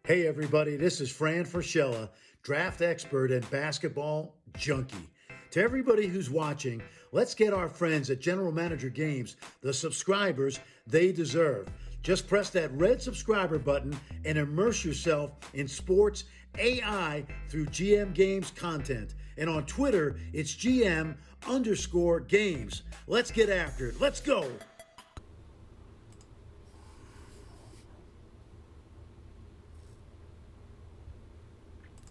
Hey everybody, this is Fran Fraschella, draft expert and basketball junkie. To everybody who's watching, let's get our friends at General Manager Games the subscribers they deserve. Just press that red subscriber button and immerse yourself in sports AI through GM Games content. And on Twitter, it's GM_games. Let's get after it. Let's go.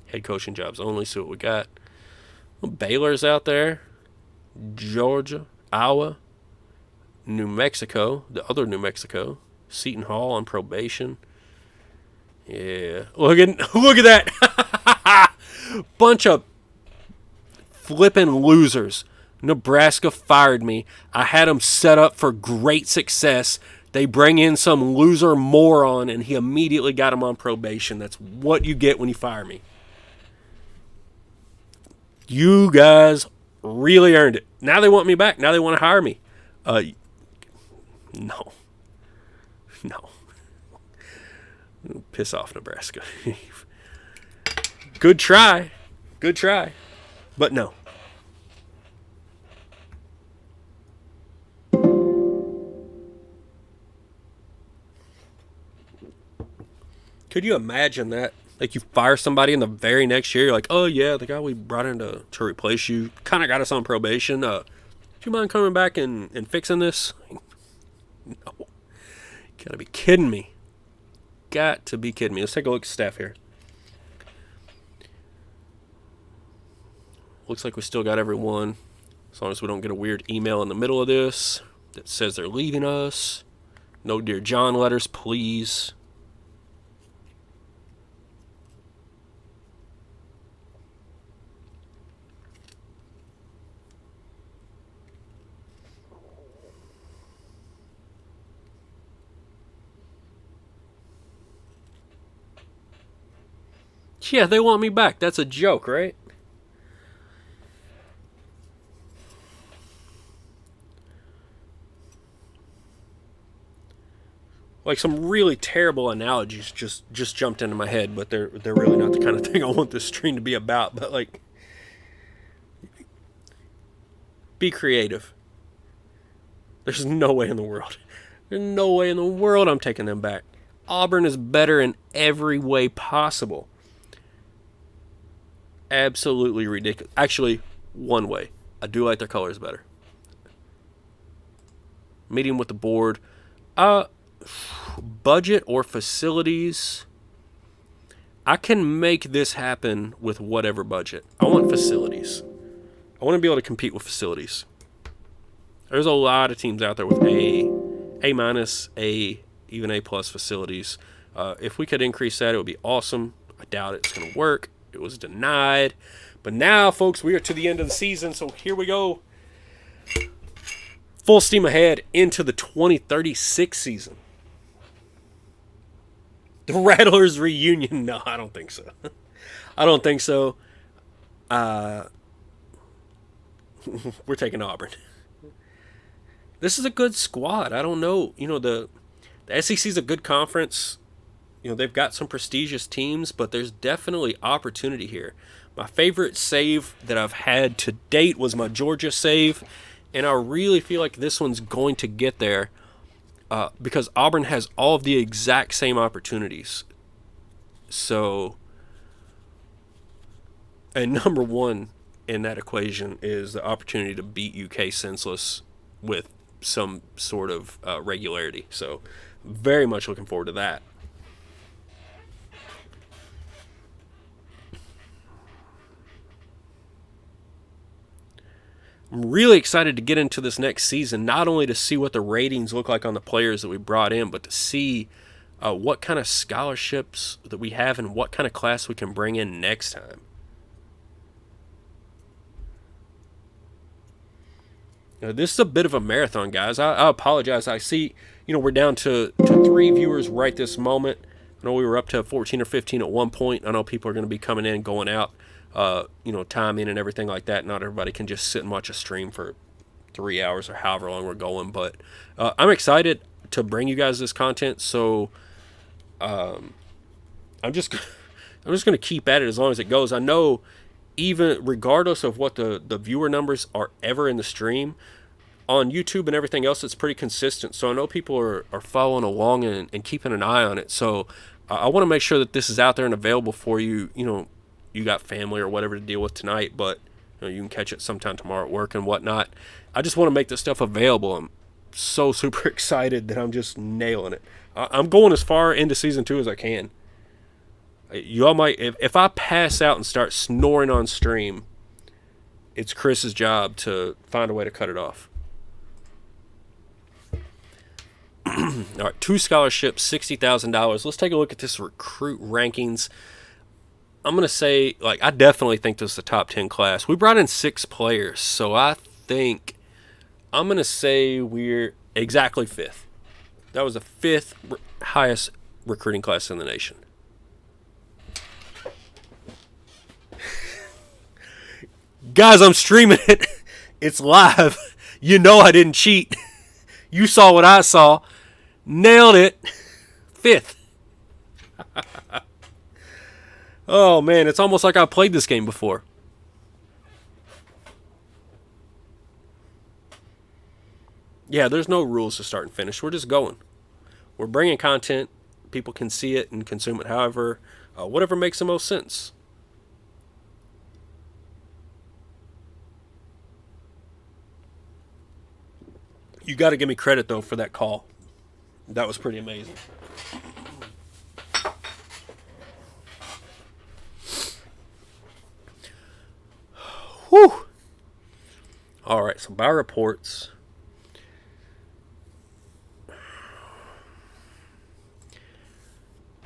Head coaching jobs only. See what we got. Baylor's out there. Georgia, Iowa, New Mexico, the other New Mexico. Seton Hall on probation. Yeah. Look at that. Bunch of flipping losers. Nebraska fired me. I had them set up for great success. They bring in some loser moron, and he immediately got him on probation. That's what you get when you fire me. You guys really earned it. Now they want me back. Now they want to hire me. No. Piss off, Nebraska. Good try. But no. Could you imagine that? Like, you fire somebody in the very next year, you're like, oh yeah, the guy we brought in to replace you kind of got us on probation. Do you mind coming back and fixing this? No. Gotta be kidding me. Got to be kidding me. Let's take a look at staff here. Looks like we still got everyone. As long as we don't get a weird email in the middle of this that says they're leaving us. No Dear John letters, please. Yeah, they want me back. That's a joke, right? Like, some really terrible analogies just jumped into my head, but they're really not the kind of thing I want this stream to be about. But, like, be creative. There's no way in the world. There's no way in the world I'm taking them back. Auburn is better in every way possible. Absolutely ridiculous. Actually, one way. I do like their colors better. Meeting with the board. Budget or facilities. I can make this happen with whatever budget. I want facilities. I want to be able to compete with facilities. There's a lot of teams out there with A minus, even A plus facilities. If we could increase that, it would be awesome. I doubt it's going to work. It was denied. But now, folks, we are to the end of the season, so here we go. Full steam ahead into the 2036 season. The Rattlers reunion. No, I don't think so. We're taking Auburn. This is a good squad. I don't know. You know, the SEC is a good conference. You know, they've got some prestigious teams, but there's definitely opportunity here. My favorite save that I've had to date was my Georgia save, and I really feel like this one's going to get there because Auburn has all of the exact same opportunities. So, and number one in that equation is the opportunity to beat UK senseless with some sort of regularity. So, very much looking forward to that. I'm really excited to get into this next season, not only to see what the ratings look like on the players that we brought in, but to see what kind of scholarships that we have and what kind of class we can bring in next time. This is a bit of a marathon, guys. I apologize. I see, we're down to 3 viewers right this moment. I know we were up to 14 or 15 at one point. I know people are going to be coming in, going out. Timing and everything like that. Not everybody can just sit and watch a stream for 3 hours or however long we're going. But I'm excited to bring you guys this content. So I'm just going to keep at it as long as it goes. I know, even regardless of what the viewer numbers are ever in the stream, on YouTube and everything else, it's pretty consistent. So I know people are following along and keeping an eye on it. So I want to make sure that this is out there and available for you. You know, you got family or whatever to deal with tonight, but you can catch it sometime tomorrow at work and whatnot. I just want to make this stuff available. I'm so super excited that I'm just nailing it. I'm going as far into season 2 as I can. Y'all might, if I pass out and start snoring on stream, it's Chris's job to find a way to cut it off. All right, 2 scholarships, $60,000. Let's take a look at this recruit rankings. I'm going to say, I definitely think this is the top 10 class. We brought in 6 players, so I think I'm going to say we're exactly 5th. That was the 5th highest recruiting class in the nation. Guys, I'm streaming it. It's live. You know I didn't cheat. You saw what I saw. Nailed it. 5th. Oh, man. It's almost like I played this game before. Yeah, there's no rules to start and finish. We're just going. We're bringing content. People can see it and consume it however, whatever makes the most sense. You got to give me credit, though, for that call. That was pretty amazing. Whew. All right, so by reports,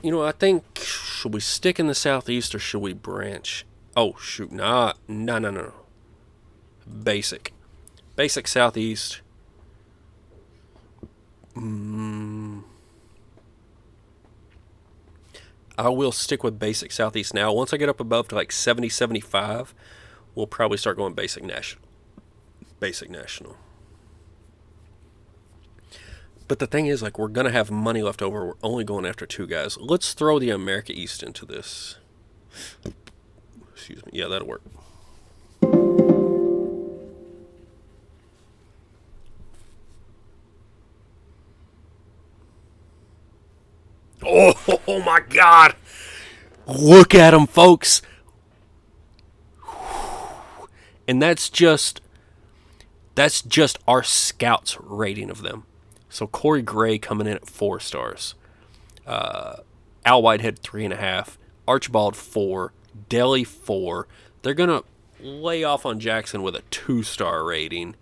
I think, should we stick in the Southeast or should we branch? Oh, shoot, no. Basic Southeast. I will stick with basic Southeast now. Once I get up above to 70, 75, we'll probably start going basic national. But the thing is, we're going to have money left over. We're only going after 2 guys. Let's throw the America East into this. Excuse me. Yeah, that'll work. Oh my God. Look at them, folks. And that's just our scouts rating of them. So Corey Gray coming in at 4 stars. Al Whitehead 3.5. Archibald 4. Delhi 4. They're going to lay off on Jackson with a 2-star rating.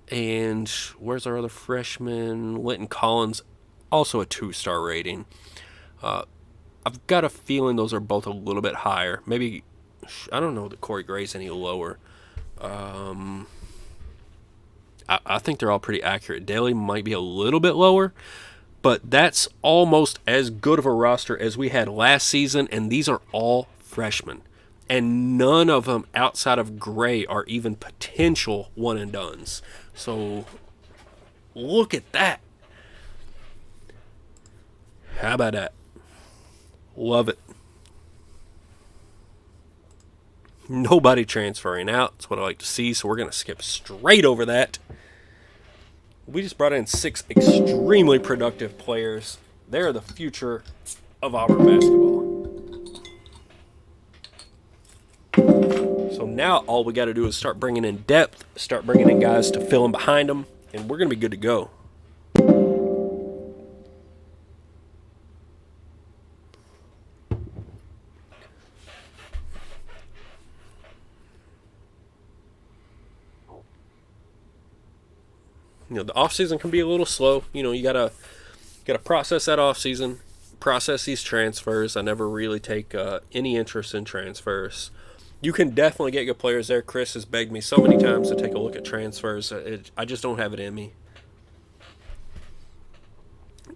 And where's our other freshman? Linton Collins, also a 2-star rating. I've got a feeling those are both a little bit higher. Maybe, I don't know that Corey Gray's any lower. I think they're all pretty accurate. Daly might be a little bit lower, but that's almost as good of a roster as we had last season, and these are all freshmen. And none of them outside of Gray are even potential one-and-dones. So, look at that. How about that? Love it. Nobody transferring out. That's what I like to see, so we're going to skip straight over that. We just brought in 6 extremely productive players. They're the future of Auburn basketball. So now all we got to do is start bringing in depth, start bringing in guys to fill in behind them, and we're going to be good to go. The offseason can be a little slow. You gotta process that offseason, process these transfers. I never really take any interest in transfers. You can definitely get good players there. Chris has begged me so many times to take a look at transfers. I just don't have it in me.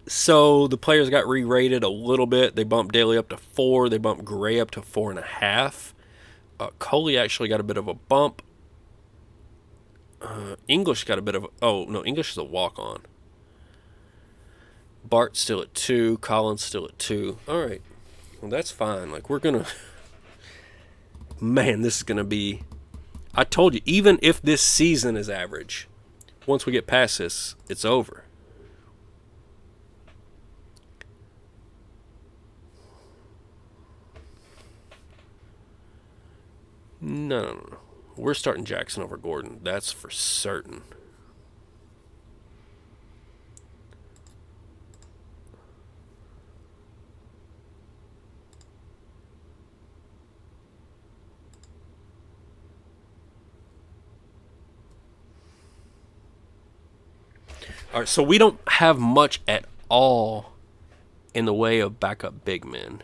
So the players got re-rated a little bit. They bumped Daly up to 4. They bumped Gray up to 4.5. Coley actually got a bit of a bump. English got a bit of English is a walk-on. Bart's still at 2. Collins still at 2. All right. Well, that's fine. Like, we're going to... Man, this is going to be... I told you, even if this season is average, once we get past this, it's over. No. We're starting Jackson over Gordon. That's for certain. All right, so we don't have much at all in the way of backup big men.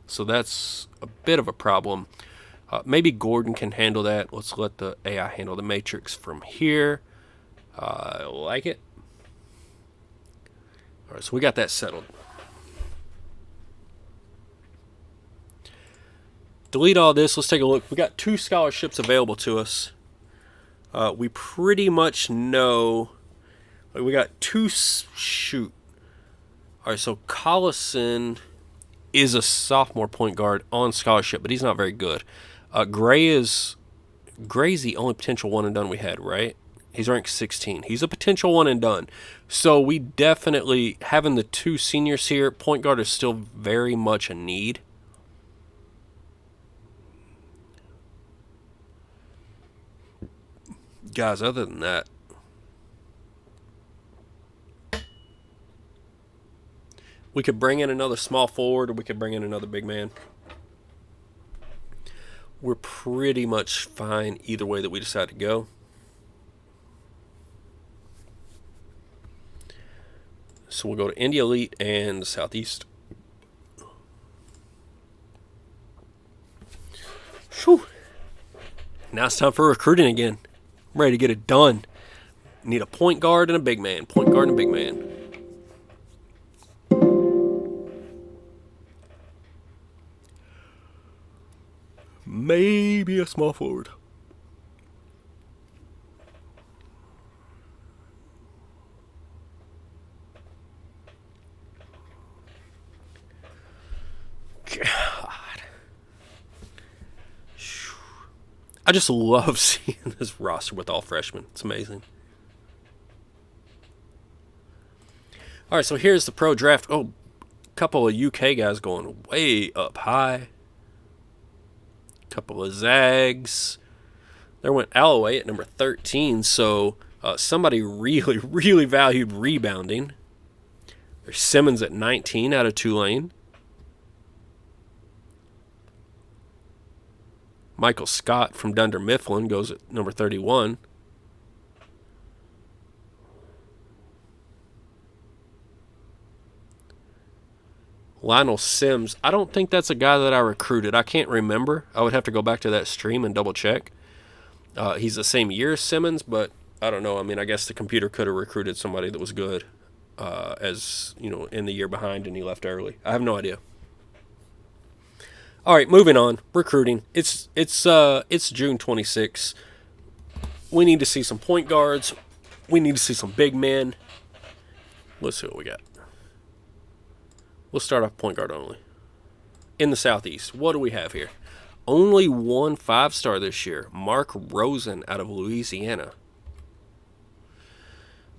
So that's a bit of a problem. Maybe Gordon can handle that. Let's let the AI handle the matrix from here. I like it. All right, so we got that settled. Delete all this. Let's take a look. We got 2 scholarships available to us. We pretty much know... We got 2... Shoot. All right, so Collison is a sophomore point guard on scholarship, but he's not very good. Gray's the only potential one and done we had, right? He's ranked 16. He's a potential one and done. So we definitely, having the 2 seniors here, point guard is still very much a need. Guys, other than that, we could bring in another small forward, or we could bring in another big man. We're pretty much fine either way that we decide to go. So we'll go to India Elite and the Southeast. Whew. Now it's time for recruiting again. I'm ready to get it done. Need a point guard and a big man. Point guard and a big man. Maybe a small forward. God. I just love seeing this roster with all freshmen. It's amazing. All right, so here's the pro draft. Oh, a couple of UK guys going way up high. Couple of Zags. There went Alloway at number 13, so somebody really, really valued rebounding. There's Simmons at 19 out of Tulane. Michael Scott from Dunder Mifflin goes at number 31. Lionel Sims, I don't think that's a guy that I recruited. I can't remember. I would have to go back to that stream and double check. He's the same year as Simmons, but I don't know. I mean, I guess the computer could have recruited somebody that was good as, you know, in the year behind and he left early. I have no idea. All right, moving on. Recruiting. It's June 26. We need to see some point guards. We need to see some big men. Let's see what we got. We'll start off point guard only. In the Southeast, what do we have here? Only 1 5-star this year. Mark Rosen out of Louisiana.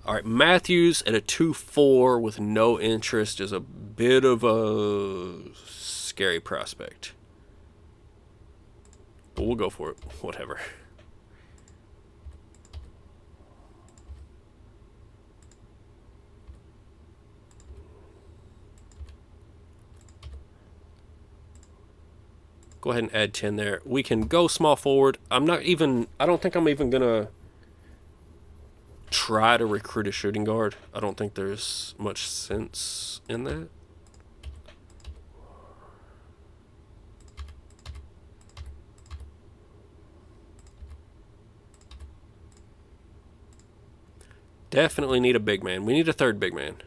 All right, Matthews at a 2-4 with no interest is a bit of a scary prospect. But we'll go for it. Whatever. Go ahead and add 10 there. We can go small forward. I don't think I'm even going to try to recruit a shooting guard. I don't think there's much sense in that. Definitely need a big man. We need a third big man.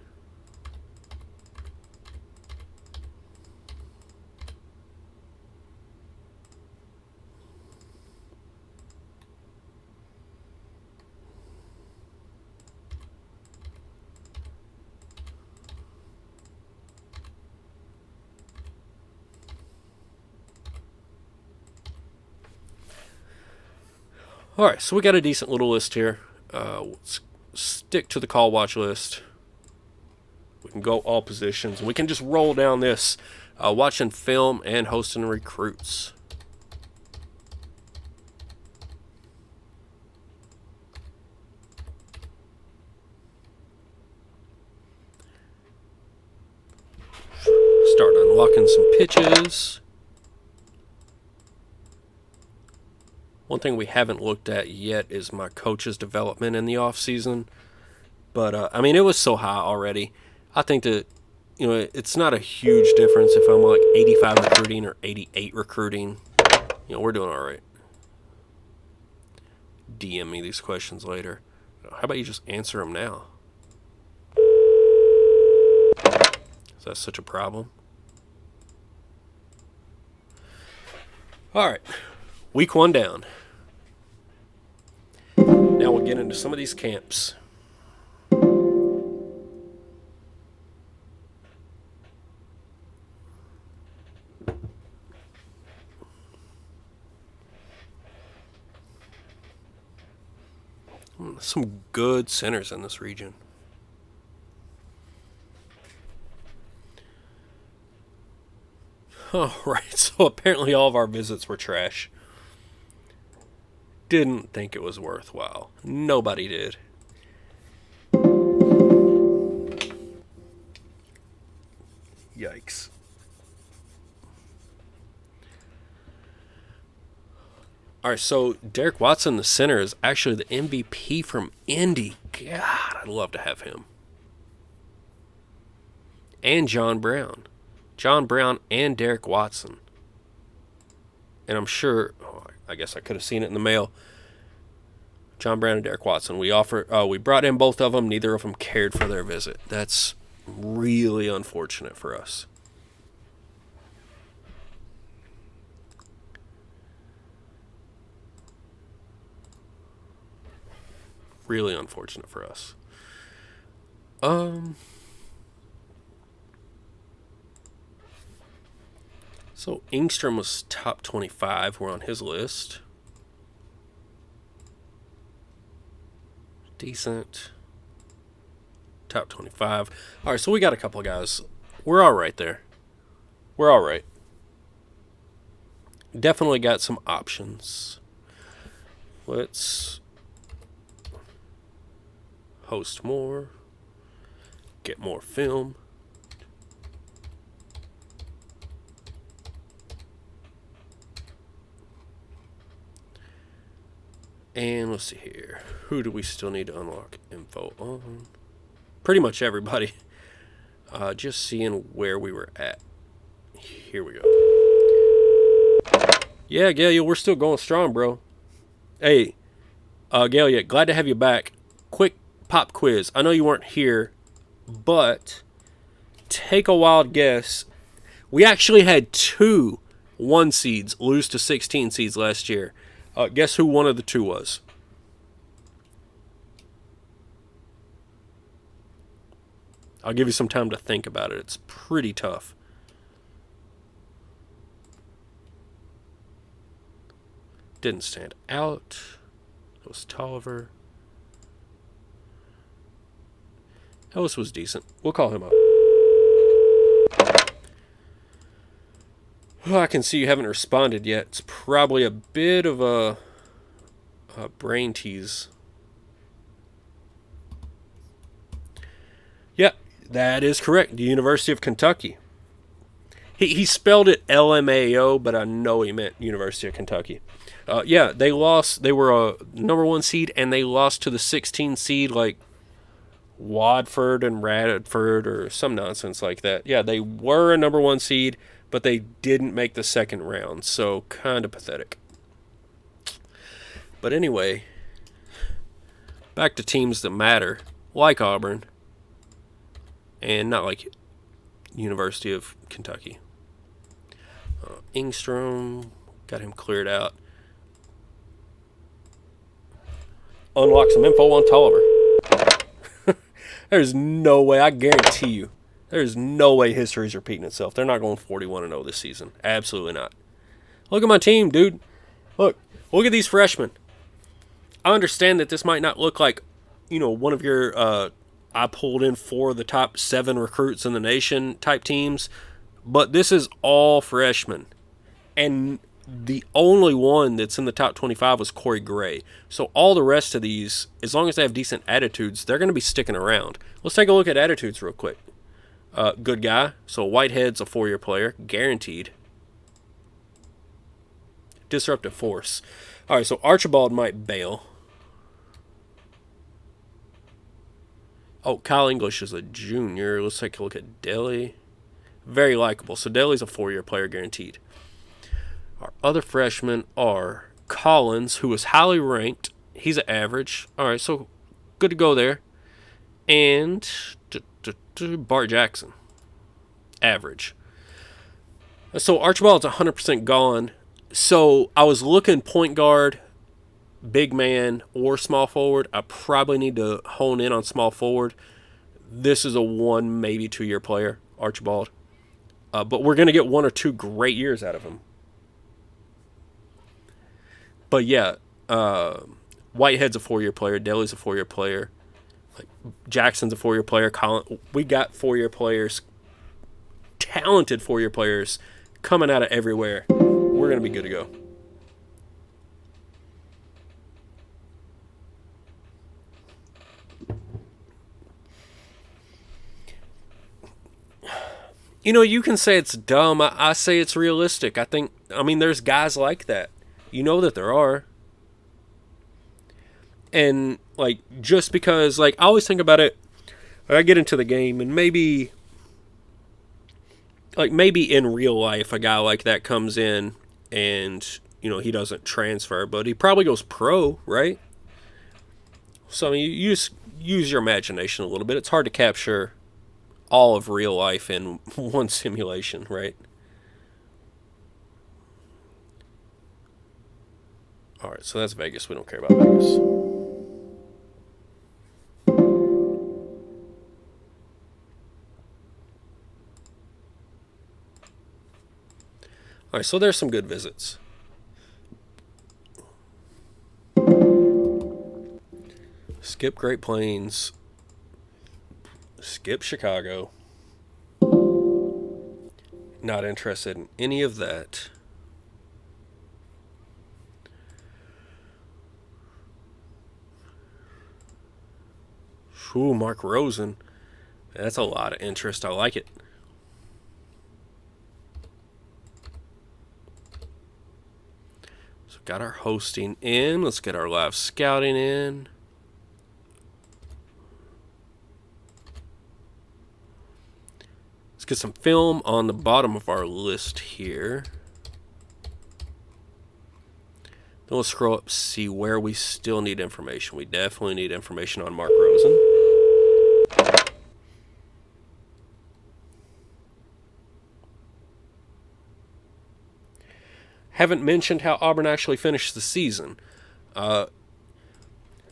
All right, so we got a decent little list here. Let's stick to the call watch list. We can go all positions. We can just roll down this, watching film and hosting recruits. Start unlocking some pitches. One thing we haven't looked at yet is my coach's development in the off season. But I mean, it was so high already. I think that, you know, it's not a huge difference if I'm like 85 recruiting or 88 recruiting. You know, we're doing all right. DM me these questions later. How about you just answer them now? Is that such a problem? All right, week 1 down. Now we'll get into some of these camps. Some good centers in this region. All right, so apparently all of our visits were trash. Didn't think it was worthwhile. Nobody did. Yikes. All right, so Derek Watson, the center, is actually the MVP from Indy. God, I'd love to have him. And John Brown. John Brown and Derek Watson. And I'm sure, I guess I could have seen it in the mail. John Brown and Derek Watson. We brought in both of them. Neither of them cared for their visit. That's really unfortunate for us. Really unfortunate for us. So Engstrom was top 25. We're on his list. Decent. Top 25. All right, so we got a couple of guys. We're all right there. We're all right. Definitely got some options. Let's host more. Get more film. And let's see here. Who do we still need to unlock info on? Pretty much everybody. Just seeing where we were at. Here we go. Yeah, Galia, we're still going strong, bro. Hey, Galia, glad to have you back. Quick pop quiz. I know you weren't here, but take a wild guess. We actually had 2 1 seeds lose to 16 seeds last year. Guess who one of the 2 was? I'll give you some time to think about it. It's pretty tough. Didn't stand out. It was Tolliver. Ellis was decent. We'll call him up. Oh, I can see you haven't responded yet. It's probably a bit of a brain tease. Yeah, that is correct. The University of Kentucky. He spelled it LMAO, but I know he meant University of Kentucky. Yeah, they lost. They were a number 1 seed, and they lost to the 16 seed, like Wadford and Radford or some nonsense like that. Yeah, they were a number 1 seed, but they didn't make the second round, so kind of pathetic. But anyway, back to teams that matter, like Auburn, and not like University of Kentucky. Engstrom, got him cleared out. Unlock some info on Tolliver. There's no way, I guarantee you, there's no way history's repeating itself. They're not going 41-0 this season. Absolutely not. Look at my team, dude. Look at these freshmen. I understand that this might not look like, one of your I pulled in 4 of the top 7 recruits in the nation type teams, but this is all freshmen. And the only one that's in the top 25 was Corey Gray. So all the rest of these, as long as they have decent attitudes, they're going to be sticking around. Let's take a look at attitudes real quick. Good guy. So Whitehead's a 4-year player, guaranteed. Disruptive force. All right, so Archibald might bail. Oh, Kyle English is a junior. Let's take a look at Daly. Very likable. So Daly's a 4-year player, guaranteed. Our other freshmen are Collins, who is highly ranked. He's an average. All right, so good to go there. And Bart Jackson, average. So Archibald's 100% gone. So I was looking point guard, big man, or small forward. I probably need to hone in on small forward. This is a 1, maybe 2-year player, Archibald. But we're going to get 1 or 2 great years out of him. But yeah, Whitehead's a 4-year player. Daly's a 4-year player. Jackson's a 4-year player. We got 4-year players, talented 4-year players coming out of everywhere. We're going to be good to go. You can say it's dumb. I say it's realistic. I mean, there's guys like that. You know that there are. And, just because, I always think about it, I get into the game, and maybe in real life, a guy like that comes in, and, he doesn't transfer, but he probably goes pro, right? So, I mean, you just use your imagination a little bit. It's hard to capture all of real life in one simulation, right? All right, so that's Vegas. We don't care about Vegas. All right, so there's some good visits. Skip Great Plains. Skip Chicago. Not interested in any of that. Ooh, Mark Rosen. That's a lot of interest. I like it. So got our hosting in. Let's get our live scouting in. Let's get some film on the bottom of our list here. Then we'll scroll up, see where we still need information. We definitely need information on Mark Rosen. Haven't mentioned how Auburn actually finished the season. That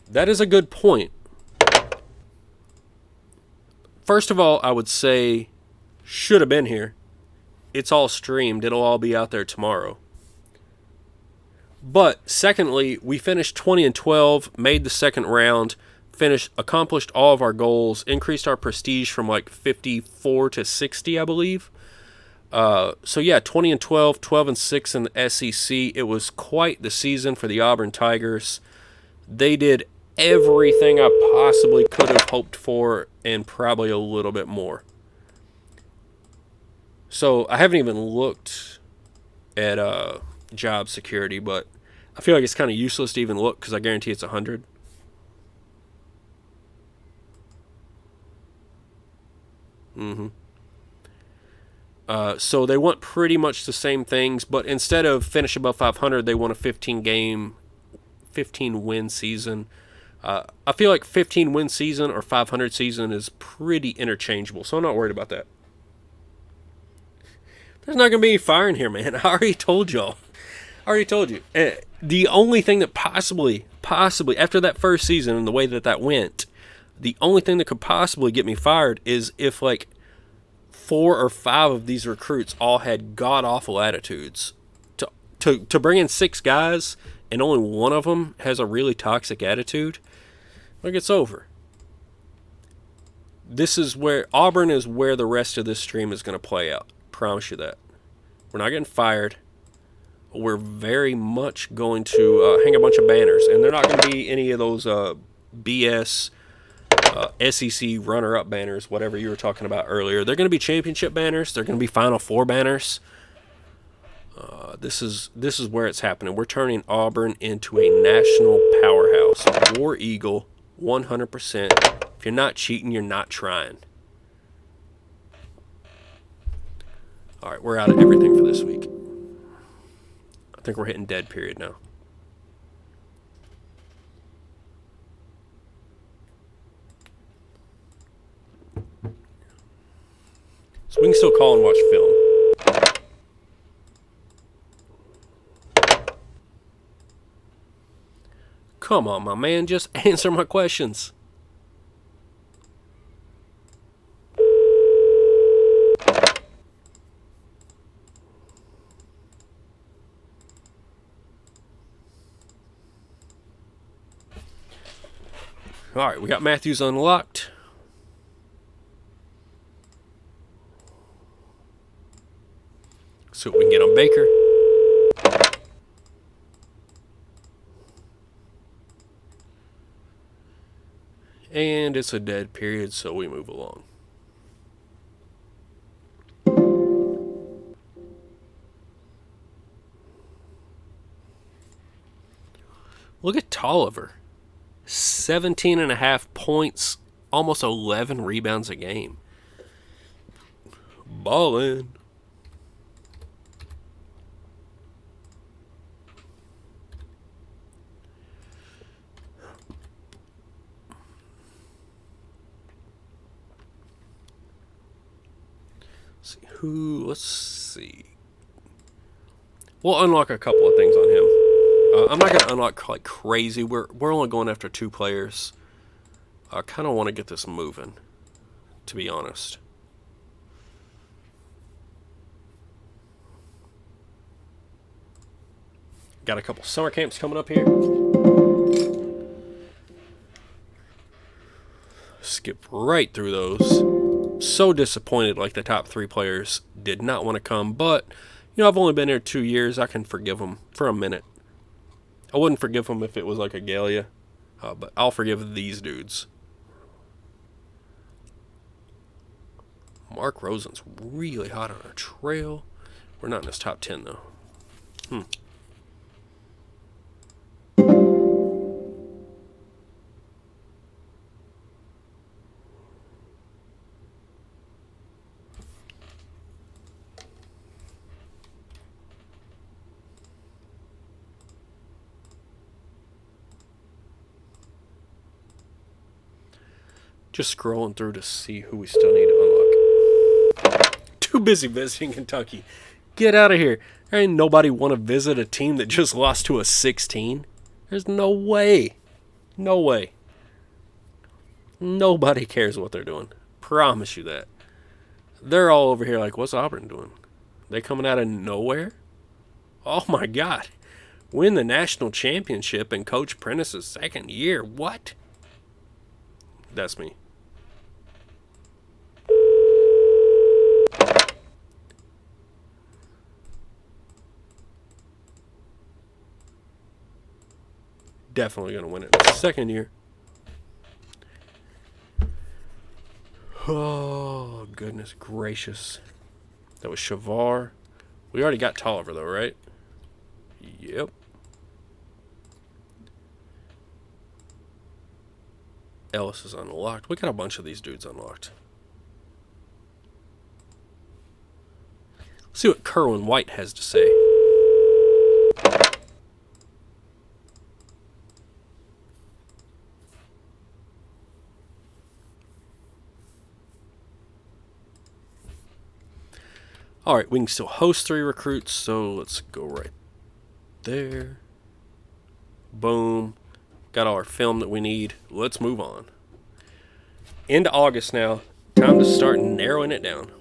is a good point. First of all, I would say should have been here. It's all streamed. It'll all be out there tomorrow. But secondly, we finished 20-12, made the second round, accomplished all of our goals, increased our prestige from 54 to 60, I believe. So yeah, 20-12, 12-6 in the SEC. It was quite the season for the Auburn Tigers. They did everything I possibly could have hoped for and probably a little bit more. So I haven't even looked at job security, but I feel like it's kind of useless to even look because I guarantee it's 100. So they want pretty much the same things, but instead of finish above 500, they want a 15-win season. I feel like 15-win season or 500 season is pretty interchangeable, so I'm not worried about that. There's not going to be any firing here, man. I already told y'all. I already told you. The only thing that possibly, after that first season and the way that went, the only thing that could possibly get me fired is if, 4 or 5 of these recruits all had god-awful attitudes. To bring in 6 guys and only one of them has a really toxic attitude, like, it's over. This is where Auburn is where the rest of this stream is going to play out. Promise you that. We're not getting fired. We're very much going to hang a bunch of banners, and they're not going to be any of those BS SEC runner-up banners, whatever you were talking about earlier. They're going to be championship banners. They're going to be Final Four banners. This is where it's happening. We're turning Auburn into a national powerhouse. War Eagle, 100%. If you're not cheating, you're not trying. All right, we're out of everything for this week. I think we're hitting dead period now. So we can still call and watch film. Come on, my man, just answer my questions. All right, we got Matthews unlocked. See what we can get on Baker. And it's a dead period, so we move along. Look at Tolliver. 17.5 points, almost 11 rebounds a game. Ballin'. Let's see. We'll unlock a couple of things on him. I'm not going to unlock like crazy. We're only going after 2 players. I kind of want to get this moving, to be honest. Got a couple summer camps coming up here. Skip right through those. So disappointed, like the top 3 players did not want to come, but I've only been here 2 years. I can forgive them for a minute. I wouldn't forgive them if it was like a Gallia, but I'll forgive these dudes. Mark Rosen's really hot on a trail. We're not in his top 10 though. Just scrolling through to see who we still need to unlock. Too busy visiting Kentucky. Get out of here. There ain't nobody want to visit a team that just lost to a 16. There's no way. No way. Nobody cares what they're doing. Promise you that. They're all over here like, what's Auburn doing? They coming out of nowhere? Oh my God. Win the national championship in Coach Prentice's second year. What? That's me. Definitely going to win it in the second year. Oh, goodness gracious. That was Shavar. We already got Tolliver, though, right? Yep. Ellis is unlocked. We got a bunch of these dudes unlocked. Let's see what Kerwin White has to say. All right, we can still host 3 recruits, so let's go right there. Boom. Got all our film that we need. Let's move on. Into August now. Time to start narrowing it down.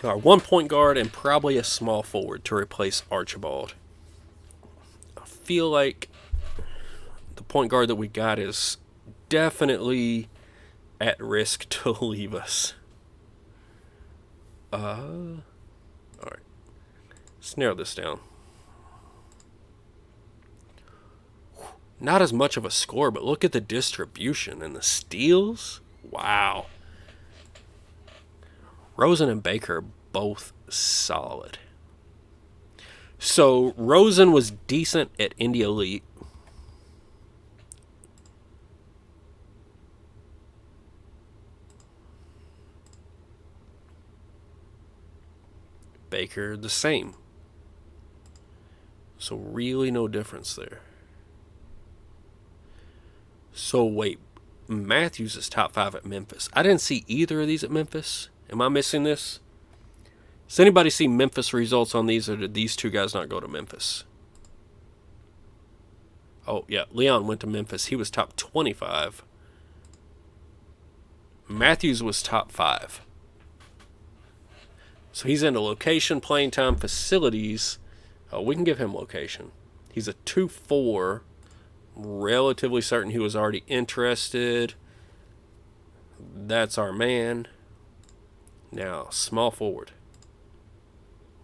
Our 1 point guard and probably a small forward to replace Archibald. I feel like the point guard that we got is definitely at risk to leave us. Alright. Let's narrow this down. Not as much of a score, but look at the distribution and the steals. Wow. Rosen and Baker are both solid. So Rosen was decent at Indy Elite. Baker the same. So really no difference there. So wait, Matthews is top 5 at Memphis. I didn't see either of these at Memphis. Am I missing this? Does anybody see Memphis results on these, or did these two guys not go to Memphis? Oh, yeah, Leon went to Memphis. He was top 25. Matthews was top 5. So he's into location, playing time, facilities. Oh, we can give him location. He's a 2-4. Relatively certain he was already interested. That's our man. Now, small forward.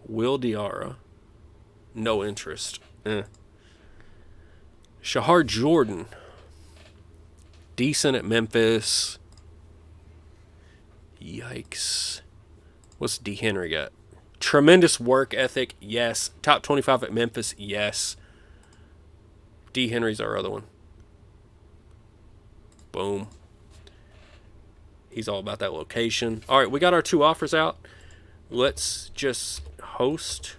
Will Diarra. No interest. Shahar Jordan. Decent at Memphis. Yikes. What's D. Henry got? Tremendous work ethic, yes. Top 25 at Memphis, yes. D. Henry's our other one. Boom. He's all about that location. All right, we got our 2 offers out. Let's just host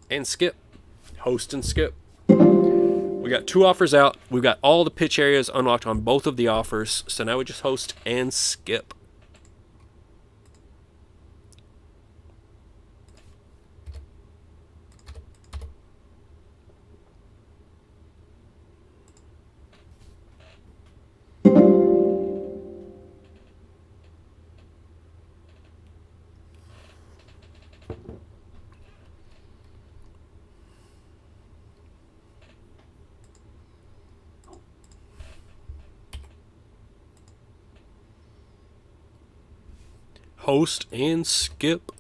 and skip. Host and skip. We got 2 offers out. We've got all the pitch areas unlocked on both of the offers. So now we just host and skip. Host and skip.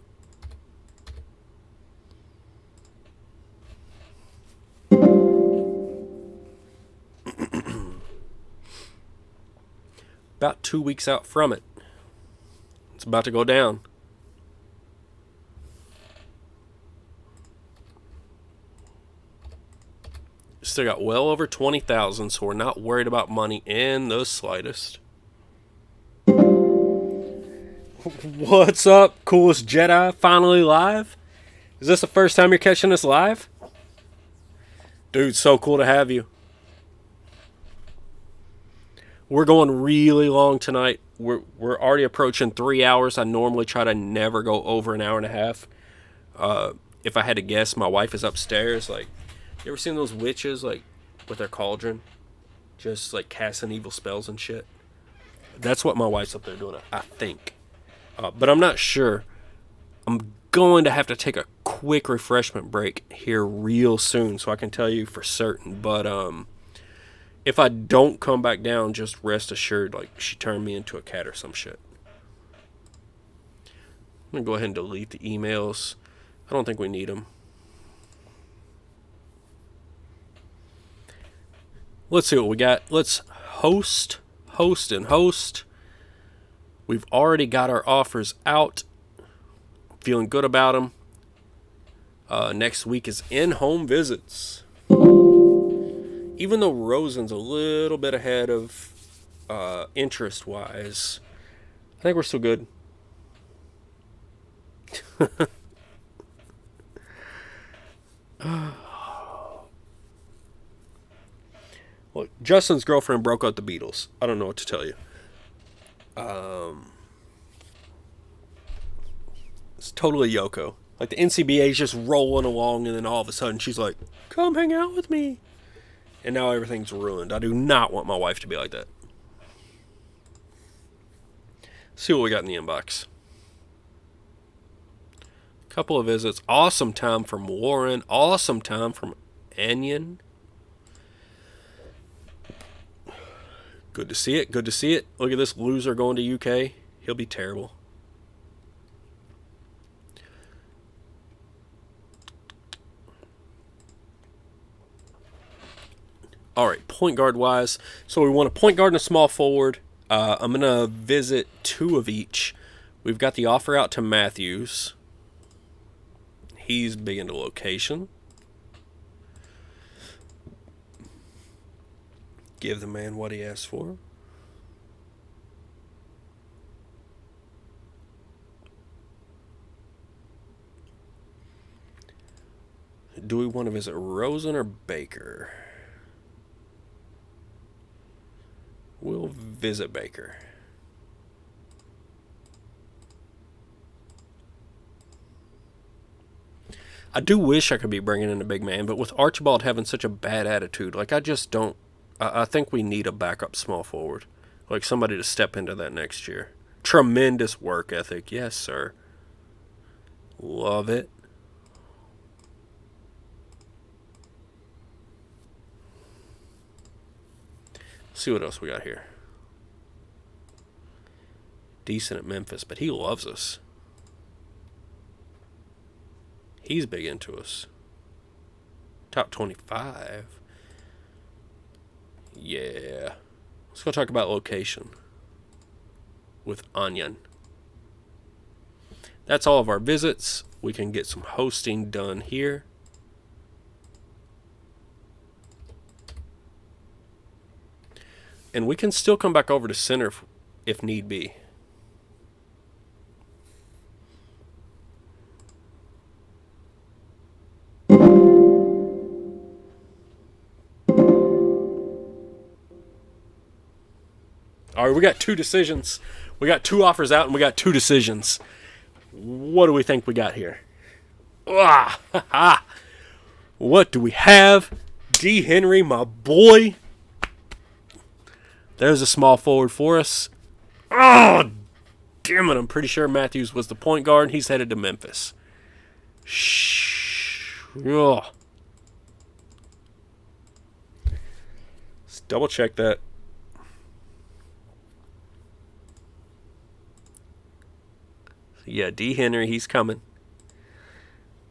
About 2 weeks out from it. It's about to go down. Still got well over 20,000, so we're not worried about money in the slightest. What's up, coolest Jedi? Finally live? Is this the first time you're catching us live? Dude, so cool to have you. We're going really long tonight. We're already approaching 3 hours. I normally try to never go over an hour and a half. If I had to guess, my wife is upstairs. Like, you ever seen those witches, like, with their cauldron? Just, like, casting evil spells and shit? That's what my wife's up there doing, I think. But I'm not sure. I'm going to have to take a quick refreshment break here real soon so I can tell you for certain. But if I don't come back down, just rest assured, like, she turned me into a cat or some shit. I'm going to go ahead and delete the emails. I don't think we need them. Let's see what we got. Let's host, and host. We've already got our offers out. Feeling good about them. Next week is in-home visits. Even though Rosen's a little bit ahead of interest-wise, I think we're still good. Look, Justin's girlfriend broke out the Beatles. I don't know what to tell you. It's totally Yoko. Like, the NCBA is just rolling along, and then all of a sudden she's like, come hang out with me. And now everything's ruined. I do not want my wife to be like that. See what we got in the inbox. Couple of visits. Awesome time from Warren. Awesome time from Onion. Good to see it. Good to see it. Look at this loser going to UK. He'll be terrible. All right, point guard wise. So we want a point guard and a small forward. I'm going to visit 2 of each. We've got the offer out to Matthews. He's big into location. Give the man what he asked for. Do we want to visit Rosen or Baker? We'll visit Baker. I do wish I could be bringing in a big man, but with Archibald having such a bad attitude, like I just don't. I think we need a backup small forward, like somebody to step into that next year. Tremendous work ethic, yes, sir. Love it. See what else we got here. Decent at Memphis, but he loves us. He's big into us. Top 25. Yeah. Let's go talk about location with Onion. That's all of our visits. We can get some hosting done here. And we can still come back over to center if need be. All right, we got 2 decisions. We got 2 offers out, and we got 2 decisions. What do we think we got here? What do we have? D. Henry, my boy. There's a small forward for us. Oh, damn it. I'm pretty sure Matthews was the point guard. He's headed to Memphis. Ugh. Let's double check that. Yeah, D. Henry, he's coming.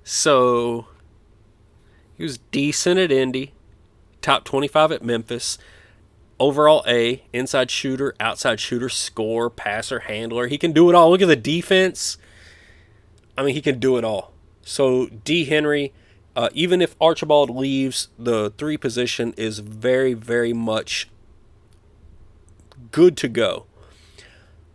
So, he was decent at Indy. Top 25 at Memphis. Overall A, inside shooter, outside shooter, scorer, passer, handler. He can do it all. Look at the defense. I mean, he can do it all. So, D. Henry, even if Archibald leaves, the 3 position is very, very much good to go.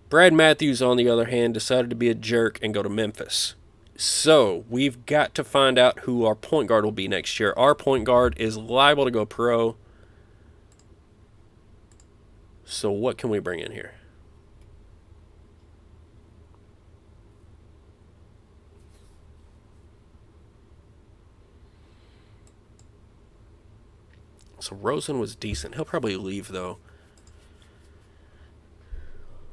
Brad Matthews, on the other hand, decided to be a jerk and go to Memphis. So, we've got to find out who our point guard will be next year. Our point guard is liable to go pro. So, what can we bring in here? So, Rosen was decent. He'll probably leave, though.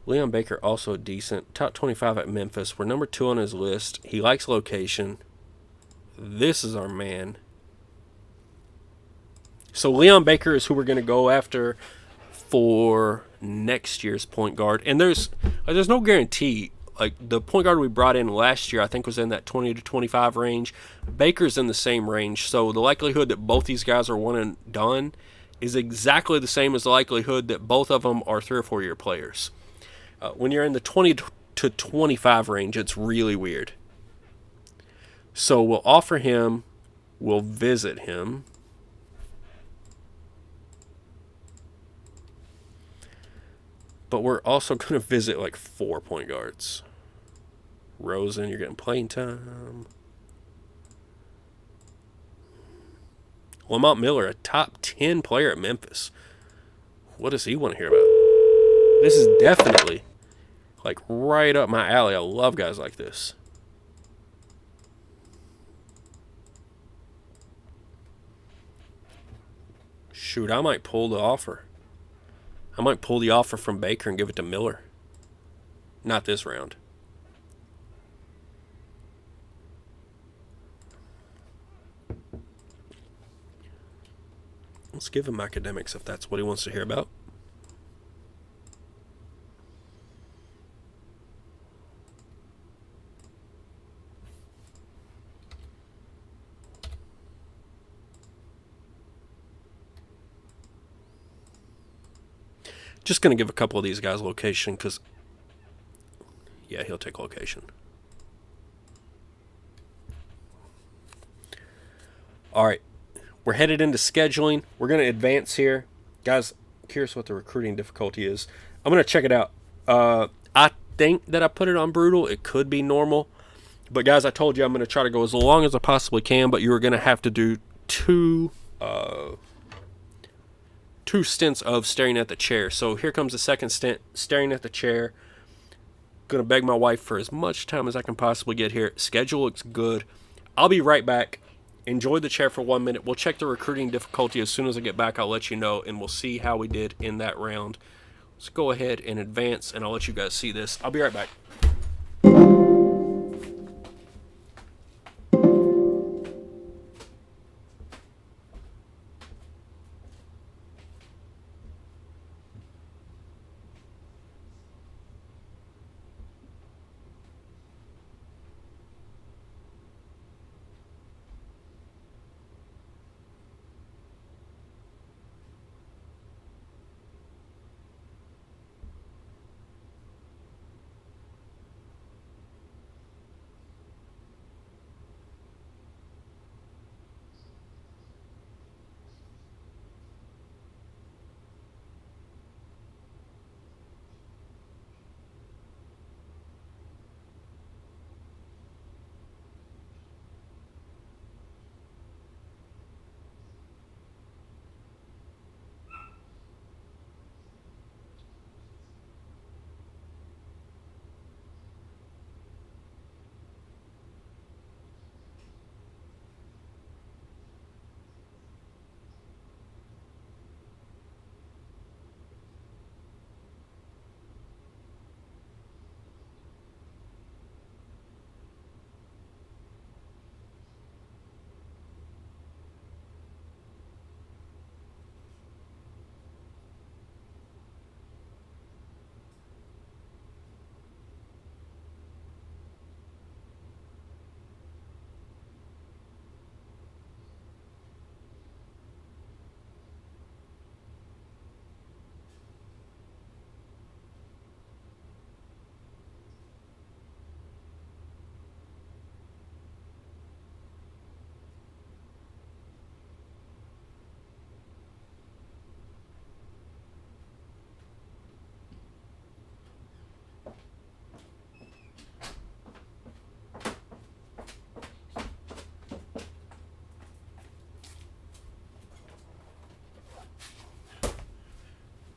Leon Baker, also decent. Top 25 at Memphis. We're number 2 on his list. He likes location. This is our man. So Leon Baker is who we're going to go after for next year's point guard. And there's no guarantee. Like, the point guard we brought in last year, I think, was in that 20 to 25 range. Baker's in the same range. So the likelihood that both these guys are one and done is exactly the same as the likelihood that both of them are 3 or 4 year players. When you're in the 20 to 25 range, it's really weird. So we'll offer him, we'll visit him. But we're also going to visit like 4 point guards. Rosen, you're getting playing time. Lamont Miller, a top 10 player at Memphis. What does he want to hear about? This is definitely like right up my alley. I love guys like this. Shoot, I might pull the offer. I might pull the offer from Baker and give it to Miller. Not this round. Let's give him academics if that's what he wants to hear about. Just going to give a couple of these guys location because, yeah, he'll take location. All right. We're headed into scheduling. We're going to advance here. Guys, curious what the recruiting difficulty is. I'm going to check it out. I think that I put it on brutal. It could be normal. But, guys, I told you I'm going to try to go as long as I possibly can, but you are going to have to do two stints of staring at the chair. So here comes the second stint, staring at the chair. Going to beg my wife for as much time as I can possibly get here. Schedule looks good. I'll be right back. Enjoy the chair for 1 minute. We'll check the recruiting difficulty as soon as I get back. I'll let you know, and we'll see how we did in that round. Let's go ahead and advance, and I'll let you guys see this. I'll be right back.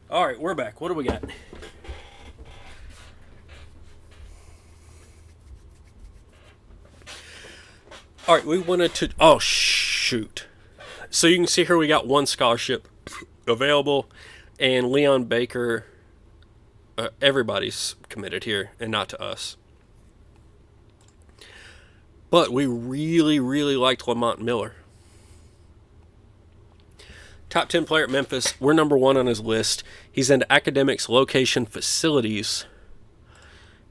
All right, we're back. What do we got? All right, we wanted to... Oh, shoot. So you can see here we got one scholarship available, and Leon Baker, everybody's committed here, and not to us. But we really, really liked Lamont Miller. Top 10 player at Memphis. We're number 1 on his list. He's into academics, location, facilities.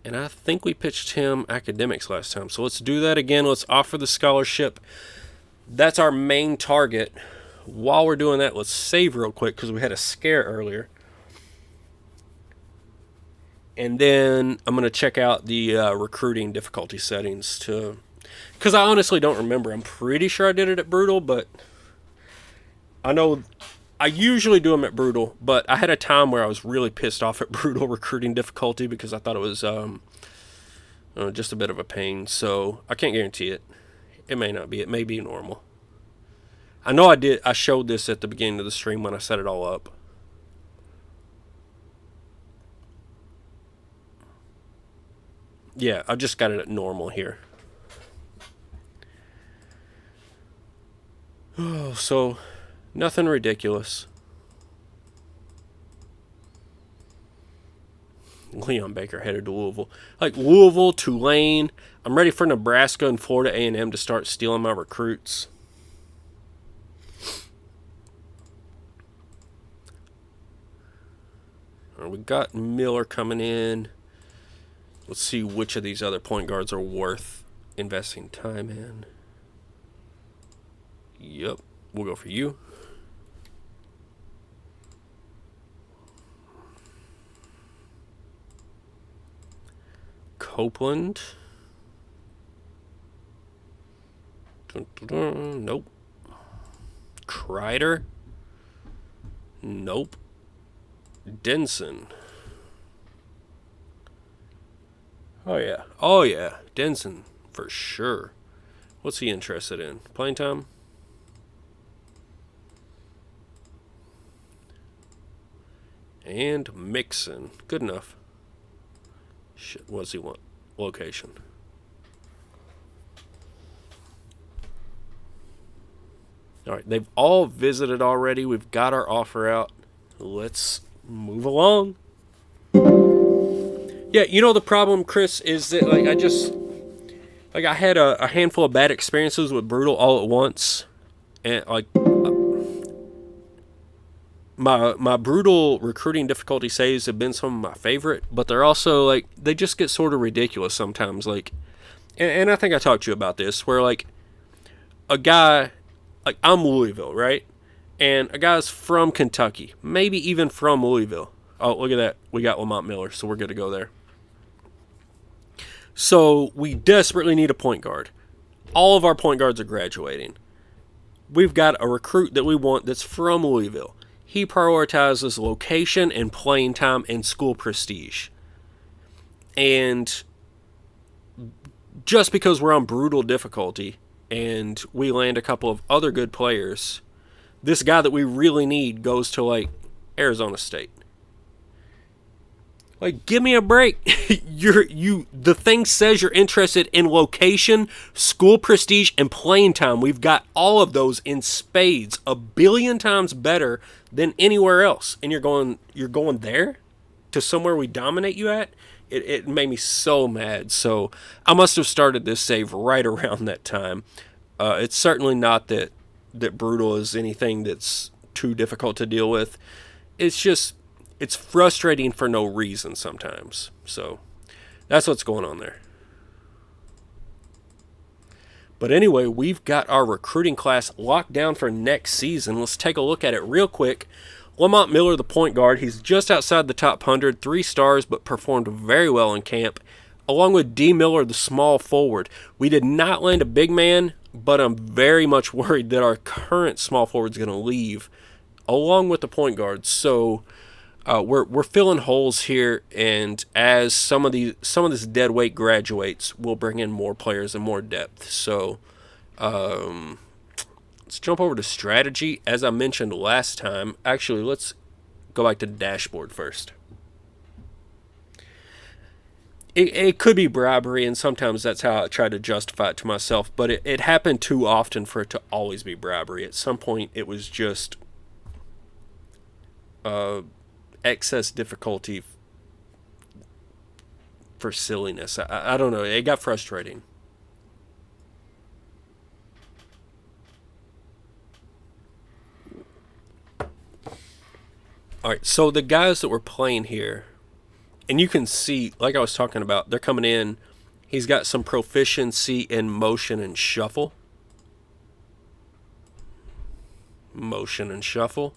And I think we pitched him academics last time. So let's do that again. Let's offer the scholarship. That's our main target. While we're doing that, let's save real quick because we had a scare earlier. And then I'm going to check out the recruiting difficulty settings to... Because I honestly don't remember. I'm pretty sure I did it at Brutal, but... I know I usually do them at Brutal, but I had a time where I was really pissed off at Brutal recruiting difficulty because I thought it was just a bit of a pain. So I can't guarantee it. It may not be. It may be normal. I know I did. I showed this at the beginning of the stream when I set it all up. Yeah, I just got it at normal here. Oh, so... Nothing ridiculous. Leon Baker headed to Louisville. Like Louisville, Tulane. I'm ready for Nebraska and Florida A&M to start stealing my recruits. We got Miller coming in. Let's see which of these other point guards are worth investing time in. Yep, we'll go for you. Copeland. Nope. Kreider. Nope. Denson. Oh yeah. Denson for sure. What's he interested in? Playing time? And Mixon. Good enough. Shit, what does he want? Location. Alright, they've all visited already. We've got our offer out. Let's move along. Yeah, you know the problem, Chris, is that I had a handful of bad experiences with Brutal all at once. And my Brutal recruiting difficulty saves have been some of my favorite, but they're also they just get sort of ridiculous sometimes. And I think I talked to you about this, where a guy, I'm Louisville, right? And a guy's from Kentucky, maybe even from Louisville. Oh, look at that. We got Lamont Miller, so we're good to go there. So we desperately need a point guard. All of our point guards are graduating. We've got a recruit that we want that's from Louisville. He prioritizes location and playing time and school prestige. And just because we're on Brutal difficulty and we land a couple of other good players, this guy that we really need goes to Arizona State. Give me a break. The thing says you're interested in location, school prestige, and playing time. We've got all of those in spades, 1 billion times better than anywhere else. And you're going there to somewhere we dominate you at? It made me so mad. So I must have started this save right around that time. It's certainly not that Brutal is anything that's too difficult to deal with. It's frustrating for no reason sometimes. So that's what's going on there. But anyway, we've got our recruiting class locked down for next season. Let's take a look at it real quick. Lamont Miller, the point guard, he's just outside the top 100, 3 stars, but performed very well in camp. Along with D. Miller, the small forward. We did not land a big man, but I'm very much worried that our current small forward is going to leave, along with the point guard. So we're filling holes here, and as some of this dead weight graduates, we'll bring in more players and more depth. So let's jump over to strategy. As I mentioned last time, actually, let's go back to dashboard first. It could be bribery, and sometimes that's how I try to justify it to myself, but it happened too often for it to always be bribery. At some point, it was just excess difficulty for silliness. I don't know. It got frustrating. All right, so the guys that we're playing here, and you can see, like I was talking about, they're coming in. He's got some proficiency in motion and shuffle. Motion and shuffle.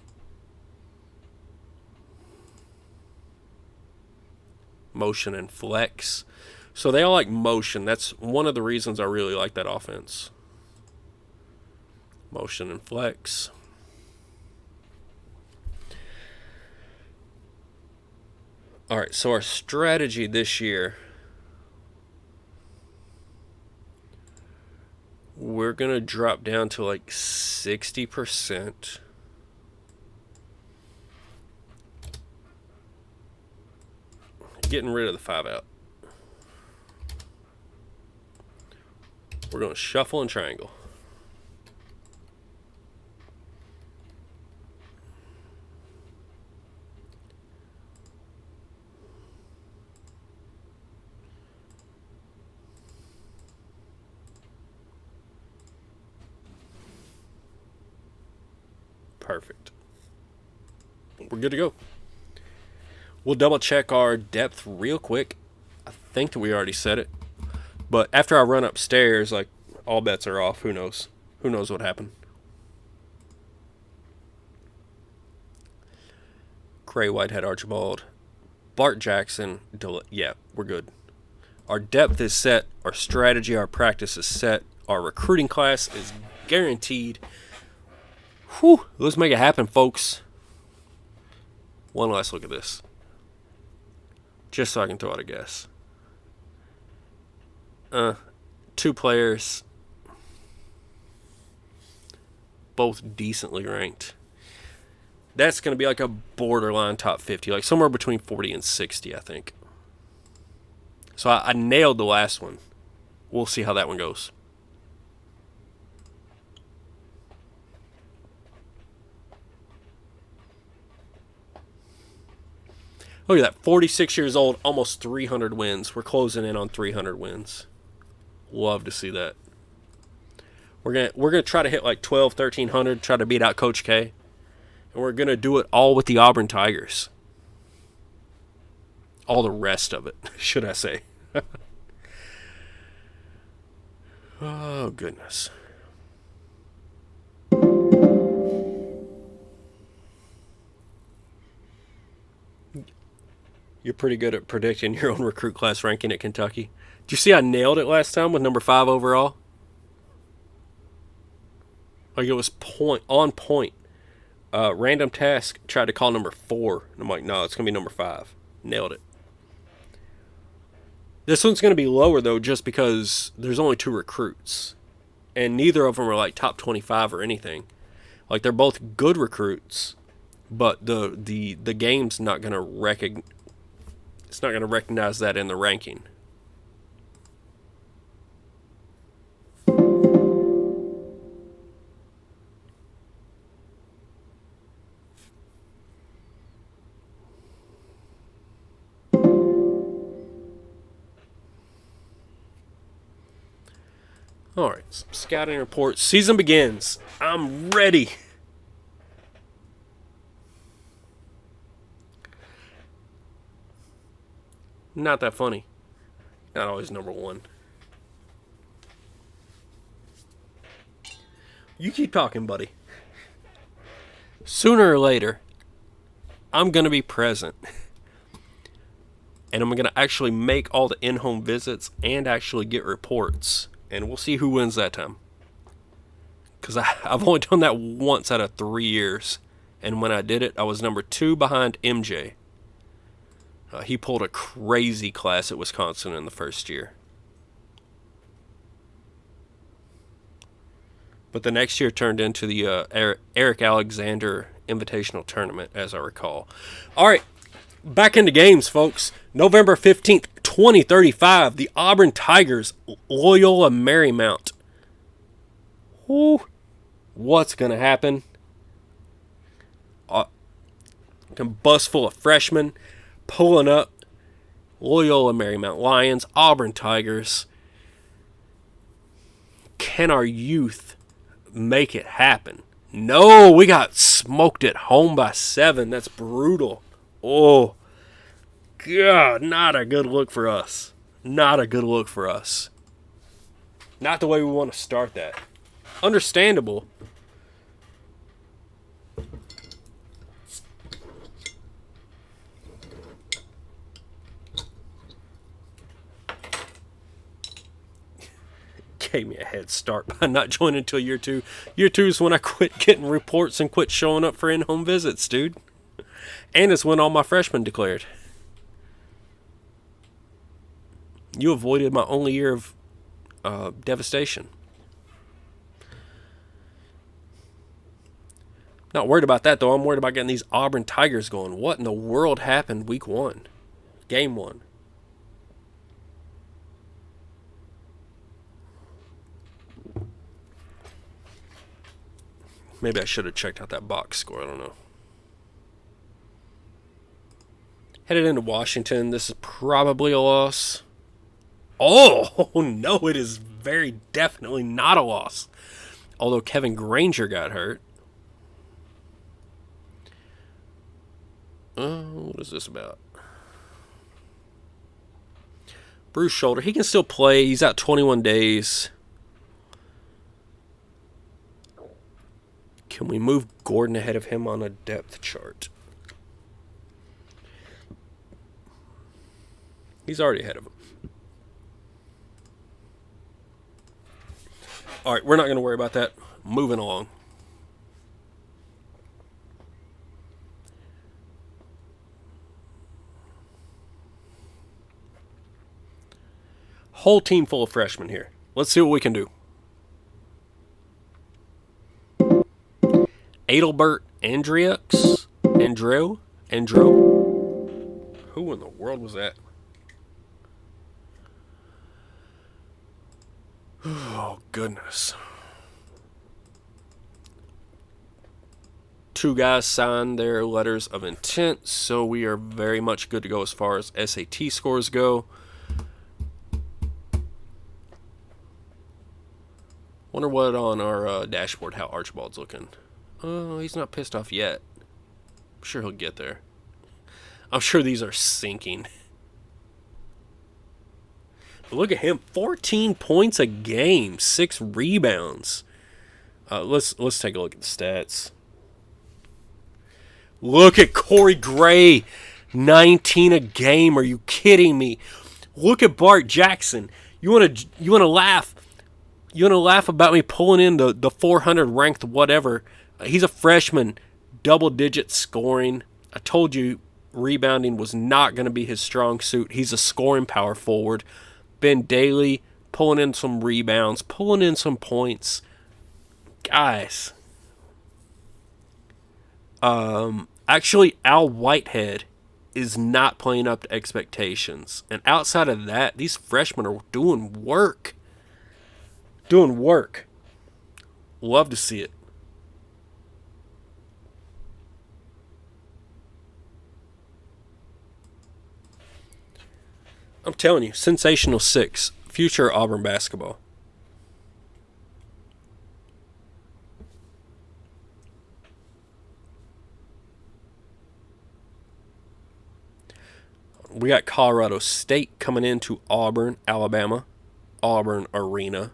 Motion and flex. So they all like motion. That's one of the reasons I really like that offense. Motion and flex. All right, so our strategy this year, we're going to drop down to 60%. Getting rid of the 5 out. We're going to shuffle and triangle. Perfect. We're good to go. We'll double check our depth real quick. I think that we already said it. But after I run upstairs, like, all bets are off. Who knows? Who knows what happened? Cray, Whitehead, Archibald, Bart Jackson. Yeah, we're good. Our depth is set. Our strategy, our practice is set. Our recruiting class is guaranteed. Whew, let's make it happen, folks. One last look at this. Just so I can throw out a guess. 2 players. Both decently ranked. That's going to be like a borderline top 50. Like somewhere between 40 and 60, I think. So I nailed the last one. We'll see how that one goes. Look at that, 46 years old, almost 300 wins. We're closing in on 300 wins. Love to see that. We're gonna try to hit like 12, 1300, try to beat out Coach K. And we're gonna do it all with the Auburn Tigers. All the rest of it, should I say. Oh, goodness. You're pretty good at predicting your own recruit class ranking at Kentucky. Did you see I nailed it last time with number 5 overall? Like, it was on point. Random Task tried to call number 4. And I'm like, no, it's going to be number 5. Nailed it. This one's going to be lower, though, just because there's only 2 recruits. And neither of them are, like, top 25 or anything. Like, they're both good recruits, but the game's not going to recognize... It's not going to recognize that in the ranking. All right, scouting report. Season begins. I'm ready. Not that funny. Not always number 1. You keep talking, buddy. Sooner or later, I'm going to be present. And I'm going to actually make all the in-home visits and actually get reports. And we'll see who wins that time. Because I've only done that once out of 3 years. And when I did it, I was number 2 behind MJ. He pulled a crazy class at Wisconsin in the first year. But the next year turned into the Eric Alexander Invitational Tournament, as I recall. All right, back into games, folks. November 15th, 2035, the Auburn Tigers, Loyola Marymount. Woo. What's going to happen? Bus full of freshmen pulling up. Loyola Marymount Lions, Auburn Tigers. Can our youth make it happen? No, we got smoked at home by 7. That's brutal. Oh, God, not a good look for us. Not a good look for us. Not the way we want to start that. Understandable. Gave me a head start by not joining until year 2. Year 2 is when I quit getting reports and quit showing up for in-home visits, dude. And it's when all my freshmen declared. You avoided my only year of devastation. Not worried about that, though. I'm worried about getting these Auburn Tigers going. What in the world happened week 1? Game 1. Maybe I should have checked out that box score. I don't know. Headed into Washington. This is probably a loss. Oh, no, it is very definitely not a loss. Although Kevin Granger got hurt. What is this about? Bruised shoulder. He can still play. He's out 21 days. Can we move Gordon ahead of him on a depth chart? He's already ahead of him. All right, we're not going to worry about that. Moving along. Whole team full of freshmen here. Let's see what we can do. Adelbert Andrew? Who in the world was that? Oh, goodness. 2 guys signed their letters of intent, so we are very much good to go as far as SAT scores go. Wonder what on our dashboard, how Archibald's looking. Oh, he's not pissed off yet. I'm sure he'll get there. I'm sure these are sinking. But look at him, 14 points a game, 6 rebounds. Let's take a look at the stats. Look at Corey Gray, 19 a game. Are you kidding me? Look at Bart Jackson. You want to laugh? You want to laugh about me pulling in the 400 ranked whatever? He's a freshman, double-digit scoring. I told you rebounding was not going to be his strong suit. He's a scoring power forward. Ben Daly pulling in some rebounds, pulling in some points. Guys. Actually, Al Whitehead is not playing up to expectations. And outside of that, these freshmen are doing work. Doing work. Love to see it. I'm telling you, sensational 6. Future Auburn basketball. We got Colorado State coming into Auburn, Alabama. Auburn Arena.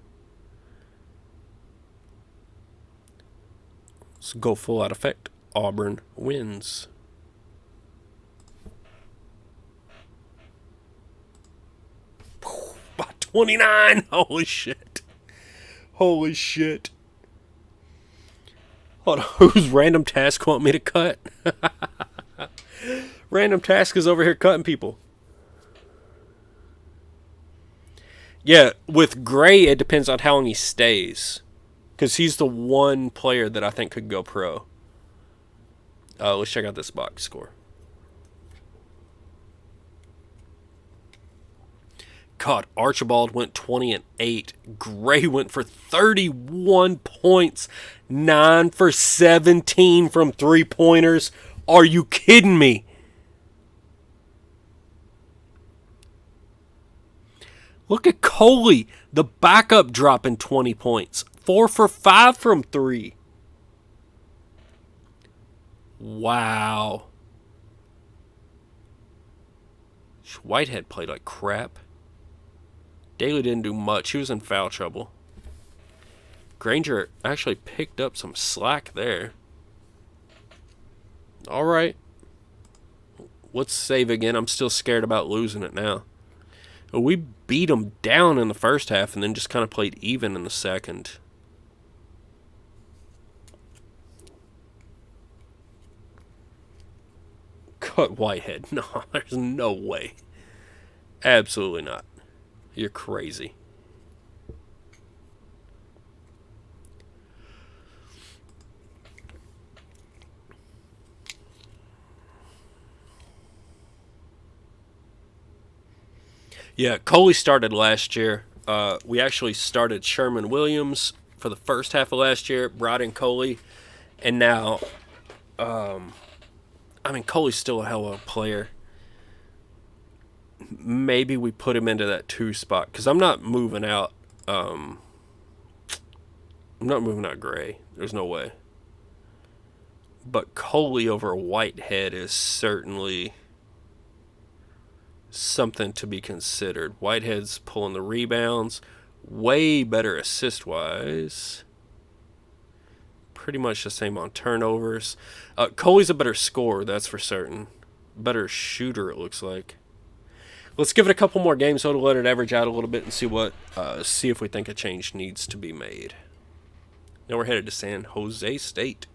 Let's go full out effect. Auburn wins. By 29. Holy shit. Holy shit. Hold on. Who's Random Task want me to cut? Random Task is over here cutting people. Yeah, with Gray, it depends on how long he stays. Because he's the one player that I think could go pro. Let's check out this box score. God, Archibald went 20 and 8. Gray went for 31 points. 9 for 17 from 3-pointers. Are you kidding me? Look at Coley, the backup, dropping 20 points. 4 for 5 from 3. Wow. Whitehead played like crap. Daly didn't do much. He was in foul trouble. Granger actually picked up some slack there. All right. Let's save again. I'm still scared about losing it now. We beat them down in the first half and then just kind of played even in the second. Cut Whitehead. No, there's no way. Absolutely not. You're crazy. Yeah, Coley started last year. We actually started Sherman Williams for the first half of last year, brought in Coley, and now, Coley's still a hell of a player. Maybe we put him into that 2 spot, because I'm not moving out. I'm not moving out Gray. There's no way. But Coley over Whitehead is certainly something to be considered. Whitehead's pulling the rebounds. Way better assist-wise. Pretty much the same on turnovers. Coley's a better scorer, that's for certain. Better shooter, it looks like. Let's give it a couple more games, though, to let it average out a little bit and see if we think a change needs to be made. Now we're headed to San Jose State.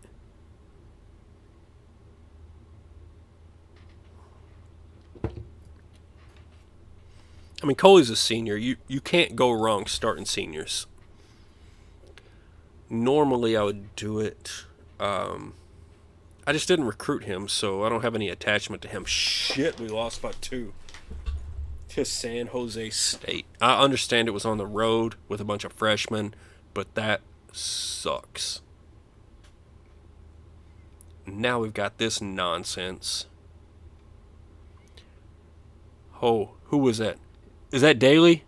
I mean, Coley's a senior. You can't go wrong starting seniors. Normally, I would do it. I just didn't recruit him, so I don't have any attachment to him. Shit, we lost by 2 to San Jose State. I understand it was on the road with a bunch of freshmen, but that sucks. Now we've got this nonsense. Oh, who was that? Is that Daly?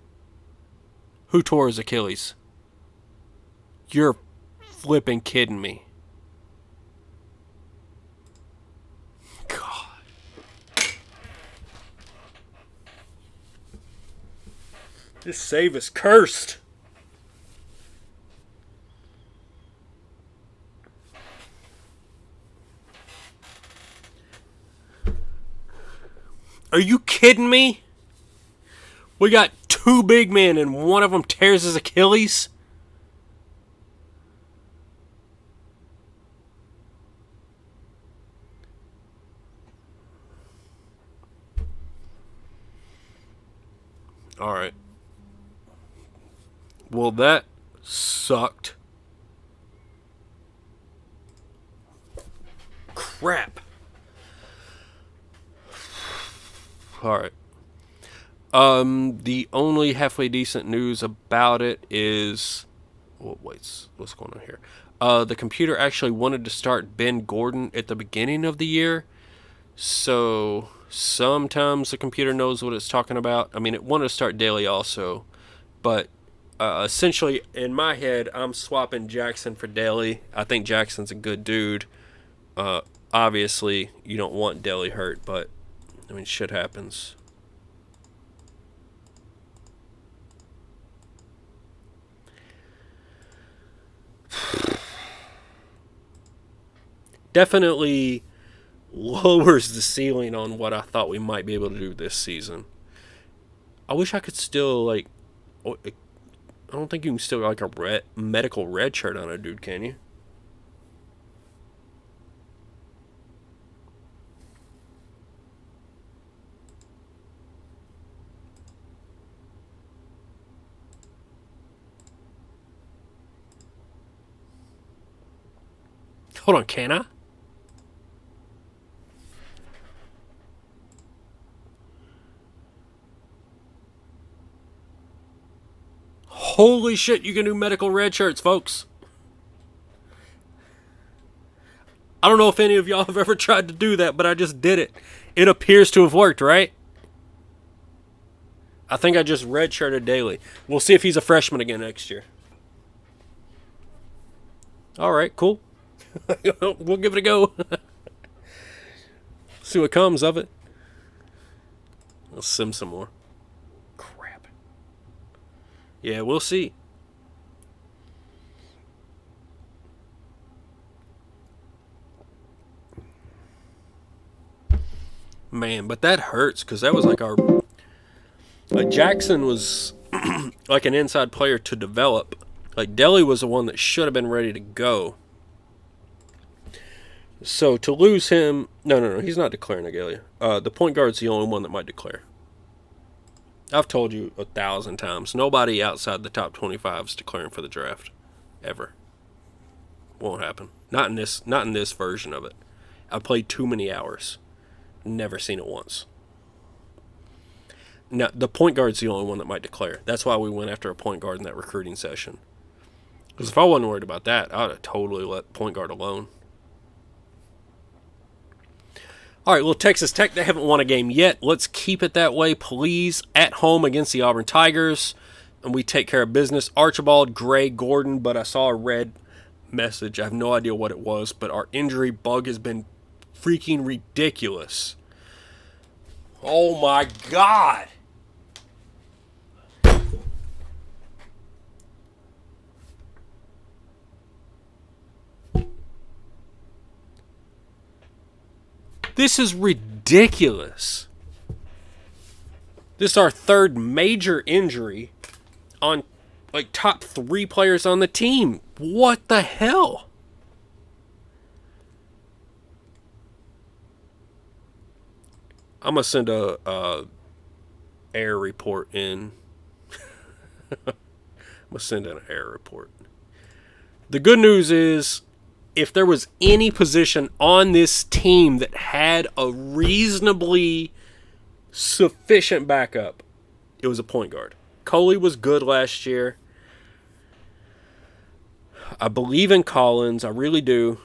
Who tore his Achilles? You're flipping kidding me. God. This save is cursed. Are you kidding me? We got 2 big men and one of them tears his Achilles? Alright. Well, that sucked. Crap. Alright. The only halfway decent news about it is... what's going on here? The computer actually wanted to start Ben Gordon at the beginning of the year. So, sometimes the computer knows what it's talking about. I mean, it wanted to start Daly also. But, essentially, in my head, I'm swapping Jackson for Daly. I think Jackson's a good dude. Obviously, you don't want Daly hurt, but, I mean, shit happens. Definitely lowers the ceiling on what I thought we might be able to do this season. I wish I could still, like... I don't think you can still get, like, a medical red shirt on a dude, can you? Hold on, can I? Holy shit, you can do medical red shirts, folks. I don't know if any of y'all have ever tried to do that, but I just did it. It appears to have worked, right? I think I just redshirted Daly. We'll see if he's a freshman again next year. Alright, cool. We'll give it a go. See what comes of it. I'll sim some more. Crap. Yeah, we'll see. Man, but that hurts because that was like our... Like Jackson was like an inside player to develop. Like Daly was the one that should have been ready to go. So to lose him... No, he's not declaring Agalia. The point guard's the only one that might declare. I've told you 1,000 times. Nobody outside the top 25 is declaring for the draft. Ever. Won't happen. Not in this version of it. I played too many hours. Never seen it once. Now, the point guard's the only one that might declare. That's why we went after a point guard in that recruiting session. Because if I wasn't worried about that, I would have totally let point guard alone. All right, well, Texas Tech, they haven't won a game yet. Let's keep it that way, please. At home against the Auburn Tigers, and we take care of business. Archibald, Gray, Gordon, but I saw a red message. I have no idea what it was, but our injury bug has been freaking ridiculous. Oh my God. This is ridiculous. This is our third major injury on like top 3 players on the team. What the hell? I'm gonna send a air report in. I'm gonna send in an air report. The good news is, if there was any position on this team that had a reasonably sufficient backup, it was a point guard. Coley was good last year. I believe in Collins. I really do.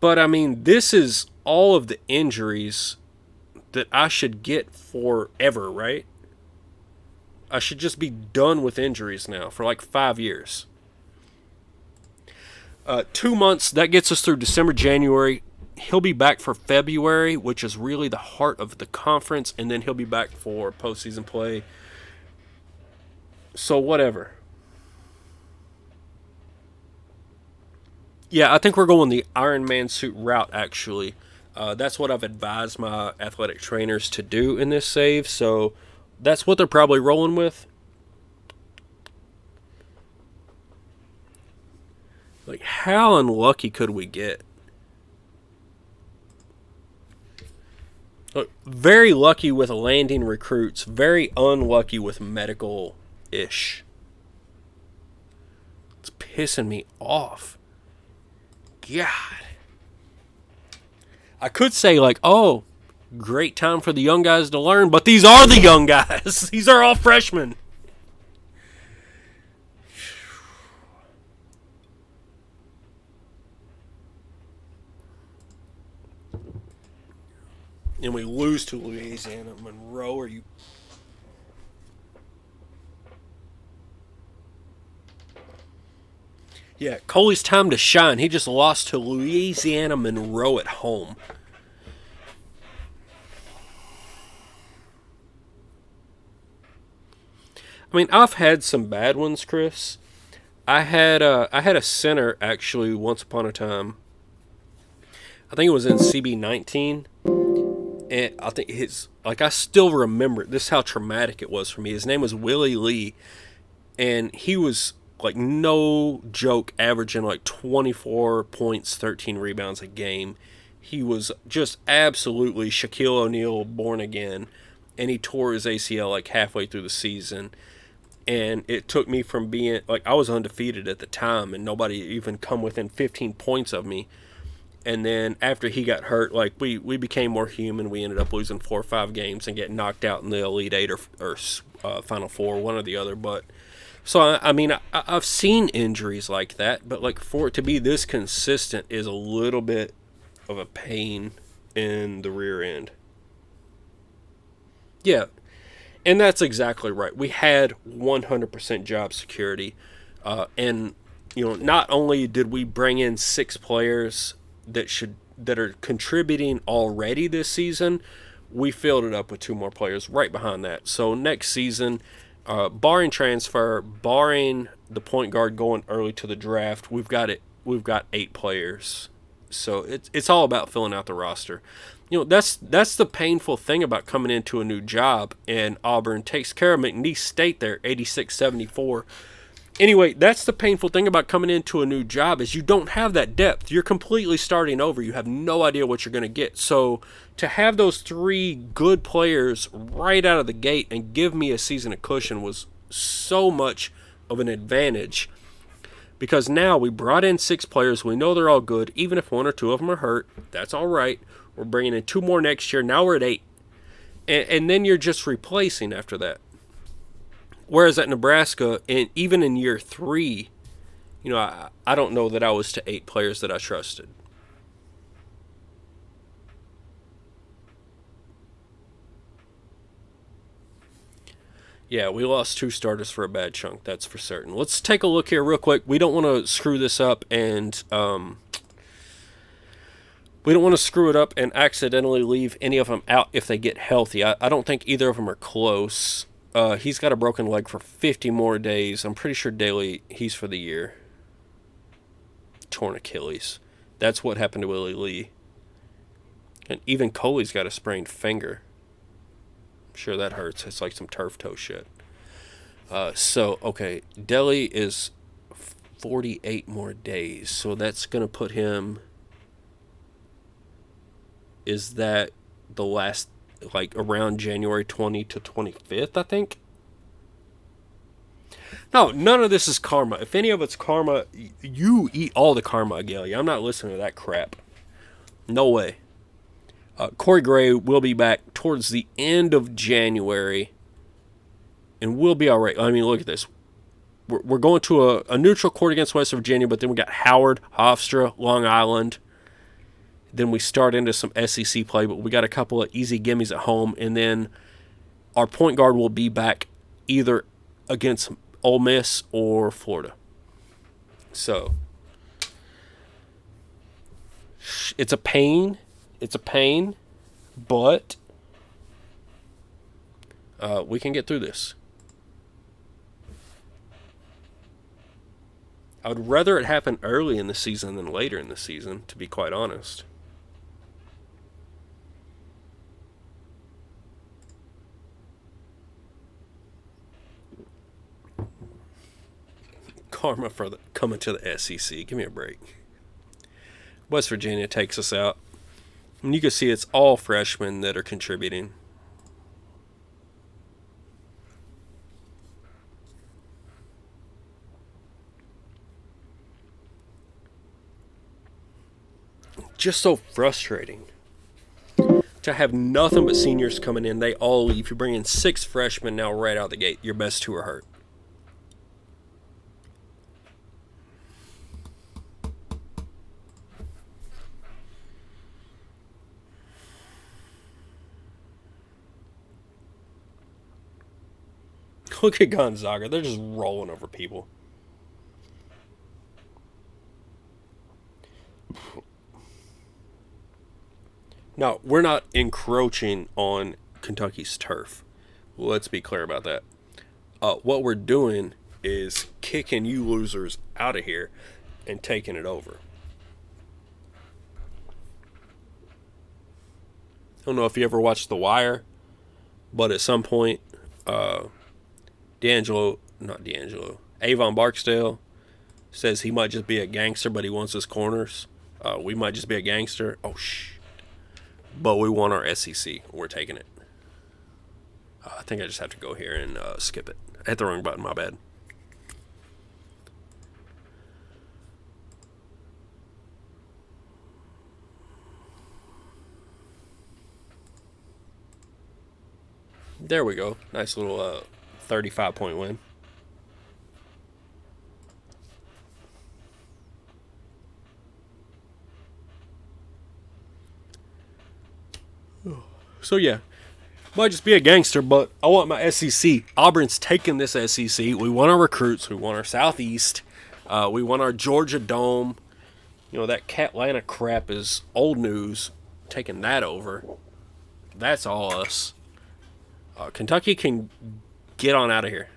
But, I mean, this is all of the injuries that I should get forever, right? I should just be done with injuries now for like 5 years. 2 months, that gets us through December, January. He'll be back for February, which is really the heart of the conference, and then he'll be back for postseason play. So whatever. Yeah, I think we're going the Iron Man suit route, actually. That's what I've advised my athletic trainers to do in this save, so that's what they're probably rolling with. Like, how unlucky could we get? Look, very lucky with landing recruits, very unlucky with medical-ish. It's pissing me off. God. I could say, like, oh, great time for the young guys to learn, but these are the young guys. These are all freshmen. And we lose to Louisiana Monroe. Are you... Yeah, Coley's time to shine. He just lost to Louisiana Monroe at home. I mean, I've had some bad ones, Chris. I had a center, actually, once upon a time. I think it was in CB19. And I think I still remember, this is how traumatic it was for me. His name was Willie Lee. And he was, like, no joke, averaging like 24 points, 13 rebounds a game. He was just absolutely Shaquille O'Neal born again. And he tore his ACL like halfway through the season. And it took me from being, like, I was undefeated at the time, and nobody even come within 15 points of me. And then after he got hurt, like, we became more human. We ended up losing 4 or 5 games and getting knocked out in the Elite Eight or Final Four, one or the other. But so, I mean, I've seen injuries like that, but, like, for it to be this consistent is a little bit of a pain in the rear end. Yeah. And that's exactly right. We had 100% job security. And, you know, not only did we bring in 6 players that are contributing already this season, we filled it up with 2 more players right behind that. So next season, barring transfer, barring the point guard going early to the draft, we've got 8 players. So it's all about filling out the roster. You know, that's the painful thing about coming into a new job, and Auburn takes care of McNeese State there, 86-74. Anyway, that's the painful thing about coming into a new job is you don't have that depth. You're completely starting over. You have no idea what you're going to get. So to have those 3 good players right out of the gate and give me a season of cushion was so much of an advantage. Because now we brought in 6 players. We know they're all good. Even if 1 or 2 of them are hurt, that's all right. We're bringing in 2 more next year. Now we're at 8. And then you're just replacing after that. Whereas at Nebraska, and even in year 3, you know, I don't know that I was to 8 players that I trusted. Yeah, we lost 2 starters for a bad chunk, that's for certain. Let's take a look here real quick. We don't want to screw this up and We don't want to screw it up and accidentally leave any of them out if they get healthy. I don't think either of them are close. He's got a broken leg for 50 more days. I'm pretty sure Daly, he's for the year. Torn Achilles. That's what happened to Willie Lee. And even Coley's got a sprained finger. I'm sure that hurts. It's like some turf toe shit. Okay, Daly is 48 more days. So that's going to put him... Is that the last, like, around January 20 to 25th, I think? No, none of this is karma. If any of it's karma, you eat all the karma, Agalia. I'm not listening to that crap. No way. Corey Gray will be back towards the end of January, and we'll be all right. I mean, look at this. We're going to a neutral court against West Virginia, but then we got Howard, Hofstra, Long Island. Then we start into some SEC play, but we got a couple of easy gimmies at home. And then our point guard will be back either against Ole Miss or Florida. So, it's a pain. It's a pain, but we can get through this. I would rather it happen early in the season than later in the season, to be quite honest. Karma for coming to the SEC. Give me a break. West Virginia takes us out. And you can see it's all freshmen that are contributing. Just so frustrating to have nothing but seniors coming in. They all leave. You bring in 6 freshmen now right out the gate. Your best 2 are hurt. Look at Gonzaga. They're just rolling over people. Now, we're not encroaching on Kentucky's turf. Let's be clear about that. What we're doing is kicking you losers out of here and taking it over. I don't know if you ever watched The Wire, but at some point, Avon Barksdale says he might just be a gangster, but he wants his corners. We might just be a gangster. Oh, shh. But we want our SEC. We're taking it. I think I just have to go here and skip it. I hit the wrong button. My bad. There we go. Nice little 35-point win. So yeah, might just be a gangster, but I want my SEC. Auburn's taking this SEC. We want our recruits. We want our Southeast. We want our Georgia Dome. You know, that Catlanta crap is old news. Taking that over. That's all us. Kentucky can get on out of here.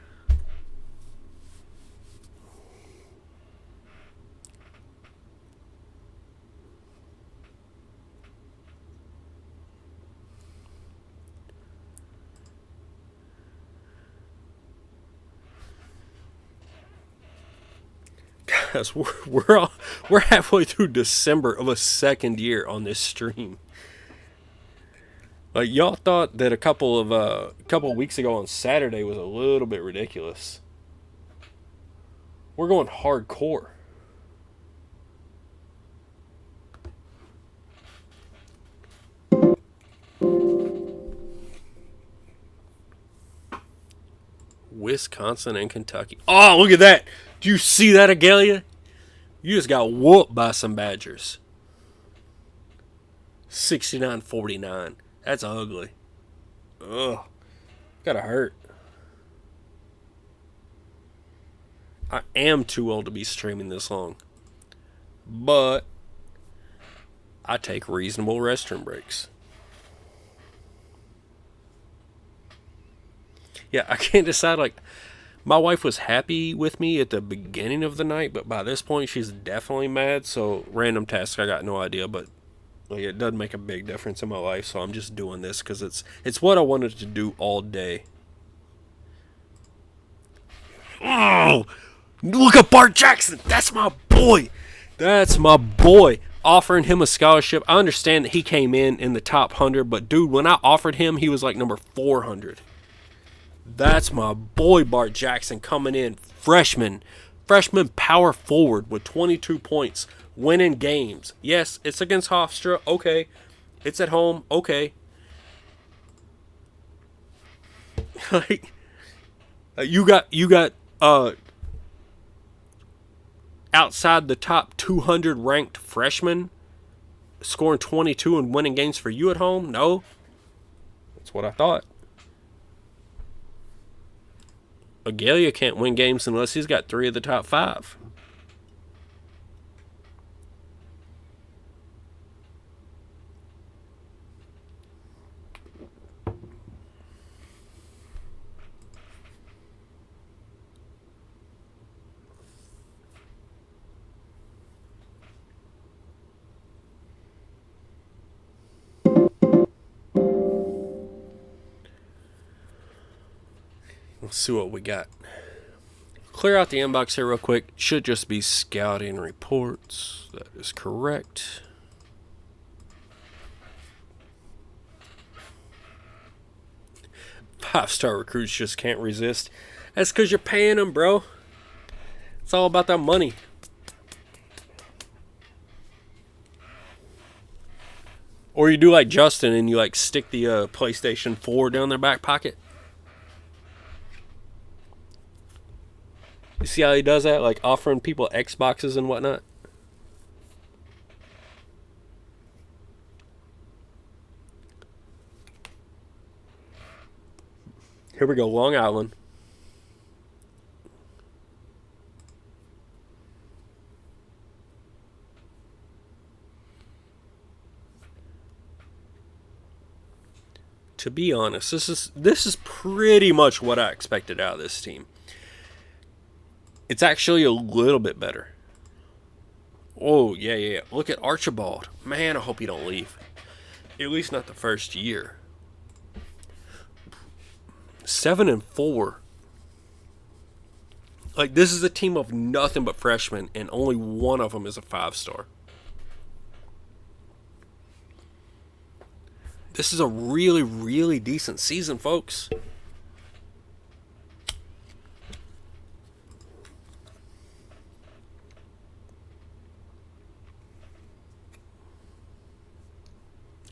Guys, we're halfway through December of a second year on this stream. Like, y'all thought that a couple of weeks ago on Saturday was a little bit ridiculous. We're going hardcore. Wisconsin and Kentucky. Oh, look at that. Do you see that, Agalia? You just got whooped by some Badgers. 69-49. That's ugly. Ugh. Gotta hurt. I am too old to be streaming this long. But I take reasonable restroom breaks. Yeah, I can't decide. Like, my wife was happy with me at the beginning of the night, but by this point, she's definitely mad. So, random task, I got no idea, but like, it doesn't make a big difference in my life. So, I'm just doing this because it's what I wanted to do all day. Oh, look at Bart Jackson. That's my boy. That's my boy. Offering him a scholarship. I understand that he came in the top 100, but dude, when I offered him, he was like number 400. That's my boy, Bart Jackson, coming in. Freshman power forward with 22 points, winning games. Yes, it's against Hofstra. Okay. It's at home. Okay. Like, you got outside the top 200 ranked freshmen scoring 22 and winning games for you at home? No. That's what I thought. Agalia can't win games unless he's got 3 of the top 5. Let's see what we got. Clear out the inbox here real quick. Should just be scouting reports. That is correct. Five-star recruits just can't resist. That's because you're paying them, bro. It's all about that money. Or you do like Justin and you like stick the PlayStation 4 down their back pocket. You see how he does that? Like offering people Xboxes and whatnot. Here we go, Long Island. To be honest, this is pretty much what I expected out of this team. It's actually a little bit better. Oh, yeah. Look at Archibald. Man, I hope he don't leave. At least not the first year. 7-4. Like, this is a team of nothing but freshmen, and only one of them is a 5-star. This is a really, really decent season, folks.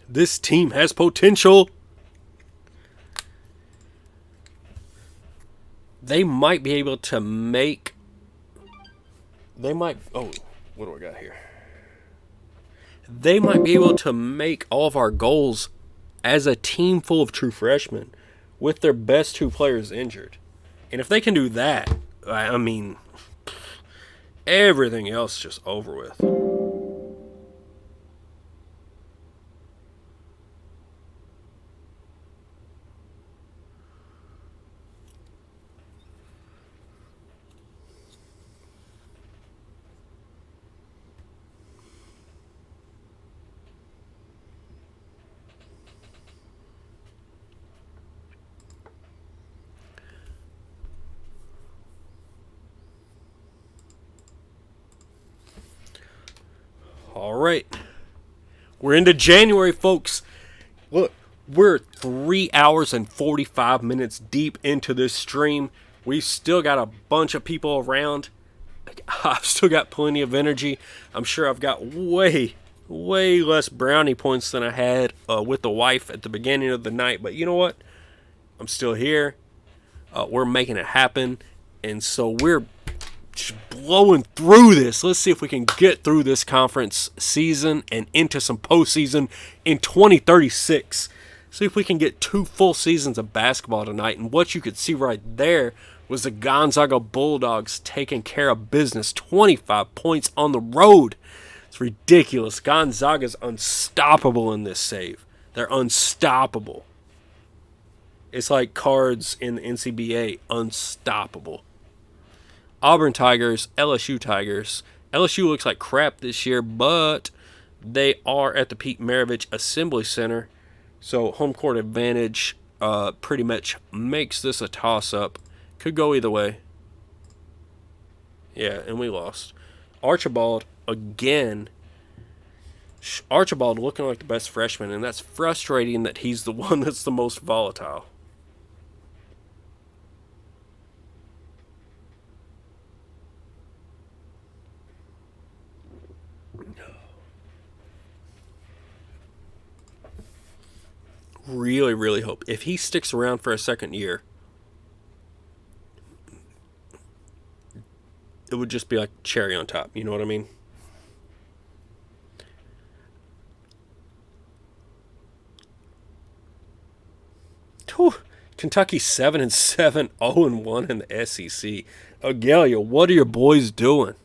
This team has potential. They might be able to make... Oh, what do I got here? They might be able to make all of our goals as a team full of true freshmen with their best 2 players injured. And if they can do that, I mean, everything else just over with. All right. We're into January, folks. Look, we're 3 hours and 45 minutes deep into this stream. We've still got a bunch of people around. I've still got plenty of energy. I'm sure I've got way less brownie points than I had with the wife at the beginning of the night. But you know what? I'm still here. We're making it happen. And so we're just blowing through this. Let's see if we can get through this conference season and into some postseason in 2036. See if we can get 2 full seasons of basketball tonight. And what you could see right there was the Gonzaga Bulldogs taking care of business. 25 points on the road It's ridiculous. Gonzaga's unstoppable in this save. They're unstoppable. It's like cards in the NCBA, unstoppable. Auburn Tigers, LSU Tigers. LSU looks like crap this year, but they are at the Pete Maravich Assembly Center. So home court advantage pretty much makes this a toss-up. Could go either way. Yeah, and we lost. Archibald, again. Archibald looking like the best freshman, and that's frustrating that he's the one that's the most volatile. Really, really hope. If he sticks around for a second year, it would just be like cherry on top. You know what I mean? Whew. Kentucky 7-7, 0-1 in the SEC. Augalia, what are your boys doing?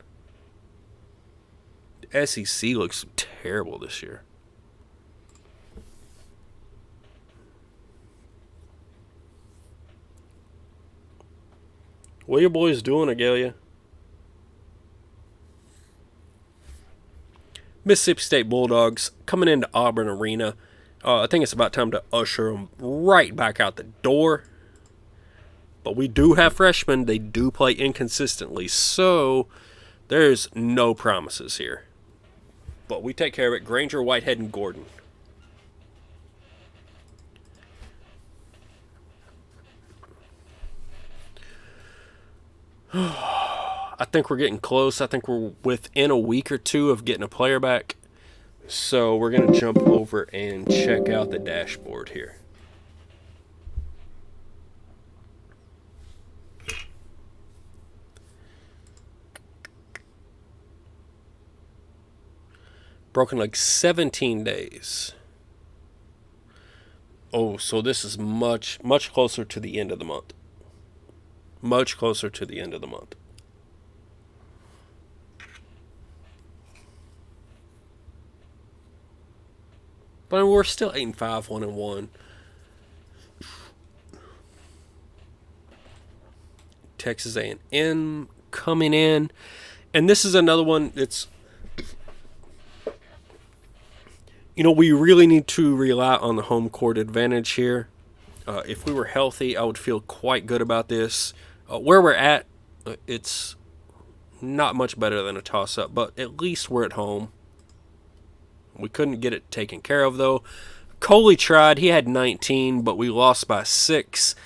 The SEC looks terrible this year. What are your boys doing, Augalia? Mississippi State Bulldogs coming into Auburn Arena. I think it's about time to usher them right back out the door. But we do have freshmen. They do play inconsistently. So there's no promises here. But we take care of it. Granger, Whitehead, and Gordon. I think we're getting close. I think we're within a week or two of getting a player back. So we're going to jump over and check out the dashboard here. Broken leg 17 days. Oh, so this is much, much closer to the end of the month. Much closer to the end of the month. But we're still 8-5, 1-1. Texas A&M coming in. And this is another one that's, we really need to rely on the home court advantage here. If we were healthy, I would feel quite good about this. Where we're at, it's not much better than a toss-up, but at least we're at home. We couldn't get it taken care of, though. Coley tried. He had 19, but we lost by 6.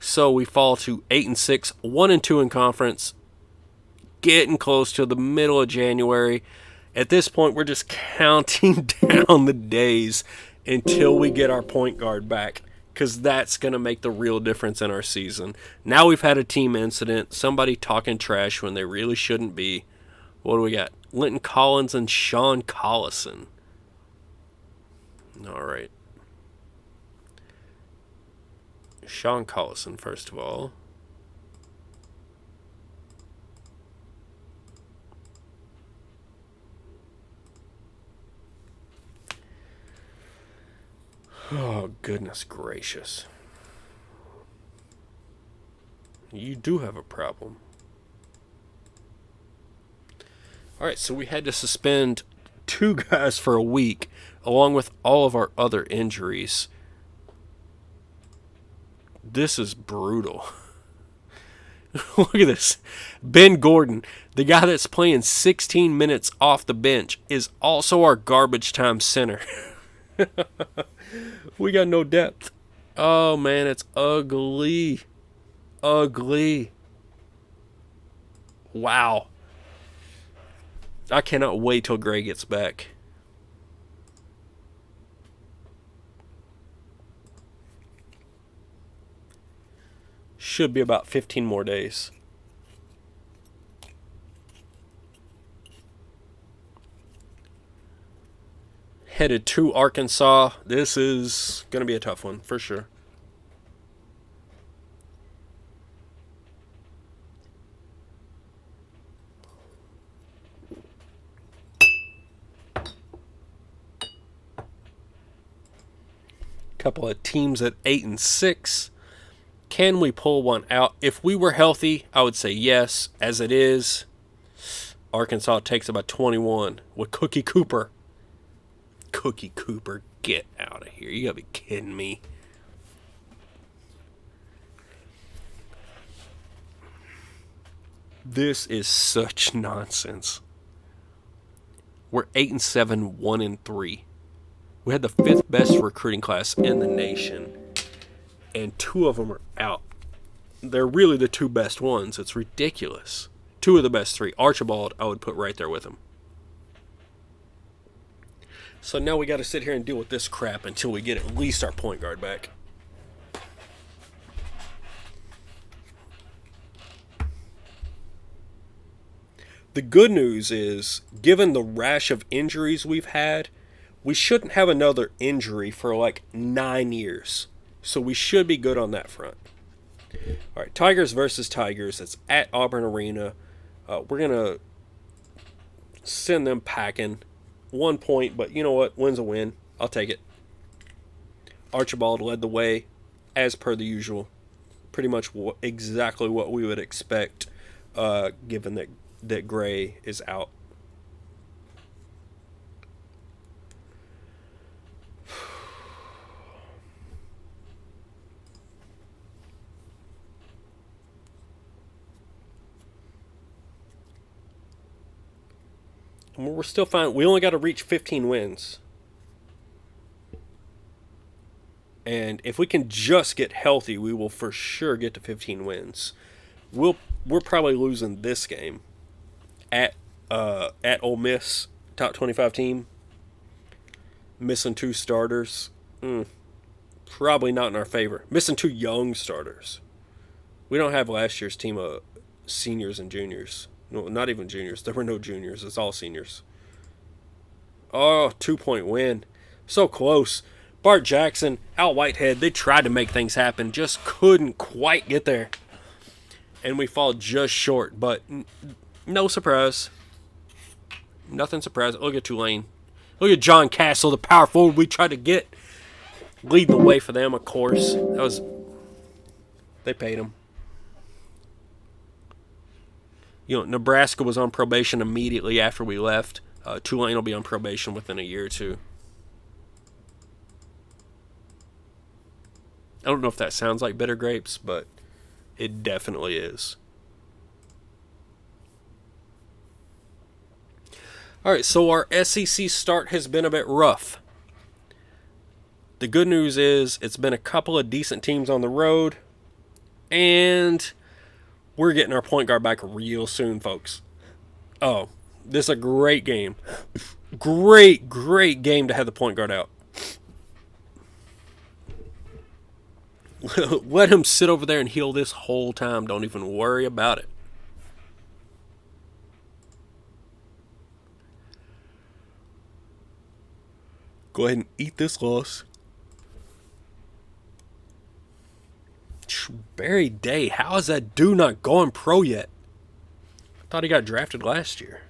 So we fall to 8-6, 1-2 in conference. Getting close to the middle of January. At this point, we're just counting down the days until we get our point guard back, because that's going to make the real difference in our season. Now we've had a team incident, somebody talking trash when they really shouldn't be. What do we got? Linton Collins and Sean Collison. All right. Sean Collison, first of all. Oh, goodness gracious. You do have a problem. All right, so we had to suspend 2 guys for a week, along with all of our other injuries. This is brutal. Look at this. Ben Gordon, the guy that's playing 16 minutes off the bench, is also our garbage time center. We got no depth. Oh, man, it's ugly. Ugly. Wow. I cannot wait till Gray gets back. Should be about 15 more days. Headed to Arkansas. This is going to be a tough one, for sure. Couple of teams at 8-6. Can we pull one out? If we were healthy, I would say yes. As it is, Arkansas takes about 21 with Cookie Cooper. Cookie Cooper, get out of here. You gotta be kidding me. This is such nonsense. We're 8-7, 1-3. We had the 5th best recruiting class in the nation, and 2 of them are out. They're really the 2 best ones. It's ridiculous. 2 of the best 3. Archibald, I would put right there with him. So now we got to sit here and deal with this crap until we get at least our point guard back. The good news is, given the rash of injuries we've had, we shouldn't have another injury for like 9 years. So we should be good on that front. All right, Tigers versus Tigers. It's at Auburn Arena. We're going to send them packing. 1 point, but you know what? Win's a win. I'll take it. Archibald led the way, as per the usual. Pretty much exactly what we would expect, given that Gray is out. We're still fine. We only got to reach 15 wins. And if we can just get healthy, we will for sure get to 15 wins. We're probably losing this game at Ole Miss, top 25 team. Missing 2 starters. Probably not in our favor. Missing 2 young starters. We don't have last year's team of seniors and juniors. No, not even juniors. There were no juniors. It's all seniors. Oh, 2-point win. So close. Bart Jackson, Al Whitehead, they tried to make things happen. Just couldn't quite get there. And we fall just short. But no surprise. Nothing surprising. Look at Tulane. Look at John Castle, the power forward we tried to get. Leading the way for them, of course. They paid him. You know, Nebraska was on probation immediately after we left. Tulane will be on probation within a year or 2. I don't know if that sounds like bitter grapes, but it definitely is. All right, so our SEC start has been a bit rough. The good news is it's been a couple of decent teams on the road, and we're getting our point guard back real soon, folks. Oh, this is a great game. Great game to have the point guard out. Let him sit over there and heal this whole time. Don't even worry about it. Go ahead and eat this loss. Barry Day, how is that dude not going pro yet? I thought he got drafted last year.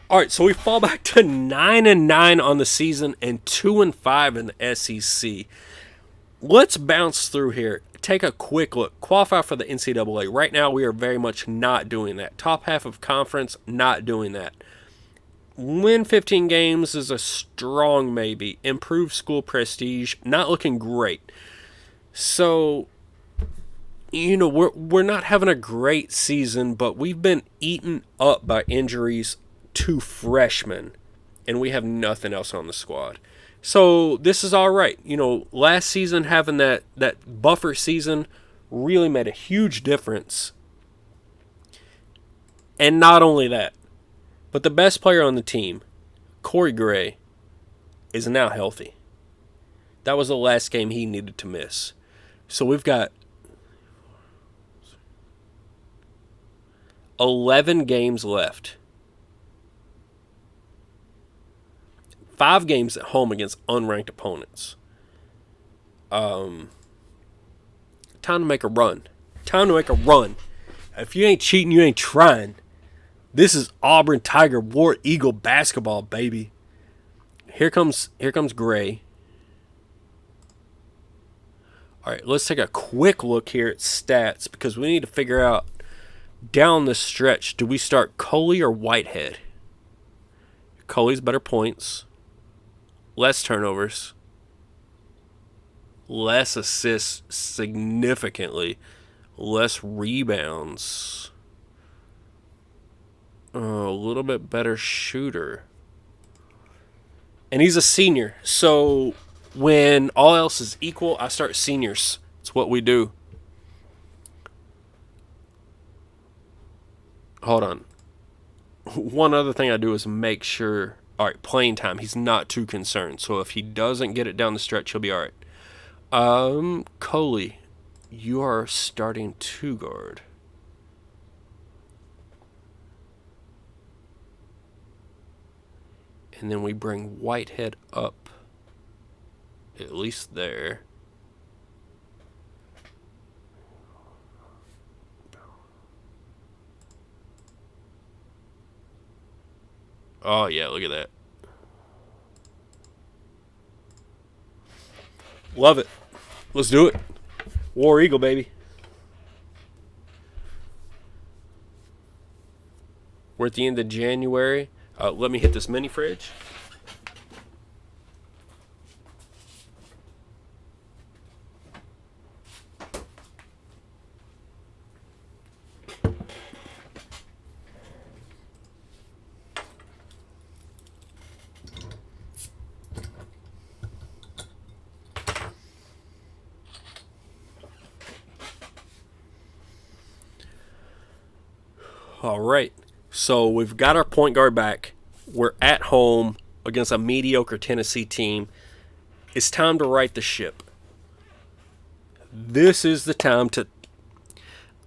All right, so we fall back to 9-9 on the season and 2-5 in the SEC. Let's bounce through here. Take a quick look. Qualify for the NCAA. Right now, we are very much not doing that. Top half of conference, not doing that. Win 15 games is a strong maybe. Improve school prestige, not looking great. So, you know, we're not having a great season, but we've been eaten up by injuries to freshmen, and we have nothing else on the squad. So this is all right. You know, last season having that buffer season really made a huge difference. And not only that, but the best player on the team, Corey Gray, is now healthy. That was the last game he needed to miss. So we've got 11 games left. 5 games at home against unranked opponents. Time to make a run. If you ain't cheating, you ain't trying. This is Auburn Tiger War Eagle basketball, baby. Here comes Gray. All right, let's take a quick look here at stats because we need to figure out down the stretch, do we start Coley or Whitehead? Coley's better points, less turnovers, less assists significantly, less rebounds, a little bit better shooter. And he's a senior, so when all else is equal, I start seniors. It's what we do. Hold on. One other thing I do is make sure, all right, playing time, he's not too concerned. So if he doesn't get it down the stretch, he'll be all right. Coley, you are starting 2 guard. And then we bring Whitehead up. At least there. Oh, yeah, look at that. Love it. Let's do it. War Eagle, baby. We're at the end of January. Let me hit this mini fridge. All right. So we've got our point guard back. We're at home against a mediocre Tennessee team. It's time to right the ship. This is the time to...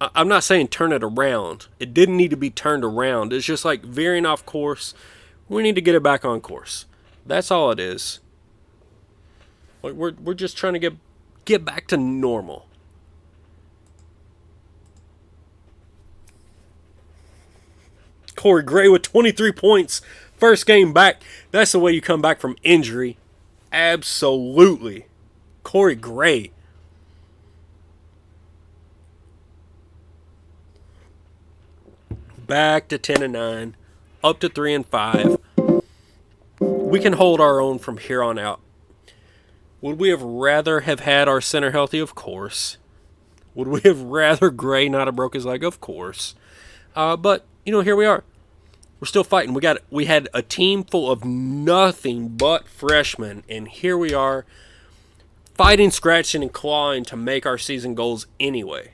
I'm not saying turn it around. It didn't need to be turned around. It's just like veering off course. We need to get it back on course. That's all it is. Like we're just trying to get back to normal. Corey Gray with 23 points. First game back. That's the way you come back from injury. Absolutely. Corey Gray. Back to 10-9. Up to 3-5. We can hold our own from here on out. Would we have rather have had our center healthy? Of course. Would we have rather Gray not have broke his leg? Of course. But, here we are. We're still fighting. We had a team full of nothing but freshmen, and here we are fighting, scratching, and clawing to make our season goals anyway.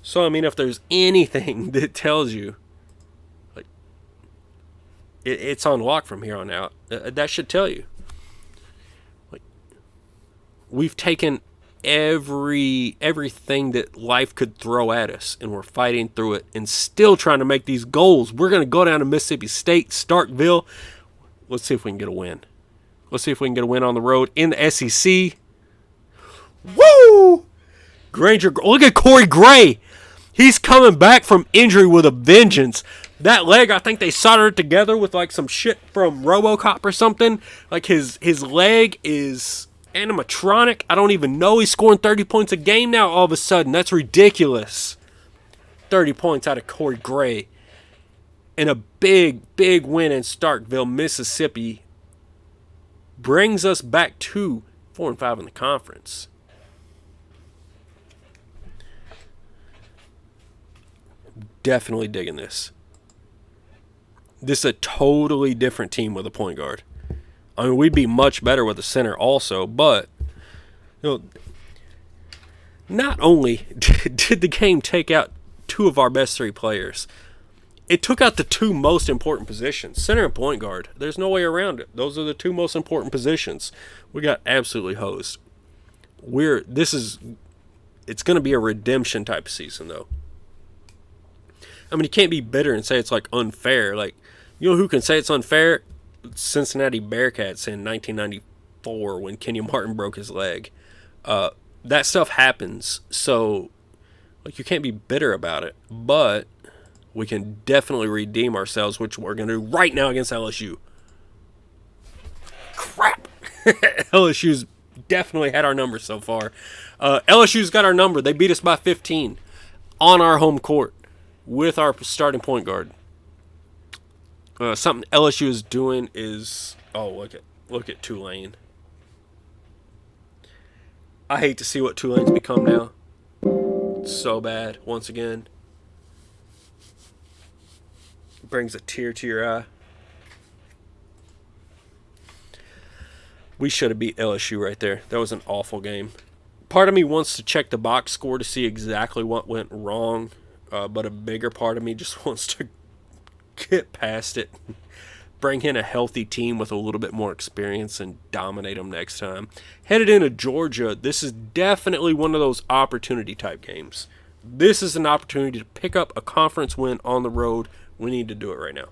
So, if there's anything that tells you like it's on lock from here on out, that should tell you. Like, we've taken everything that life could throw at us, and we're fighting through it and still trying to make these goals. We're going to go down to Mississippi State, Starkville. Let's see if we can get a win. Let's see if we can get a win on the road in the SEC. Woo! Granger, look at Corey Gray. He's coming back from injury with a vengeance. That leg, I think they soldered it together with like some shit from RoboCop or something. Like his leg is animatronic. I don't even know. He's scoring 30 points a game now all of a sudden. That's ridiculous. 30 points out of Corey Gray. And a big win in Starkville, Mississippi brings us back to 4-5 in the conference. Definitely digging this. This is a totally different team with a point guard. We'd be much better with a center also, but not only did the game take out 2 of our best 3 players, it took out the 2 most important positions, center and point guard. There's no way around it. Those are the 2 most important positions. We got absolutely hosed. It's going to be a redemption type of season, though. You can't be bitter and say it's like unfair. Like, who can say it's unfair? Cincinnati Bearcats in 1994 when Kenyon Martin broke his leg. That stuff happens. So, Like, you can't be bitter about it, but we can definitely redeem ourselves, which we're going to do right now against LSU. Crap. LSU's definitely had our number so far. LSU's got our number. They beat us by 15 on our home court with our starting point guard. Something LSU is doing is, look at Tulane. I hate to see what Tulane's become now. It's so bad once again. It brings a tear to your eye. We should have beat LSU right there. That was an awful game. Part of me wants to check the box score to see exactly what went wrong, but a bigger part of me just wants to get past it. Bring in a healthy team with a little bit more experience and dominate them next time. Headed into Georgia, this is definitely one of those opportunity type games. This is an opportunity to pick up a conference win on the road. We need to do it right now.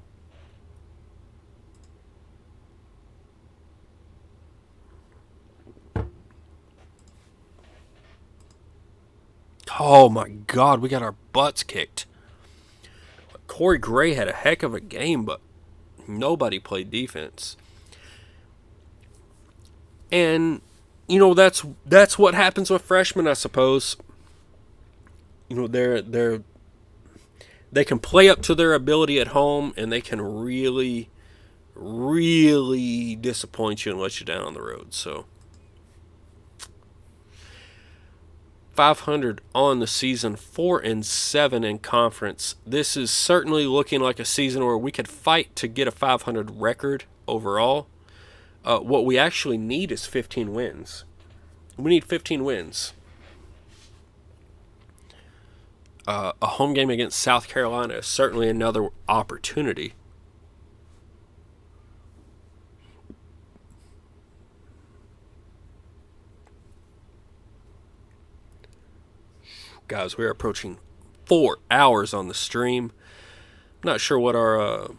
Oh my God, we got our butts kicked. Corey Gray had a heck of a game, but nobody played defense. And, you know, that's what happens with freshmen, I suppose. You know, they can play up to their ability at home, and they can really, really disappoint you and let you down on the road. So 500 on the season, 4-7 in conference. This is certainly looking like a season where we could fight to get a 500 record overall. What we actually need is 15 wins. We need 15 wins. A home game against South Carolina is certainly another opportunity. Guys, we are approaching 4 hours on the stream. I'm not sure what our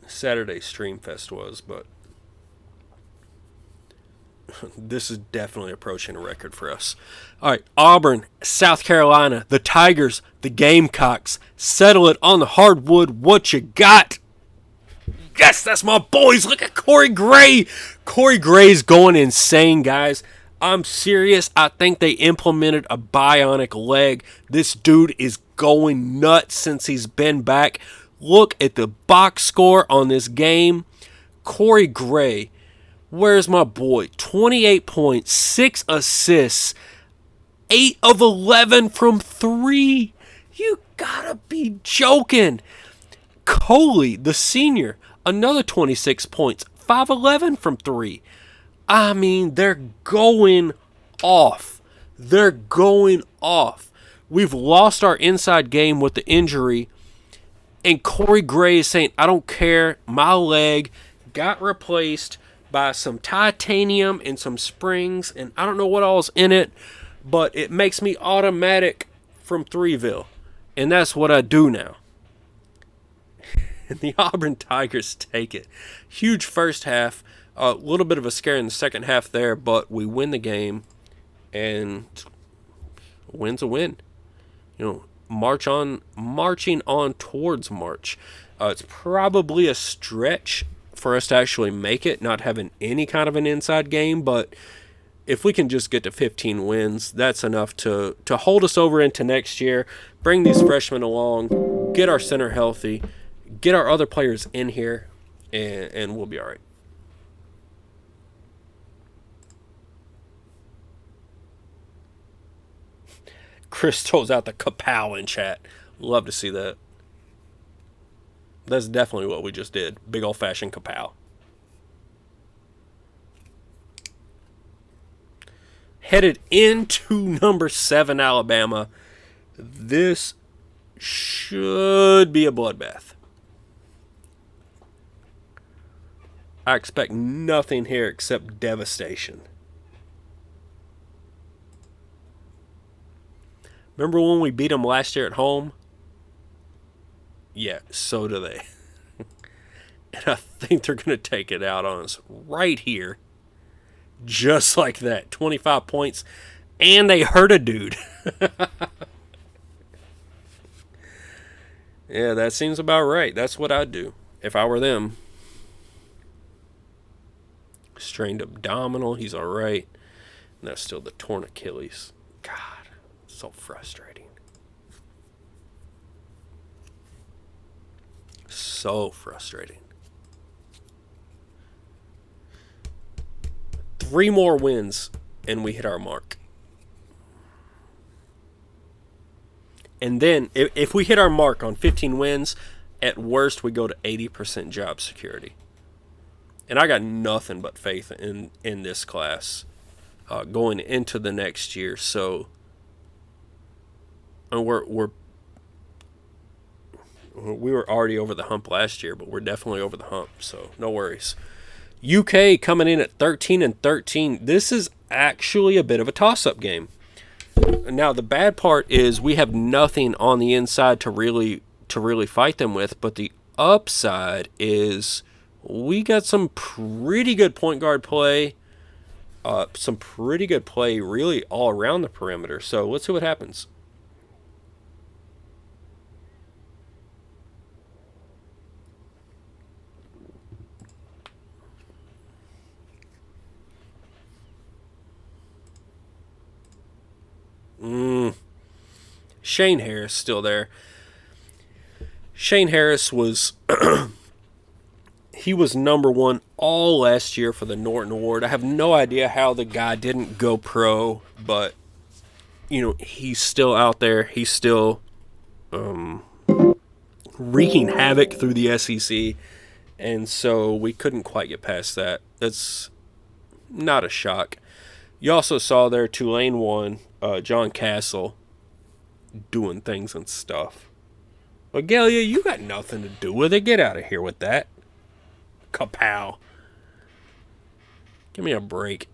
Saturday stream fest was, but this is definitely approaching a record for us. All right, Auburn, South Carolina, the Tigers, the Gamecocks. Settle it on the hardwood. What you got? Yes, that's my boys. Look at Corey Gray. Corey Gray's going insane, guys. I'm serious. I think they implemented a bionic leg. This dude is going nuts since he's been back. Look at the box score on this game. Corey Gray, where's my boy? 28 points, 6 assists, 8 of 11 from 3. You gotta be joking. Coley, the senior, another 26 points, 5-11 from 3. I mean, they're going off. They're going off. We've lost our inside game with the injury, and Corey Gray is saying, I don't care, my leg got replaced by some titanium and some springs, and I don't know what all's in it, but it makes me automatic from Threeville, and that's what I do now. And the Auburn Tigers take it. Huge first half. A little bit of a scare in the second half there, but we win the game, and a win's a win. You know, marching on towards March. It's probably a stretch for us to actually make it, not having any kind of an inside game, but if we can just get to 15 wins, that's enough to hold us over into next year, bring these freshmen along, get our center healthy, get our other players in here, and we'll be all right. Chris throws out the kapow in chat. Love to see that. That's definitely what we just did. Big old-fashioned kapow. Headed into number 7, Alabama. This should be a bloodbath. I expect nothing here except devastation. Remember when we beat them last year at home? Yeah, so do they. And I think they're going to take it out on us right here. Just like that. 25 points. and they hurt a dude. Yeah, that seems about right. That's what I'd do if I were them. Strained abdominal, he's all right. And that's still the torn Achilles. God, so frustrating. So frustrating. 3 more wins, and we hit our mark. And then, if we hit our mark on 15 wins, at worst, we go to 80% job security. And I got nothing but faith in this class going into the next year. So, and we were already over the hump last year, but we're definitely over the hump. So, no worries. UK coming in at 13-13. This is actually a bit of a toss-up game. Now, the bad part is we have nothing on the inside to really fight them with, but the upside is we got some pretty good point guard play, some pretty good play really all around the perimeter. So let's see what happens. Shane Harris still there. Shane Harris was he was number 1 all last year for the Norton Award. I have no idea how the guy didn't go pro, but you know, he's still out there. He's still wreaking havoc through the SEC, and so we couldn't quite get past that. That's not a shock. You also saw there Tulane won, John Castle doing things and stuff. But Galia, you got nothing to do with it. Get out of here with that. Kapow. Give me a break.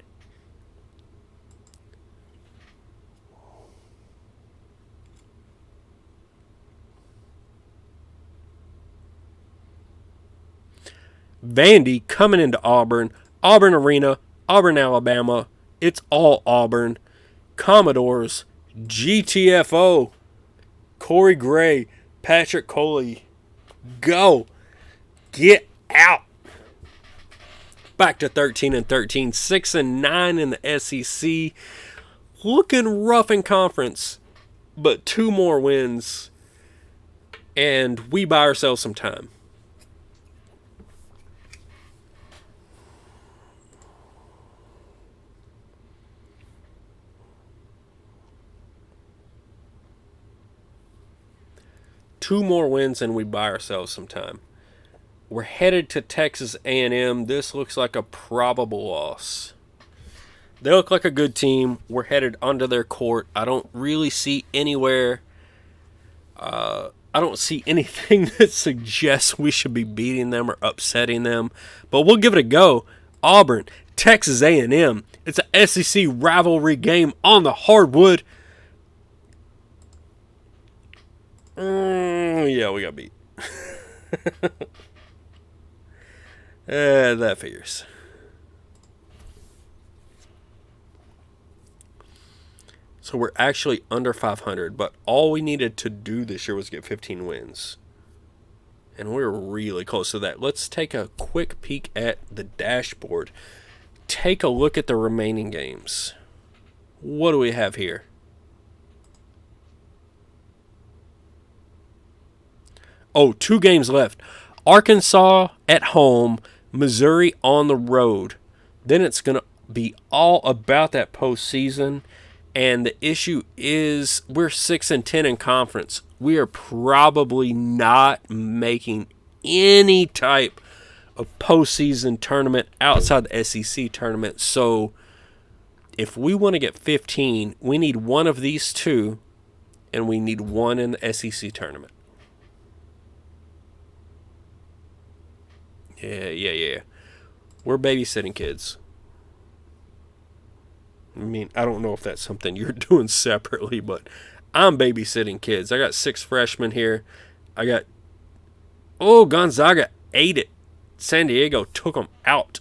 Vandy coming into Auburn. Auburn Arena. Auburn, Alabama. It's all Auburn. Commodores. GTFO. Corey Gray. Patrick Coley. Go. Get out. Back to 13-13. 6-9 in the SEC. Looking rough in conference. But 2 more wins. And we buy ourselves some time. Two more wins and we buy ourselves some time. We're headed to Texas A&M. This looks like a probable loss. They look like a good team. We're headed onto their court. I don't really see anywhere. I don't see anything that suggests we should be beating them or upsetting them. But we'll give it a go. Auburn, Texas A&M. It's an SEC rivalry game on the hardwood. Yeah, we got beat. That figures. So we're actually under 500, but all we needed to do this year was get 15 wins. And we're really close to that. Let's take a quick peek at the dashboard. Take a look at the remaining games. What do we have here? Oh, 2 games left. Arkansas at home, Missouri on the road. Then it's going to be all about that postseason. And the issue is we're 6-10 in conference. We are probably not making any type of postseason tournament outside the SEC tournament. So if we want to get 15, we need one of these 2, and we need one in the SEC tournament. Yeah. We're babysitting kids. I mean, I don't know if that's something you're doing separately, but I'm babysitting kids. I got 6 freshmen here. Gonzaga ate it. San Diego took them out.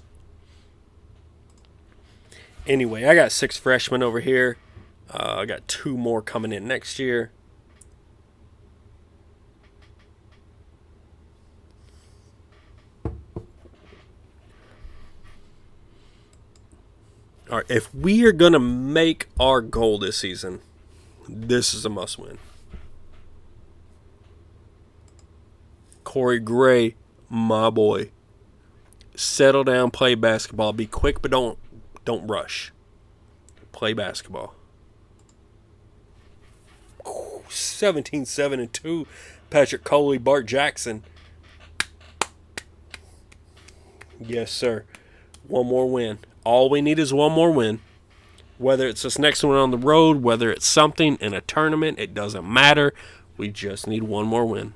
Anyway, I got 6 freshmen over here. I got 2 more coming in next year. All right, if we are going to make our goal this season, this is a must-win. Corey Gray, my boy. Settle down, play basketball. Be quick, but don't rush. Play basketball. 17-7-2. Patrick Coley, Bart Jackson. Yes, sir. One more win. All we need is one more win. Whether it's this next one on the road, whether it's something in a tournament, it doesn't matter. We just need one more win.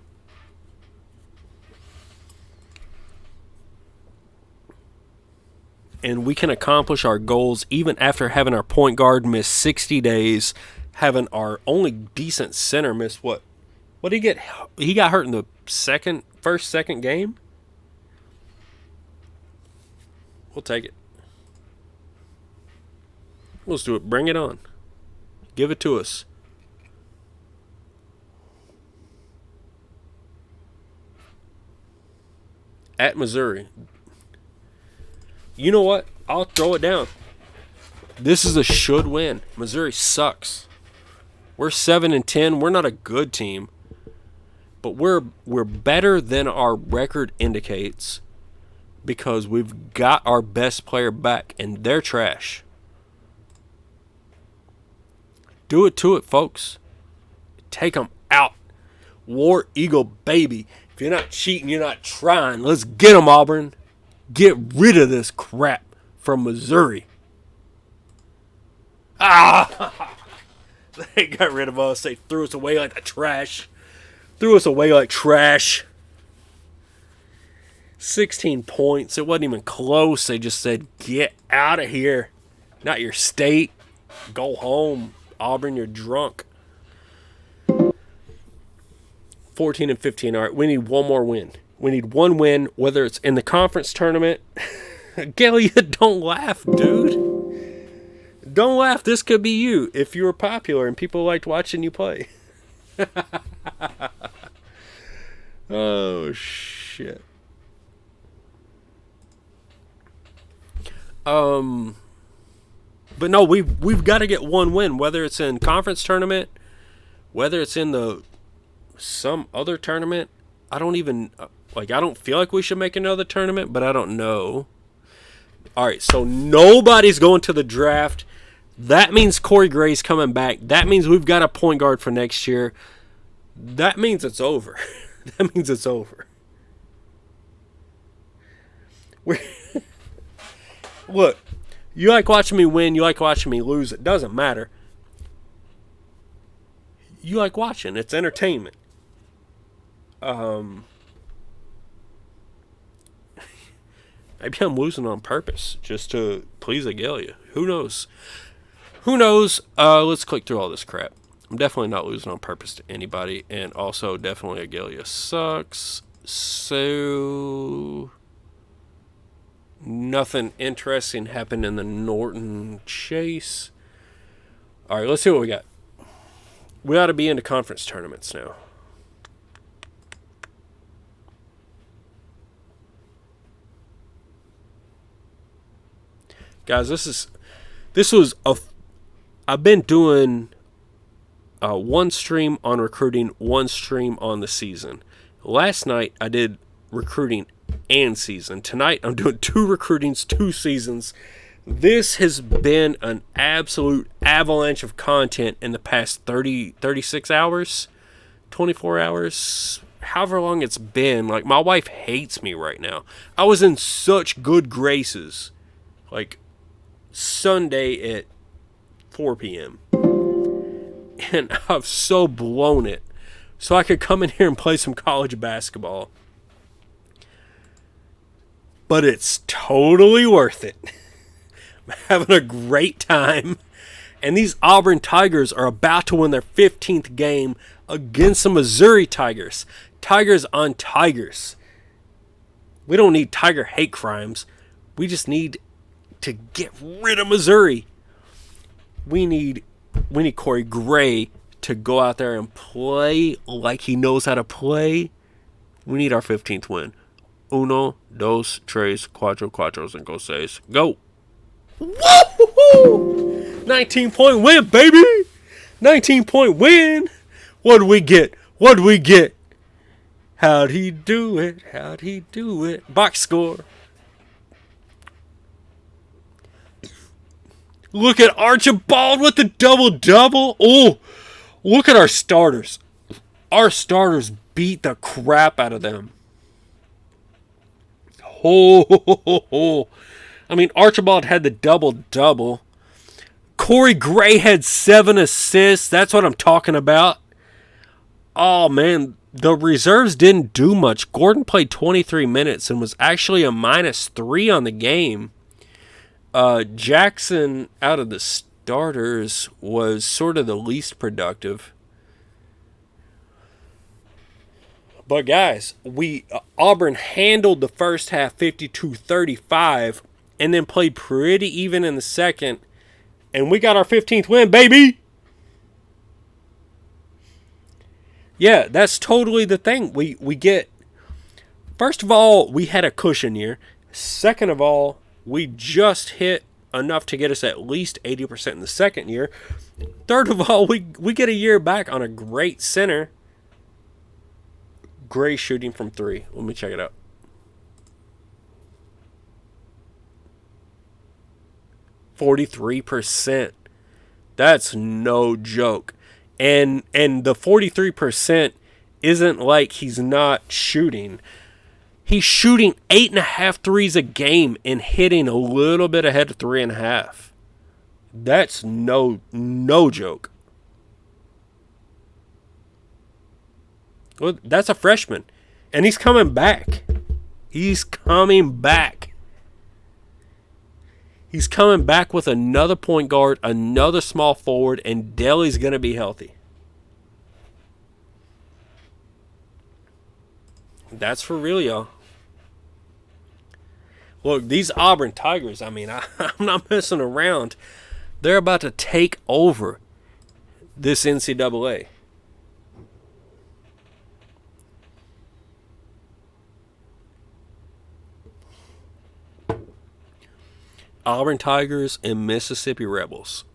And we can accomplish our goals even after having our point guard miss 60 days, having our only decent center miss what? What did he get? He got hurt in the second game? We'll take it. Let's do it. Bring it on. Give it to us. At Missouri. You know what? I'll throw it down. This is a should win. Missouri sucks. We're 7-10. We're not a good team. But we're better than our record indicates because we've got our best player back and they're trash. Do it to it, folks. Take them out. War Eagle, baby. If you're not cheating, you're not trying. Let's get them, Auburn. Get rid of this crap from Missouri. Ah! They got rid of us. They threw us away like the trash. 16 points. It wasn't even close. They just said, get out of here. Not your state. Go home. Auburn, you're drunk. 14-15. All right, we need one more win. We need one win, whether it's in the conference tournament. Gallia, don't laugh, dude. Don't laugh. This could be you if you were popular and people liked watching you play. Oh, shit. But no, we've got to get one win, whether it's in conference tournament, whether it's in some other tournament. I don't feel like we should make another tournament, but I don't know. All right, so nobody's going to the draft. That means Corey Gray's coming back. That means we've got a point guard for next year. That means it's over. That means it's over. Look, you like watching me win, you like watching me lose. It doesn't matter. You like watching. It's entertainment. Maybe I'm losing on purpose just to please Agalia. Who knows? Let's click through all this crap. I'm definitely not losing on purpose to anybody. And also, definitely Agalia sucks. So, nothing interesting happened in the Norton Chase. All right, let's see what we got. We ought to be into conference tournaments now. Guys, I've been doing one stream on recruiting, one stream on the season. Last night I did recruiting and season. Tonight I'm doing 2 recruitings, 2 seasons. This has been an absolute avalanche of content in the past 36 hours, 24 hours, however long it's been. Like, my wife hates me right now. I was in such good graces. Like, Sunday at 4 p.m. And I've so blown it. So I could come in here and play some college basketball. But it's totally worth it. I'm having a great time. And these Auburn Tigers are about to win their 15th game against the Missouri Tigers. Tigers on Tigers. We don't need Tiger hate crimes. We just need to get rid of Missouri. We need We need Corey Gray to go out there and play like he knows how to play. We need our 15th win. Uno, dos, tres, cuatro, cuatros, and go seis. Go! Woo-hoo-hoo! 19-point win, baby! 19-point win! What'd we get? What'd we get? How'd he do it? How'd he do it? Box score. Look at Archibald with the double-double. Oh, look at our starters. Our starters beat the crap out of them. Oh, I mean, Archibald had the double-double. Corey Gray had 7 assists. That's what I'm talking about. Oh, man, the reserves didn't do much. Gordon played 23 minutes and was actually a -3 on the game. Jackson, out of the starters, was sort of the least productive. But guys, Auburn handled the first half 52-35 and then played pretty even in the second. And we got our 15th win, baby! Yeah, that's totally the thing. We get... First of all, we had a cushion year. Second of all, we just hit enough to get us at least 80% in the second year. Third of all, we get a year back on a great center. Gray shooting from 3. Let me check it out. %43%. That's no joke. And the 43% isn't like he's not shooting. He's shooting 8.5 threes a game and hitting a little bit ahead of 3.5. That's no joke. Well, that's a freshman. And he's coming back. He's coming back. He's coming back with another point guard, another small forward, and Delly's going to be healthy. That's for real, y'all. Look, these Auburn Tigers, I mean, I'm not messing around. They're about to take over this NCAA. Auburn Tigers and Mississippi Rebels.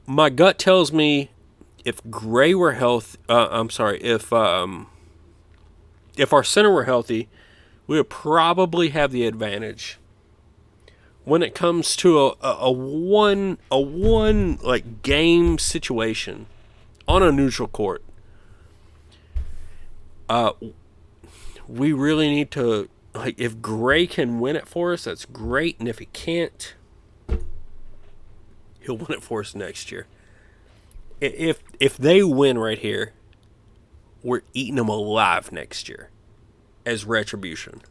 My gut tells me if Gray were healthy, if our center were healthy, we would probably have the advantage. When it comes to a one like game situation on a neutral court, we really need to. Like, if Gray can win it for us, that's great. And if he can't, he'll win it for us next year. If they win right here, we're eating them alive next year as retribution.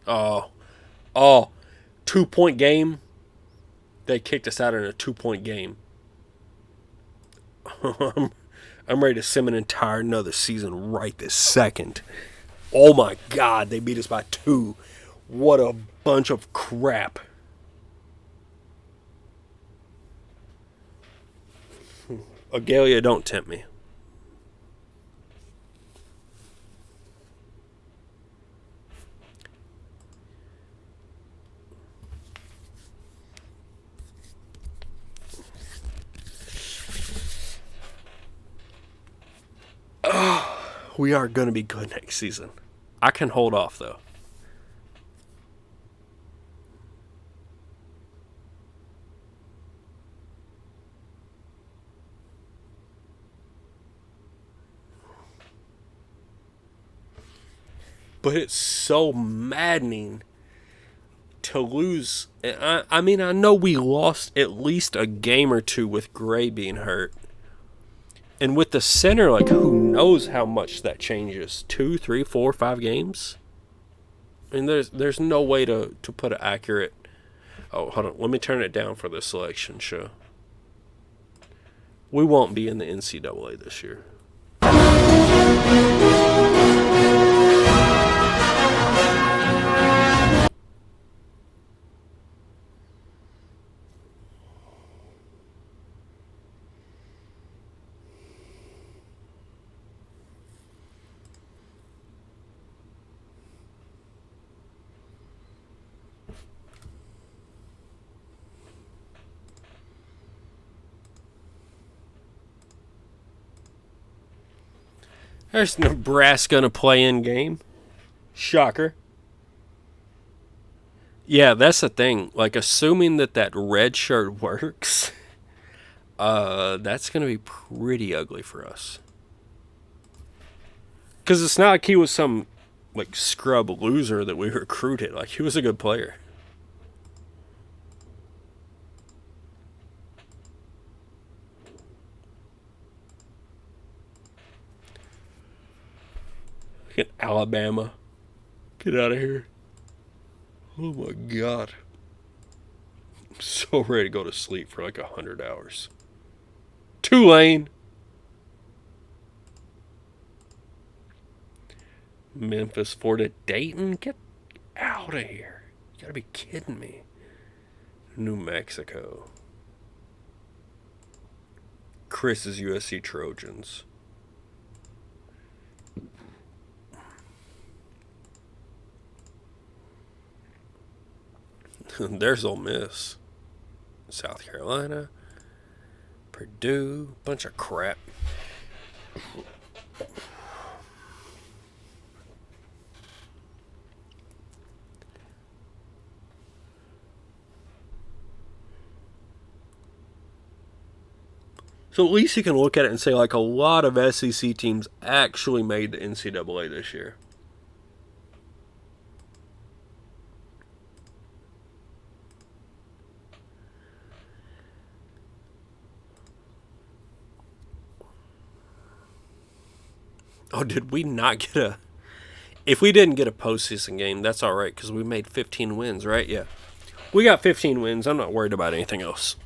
Oh, 2-point game. They kicked us out in a 2-point game. I'm ready to sim an entire another season right this second. Oh my God, they beat us by 2. What a bunch of crap. Agalia, don't tempt me. We are going to be good next season. I can hold off, though. But it's so maddening to lose. I mean, I know we lost at least a game or two with Gray being hurt. And with the center, like, who knows how much that changes? 2, 3, 4, 5 games? I mean, there's no way to put it accurate. Oh, hold on. Let me turn it down for the selection show. We won't be in the NCAA this year. There's Nebraska in a play-in game. Shocker. Yeah, that's the thing. Like, assuming that red shirt works, that's going to be pretty ugly for us. Because it's not like he was some, like, scrub loser that we recruited. Like, he was a good player. Look at Alabama. Get out of here. Oh my God. I'm so ready to go to sleep for like 100 hours. Tulane. Memphis, Florida, Dayton. Get out of here. You gotta be kidding me. New Mexico. Chris's USC Trojans. There's Ole Miss. South Carolina. Purdue. Bunch of crap. So at least you can look at it and say, like, a lot of SEC teams actually made the NCAA this year. Oh, did we not get a... If we didn't get a postseason game, that's all right, because we made 15 wins, right? Yeah. We got 15 wins. I'm not worried about anything else.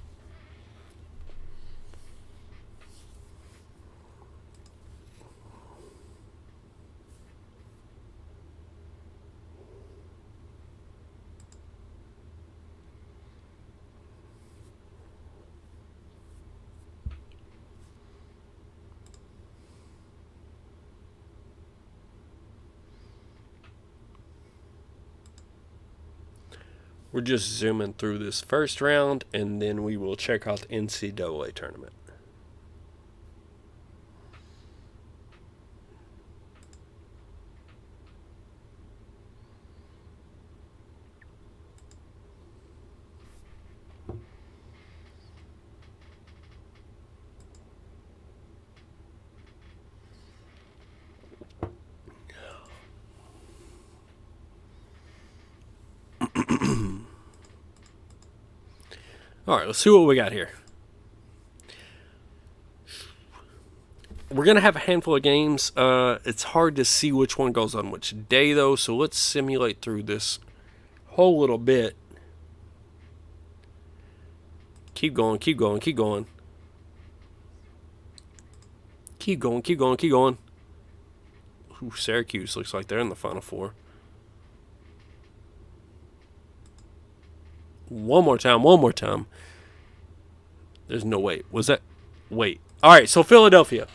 We're just zooming through this first round, and then we will check out the NCAA tournament. All right, let's see what we got here. We're going to have a handful of games. It's hard to see which one goes on which day, though, so let's simulate through this whole little bit. Keep going, keep going, keep going. Keep going, keep going, keep going. Ooh, Syracuse looks like they're in the Final Four. One more time, one more time. There's no way. Was that... Wait. All right, so Philadelphia.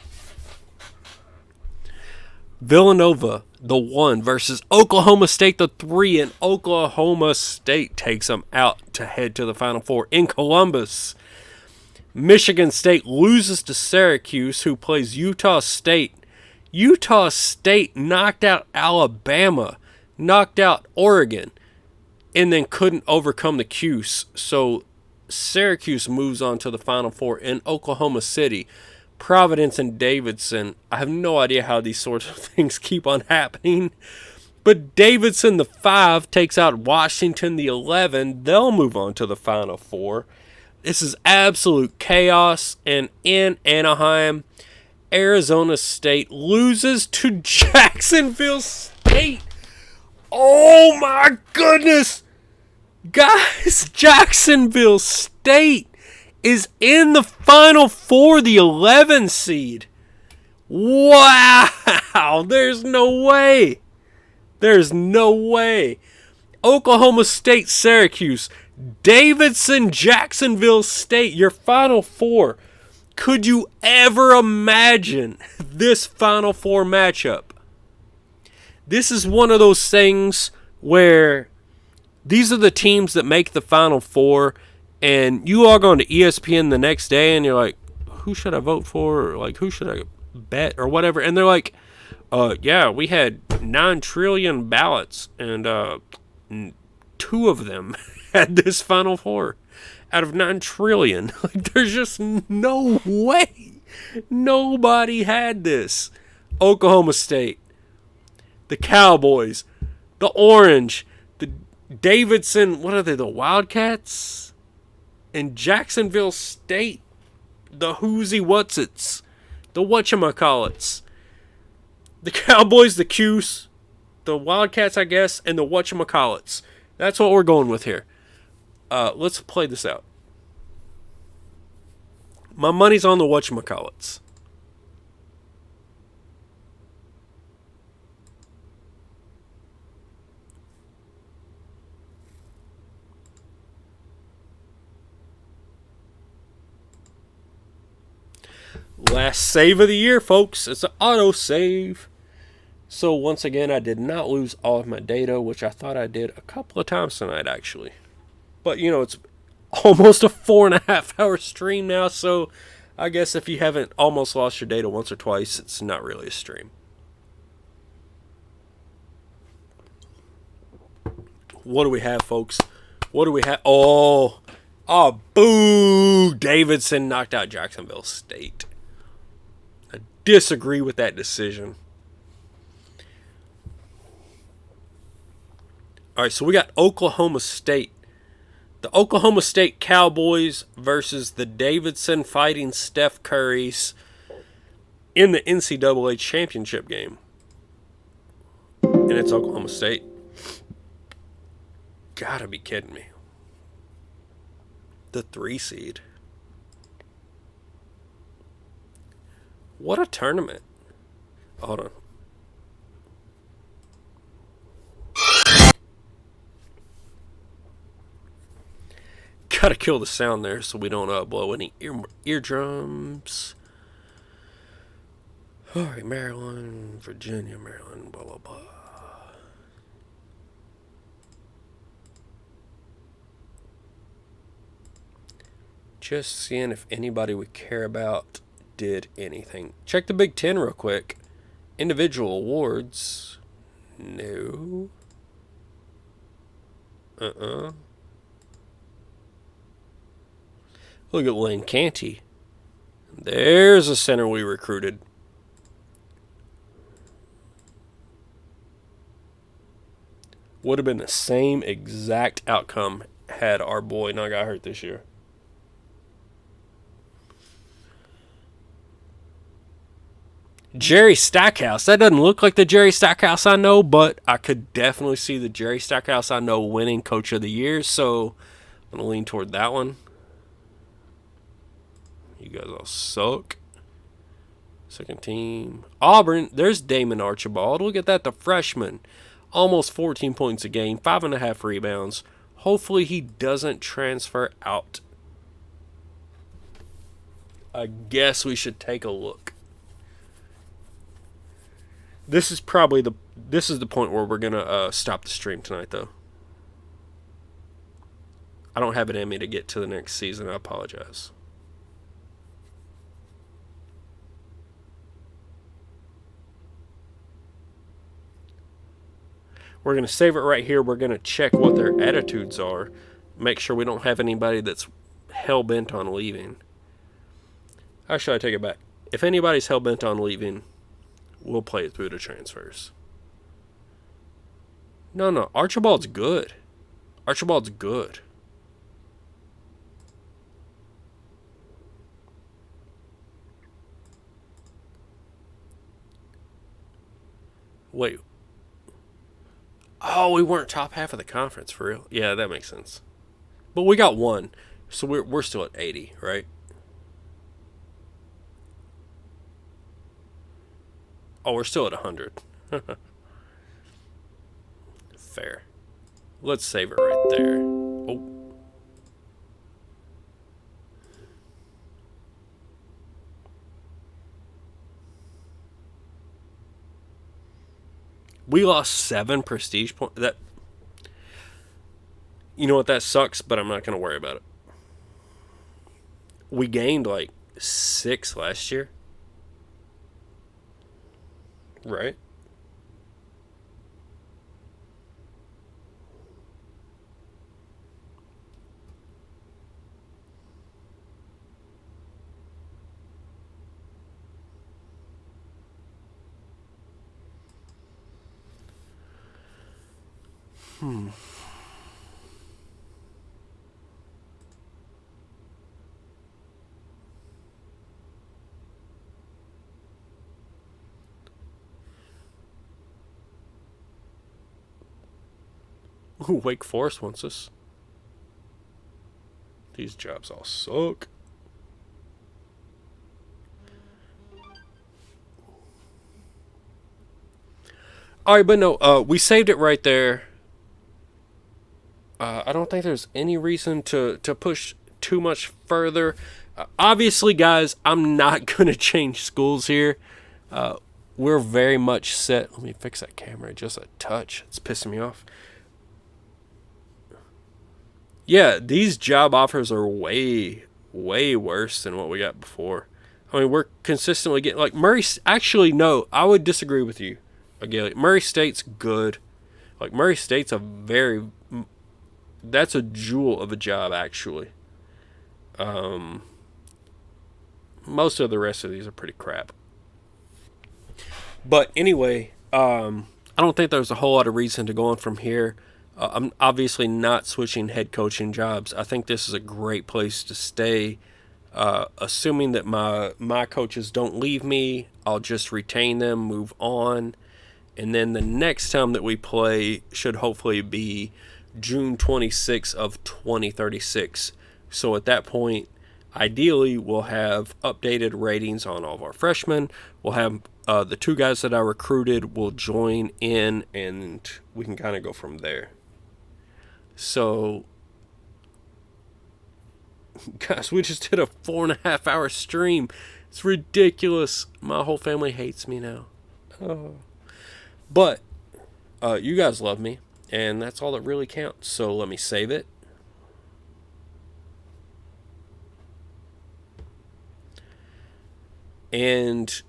Villanova, the 1, versus Oklahoma State, the 3, and Oklahoma State takes them out to head to the Final Four. In Columbus, Michigan State loses to Syracuse, who plays Utah State. Utah State knocked out Alabama, knocked out Oregon, and then couldn't overcome the Cuse. So Syracuse moves on to the Final Four. In Oklahoma City, Providence and Davidson. I have no idea how these sorts of things keep on happening. But Davidson, the 5, takes out Washington, the 11. They'll move on to the Final Four. This is absolute chaos. And in Anaheim, Arizona State loses to Jacksonville State. Oh my goodness! Guys, Jacksonville State is in the Final Four, the 11 seed. Wow! There's no way. There's no way. Oklahoma State, Syracuse, Davidson, Jacksonville State, your Final Four. Could you ever imagine this Final Four matchup? This is one of those things where these are the teams that make the Final Four, and you all go into ESPN the next day, and you're like, who should I vote for? Or like, who should I bet? Or whatever. And they're like, Yeah, we had 9 trillion ballots, and 2 of them had this Final Four out of 9 trillion. Like, there's just no way nobody had this. Oklahoma State, the Cowboys, the Orange, the Davidson, what are they, the Wildcats? And Jacksonville State, the Whoozy Whatsits, the whatchamacallits. The Cowboys, the Cuse, the Wildcats, I guess, and the whatchamacallits. That's what we're going with here. Let's play this out. My money's on the whatchamacallits. Last save of the year, folks. It's an auto save. So once again, I did not lose all of my data, which I thought I did a couple of times tonight, actually. But, you know, it's almost a 4.5 hour stream now, so I guess if you haven't almost lost your data once or twice, it's not really a stream. What do we have, folks? What do we have? Oh, boo! Davidson knocked out Jacksonville State. I disagree with that decision. All right, so we got Oklahoma State. The Oklahoma State Cowboys versus the Davidson Fighting Steph Currys in the NCAA championship game. And it's Oklahoma State. Gotta be kidding me. The 3 seed. What a tournament. Hold on. Gotta kill the sound there so we don't blow any eardrums. Alright, Maryland, Virginia, Maryland, blah, blah, blah. Just seeing if anybody we care about did anything. Check the Big Ten real quick. Individual awards. No. Look at Lane Canty. There's a center we recruited. Would have been the same exact outcome had our boy not got hurt this year. Jerry Stackhouse. That doesn't look like the Jerry Stackhouse I know, but I could definitely see the Jerry Stackhouse I know winning Coach of the Year, so I'm going to lean toward that one. You guys all suck. Second team. Auburn. There's Damon Archibald. Look at that, the freshman. Almost 14 points a game, 5.5 rebounds. Hopefully he doesn't transfer out. I guess we should take a look. This is probably the point where we're gonna stop the stream tonight, though. I don't have it in me to get to the next season. I apologize. We're going to save it right here. We're going to check what their attitudes are. Make sure we don't have anybody that's hell-bent on leaving. Actually, I take it back. If anybody's hell-bent on leaving, we'll play it through the transfers. No. Archibald's good. Archibald's good. Wait. Oh, we weren't top half of the conference, for real. Yeah, that makes sense. But we got one, so we're still at 80, right? Oh, we're still at 100. Fair. Let's save it right there. Oh. We lost 7 prestige points. That, you know what, that sucks, but I'm not going to worry about it. We gained like 6 last year. Right. Ooh, Wake Forest wants us. These jobs all suck. All right, but no, we saved it right there. I don't think there's any reason to push too much further. Obviously, guys, I'm not going to change schools here. We're very much set. Let me fix that camera just a touch. It's pissing me off. Yeah, these job offers are way, way worse than what we got before. I mean, we're consistently getting like Murray. Actually, no, I would disagree with you. Again, Murray State's good. Like Murray State's a very that's a jewel of a job actually. Most of the rest of these are pretty crap. But anyway, I don't think there's a whole lot of reason to go on from here. I'm obviously not switching head coaching jobs. I think this is a great place to stay. Assuming that my coaches don't leave me, I'll just retain them, move on, and then the next time that we play should hopefully be June 26th of 2036. So at that point, ideally, we'll have updated ratings on all of our freshmen. We'll have the two guys that I recruited will join in, and we can kind of go from there. So, guys, we just did a 4.5 hour stream. It's ridiculous. My whole family hates me now. Oh. But you guys love me, and that's all that really counts. So let me save it. And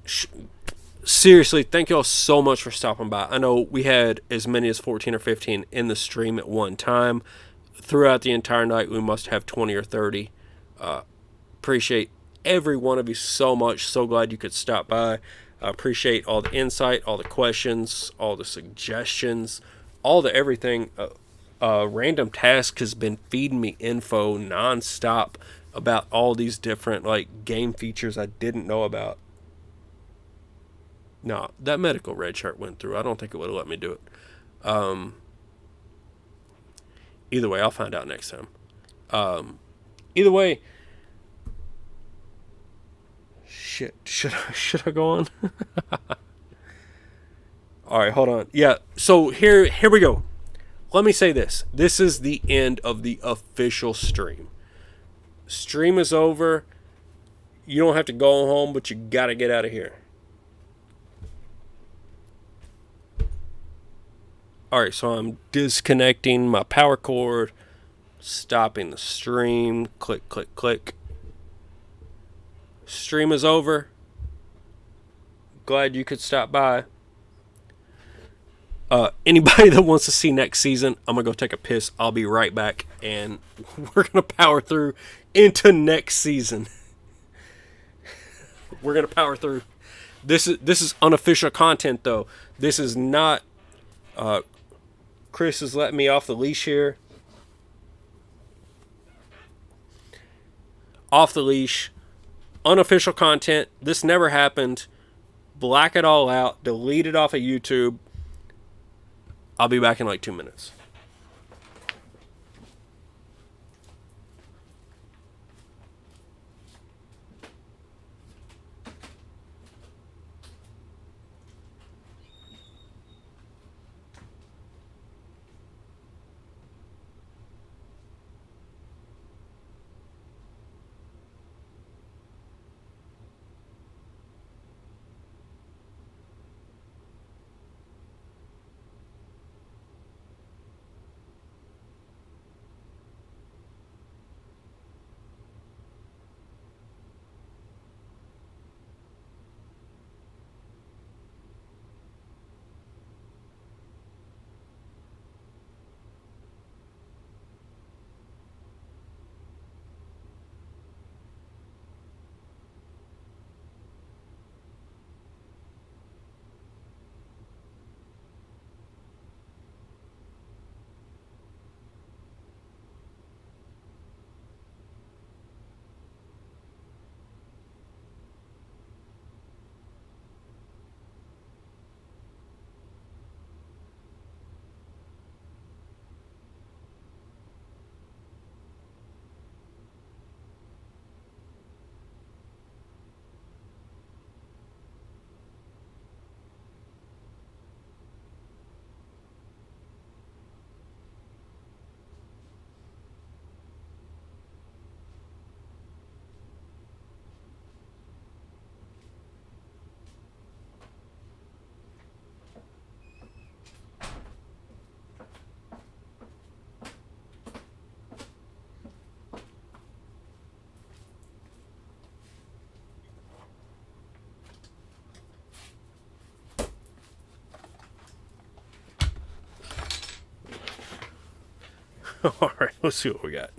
seriously, thank y'all so much for stopping by. I know we had as many as 14 or 15 in the stream at one time. Throughout the entire night, we must have 20 or 30. Appreciate every one of you so much. So glad you could stop by. Appreciate all the insight, all the questions, all the suggestions, all the everything. Random Task has been feeding me info nonstop about all these different like game features I didn't know about. No, that medical red shirt went through. I don't think it would have let me do it. Either way, I'll find out next time. Either way, shit. Should I go on? All right, hold on. Yeah. So here we go. Let me say this. This is the end of the official stream. Stream is over. You don't have to go home, but you gotta get out of here. Alright, so I'm disconnecting my power cord, stopping the stream, click, click, click. Stream is over. Glad you could stop by. Anybody that wants to see next season, I'm going to go take a piss. I'll be right back, and we're going to power through into next season. We're going to power through. This is unofficial content, though. This is not... Chris is letting me off the leash here. Off the leash. Unofficial content. This never happened. Black it all out. Delete it off of YouTube. I'll be back in like 2 minutes. All right, let's see what we got.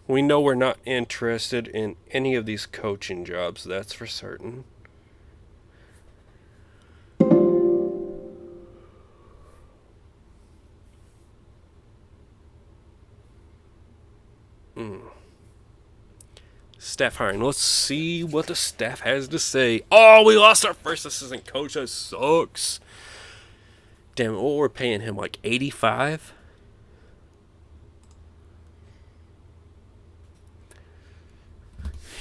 We know we're not interested in any of these coaching jobs, that's for certain. Staff hiring. Let's see what the staff has to say. Oh, we lost our first assistant coach. That sucks. Damn it, what we're paying him, like 85?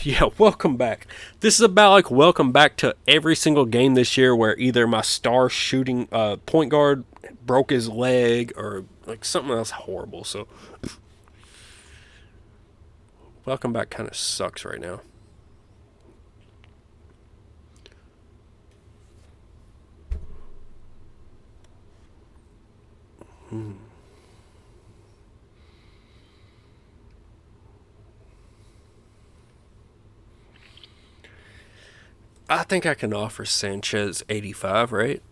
Yeah, welcome back. This is about like welcome back to every single game this year where either my star shooting point guard broke his leg or like something else horrible. So welcome back kind of sucks right now. I think I can offer Sanchez 85, right?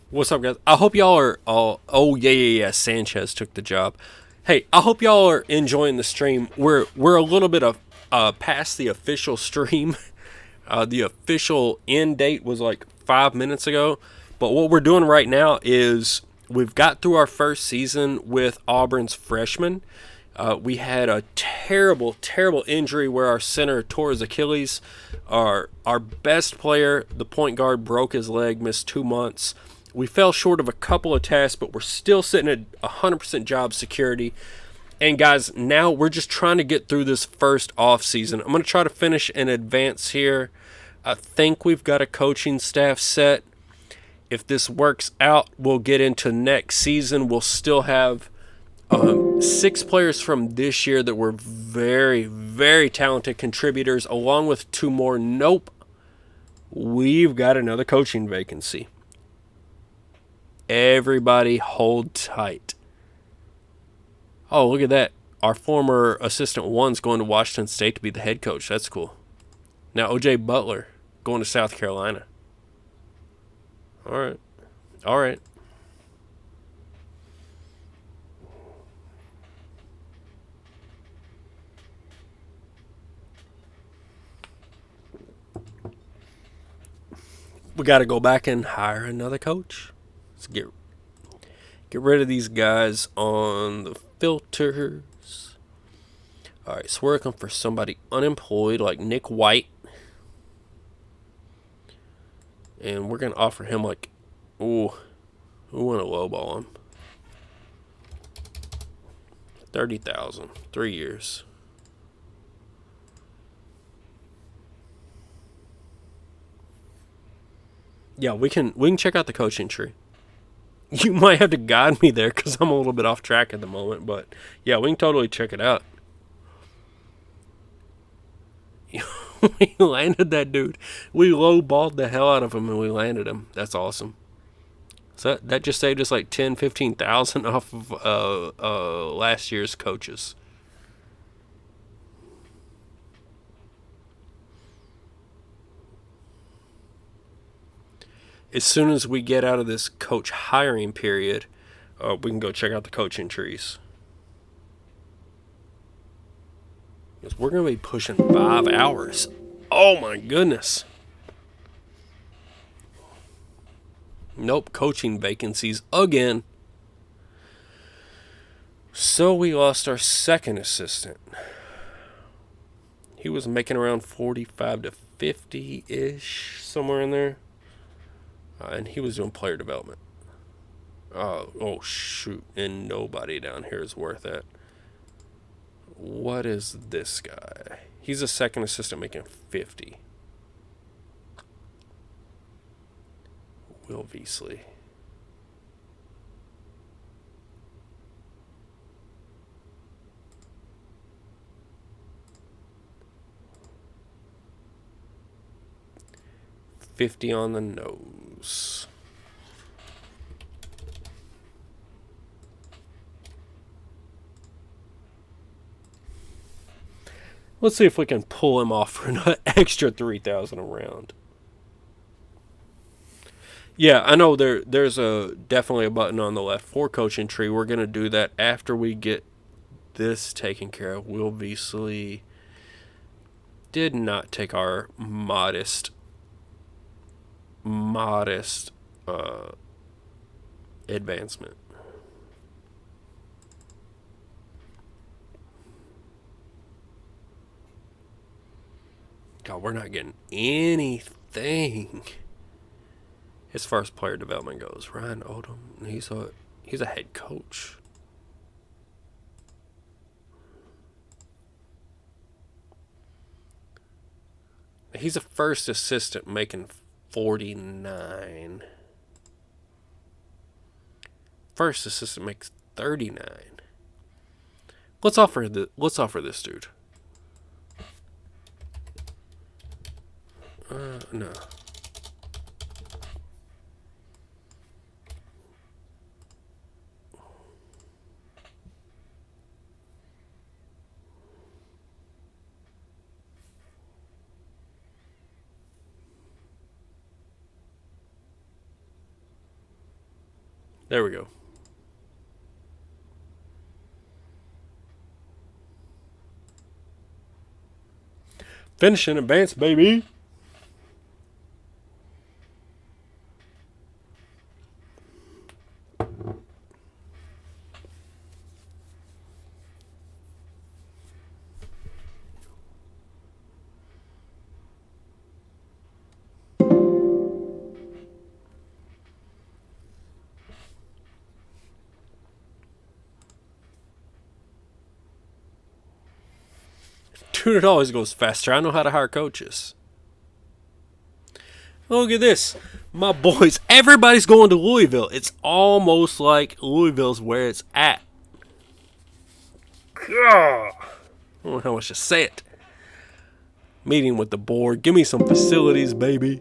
What's up, guys? I hope y'all are all... Oh, yeah. Sanchez took the job. Hey, I hope y'all are enjoying the stream. We're a little bit of past the official stream. The official end date was like 5 minutes ago. But what we're doing right now is we've got through our first season with Auburn's freshmen. We had a terrible injury where our center tore his Achilles. Our best player, the point guard, broke his leg, missed 2 months. We fell short of a couple of tests, but we're still sitting at 100% job security. And guys, now we're just trying to get through this first off season. I'm going to try to finish in advance here. I think we've got a coaching staff set. If this works out, we'll get into next season. We'll still have 6 players from this year that were very talented contributors, along with 2 more. Nope. We've got another coaching vacancy. Everybody hold tight. Oh, look at that. Our former assistant 1's going to Washington State to be the head coach. That's cool. Now O.J. Butler going to South Carolina. All right. We got to go back and hire another coach. Let's get rid of these guys on the filters. All right, so we're looking for somebody unemployed like Nick White. And we're going to offer him like, we want to lowball him. 30,000, 3 years. Yeah, we can check out the coaching tree. You might have to guide me there because I'm a little bit off track at the moment. But, yeah, we can totally check it out. We landed that dude. We lowballed the hell out of him and we landed him. That's awesome. So that just saved us like 10, 15,000 off of last year's coaches. As soon as we get out of this coach hiring period, we can go check out the coaching trees. Because we're going to be pushing 5 hours. Oh my goodness. Nope, coaching vacancies again. So we lost our second assistant. He was making around 45 to 50-ish, somewhere in there. And he was doing player development. Oh, shoot. And nobody down here is worth it. What is this guy? He's a second assistant making 50. Will Veasley. 50 on the nose. Let's see if we can pull him off for an extra 3,000 a round. Yeah, I know there's definitely a button on the left for coaching tree. We're going to do that after we get this taken care of. We obviously did not take our modest advancement. God, we're not getting anything as far as player development goes. Ryan Odom, he's a head coach. He's a first assistant making 49. First assistant makes 39. Let's offer this dude. No. There we go. Finish in advance, baby. Dude, it always goes faster. I know how to hire coaches. Look at this. My boys, everybody's going to Louisville. It's almost like Louisville's where it's at. God. I don't know how much to say it. Meeting with the board. Give me some facilities, baby.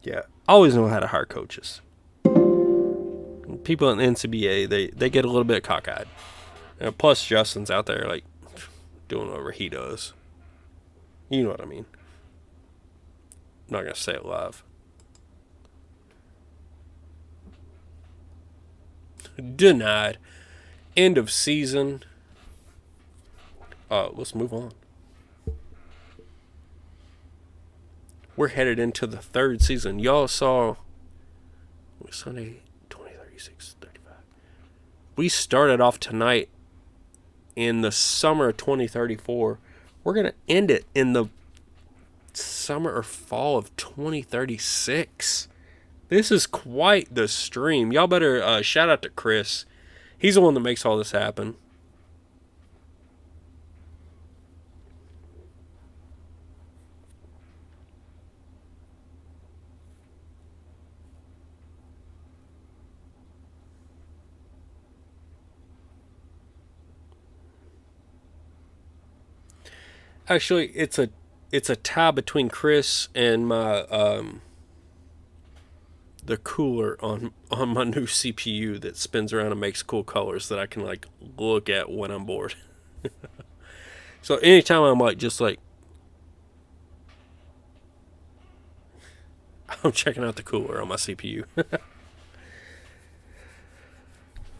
Yeah, I always know how to hire coaches. People in the NCBA, they get a little bit cockeyed. Plus, Justin's out there, like, doing whatever he does. You know what I mean. I'm not going to say it live. Denied. End of season. Let's move on. We're headed into the third season. Y'all saw Sunday 2036-35. We started off tonight in the summer of 2034. We're going to end it in the summer or fall of 2036. This is quite the stream. Y'all better shout out to Chris. He's the one that makes all this happen. Actually, it's a tie between Chris and my the cooler on my new CPU that spins around and makes cool colors that I can like look at when I'm bored. So anytime I'm I'm checking out the cooler on my CPU.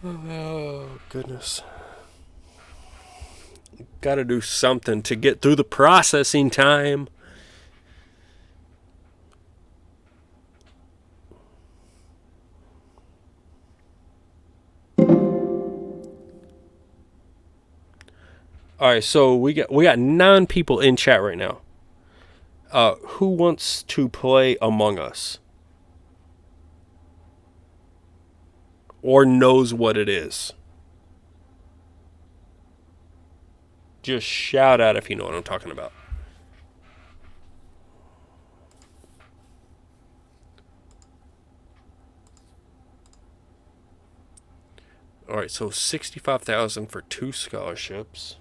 Oh goodness. Got to do something to get through the processing time. All right, so we got 9 people in chat right now. Who wants to play Among Us? Or knows what it is? Just shout out if you know what I'm talking about. All right, so $65,000 for 2 scholarships.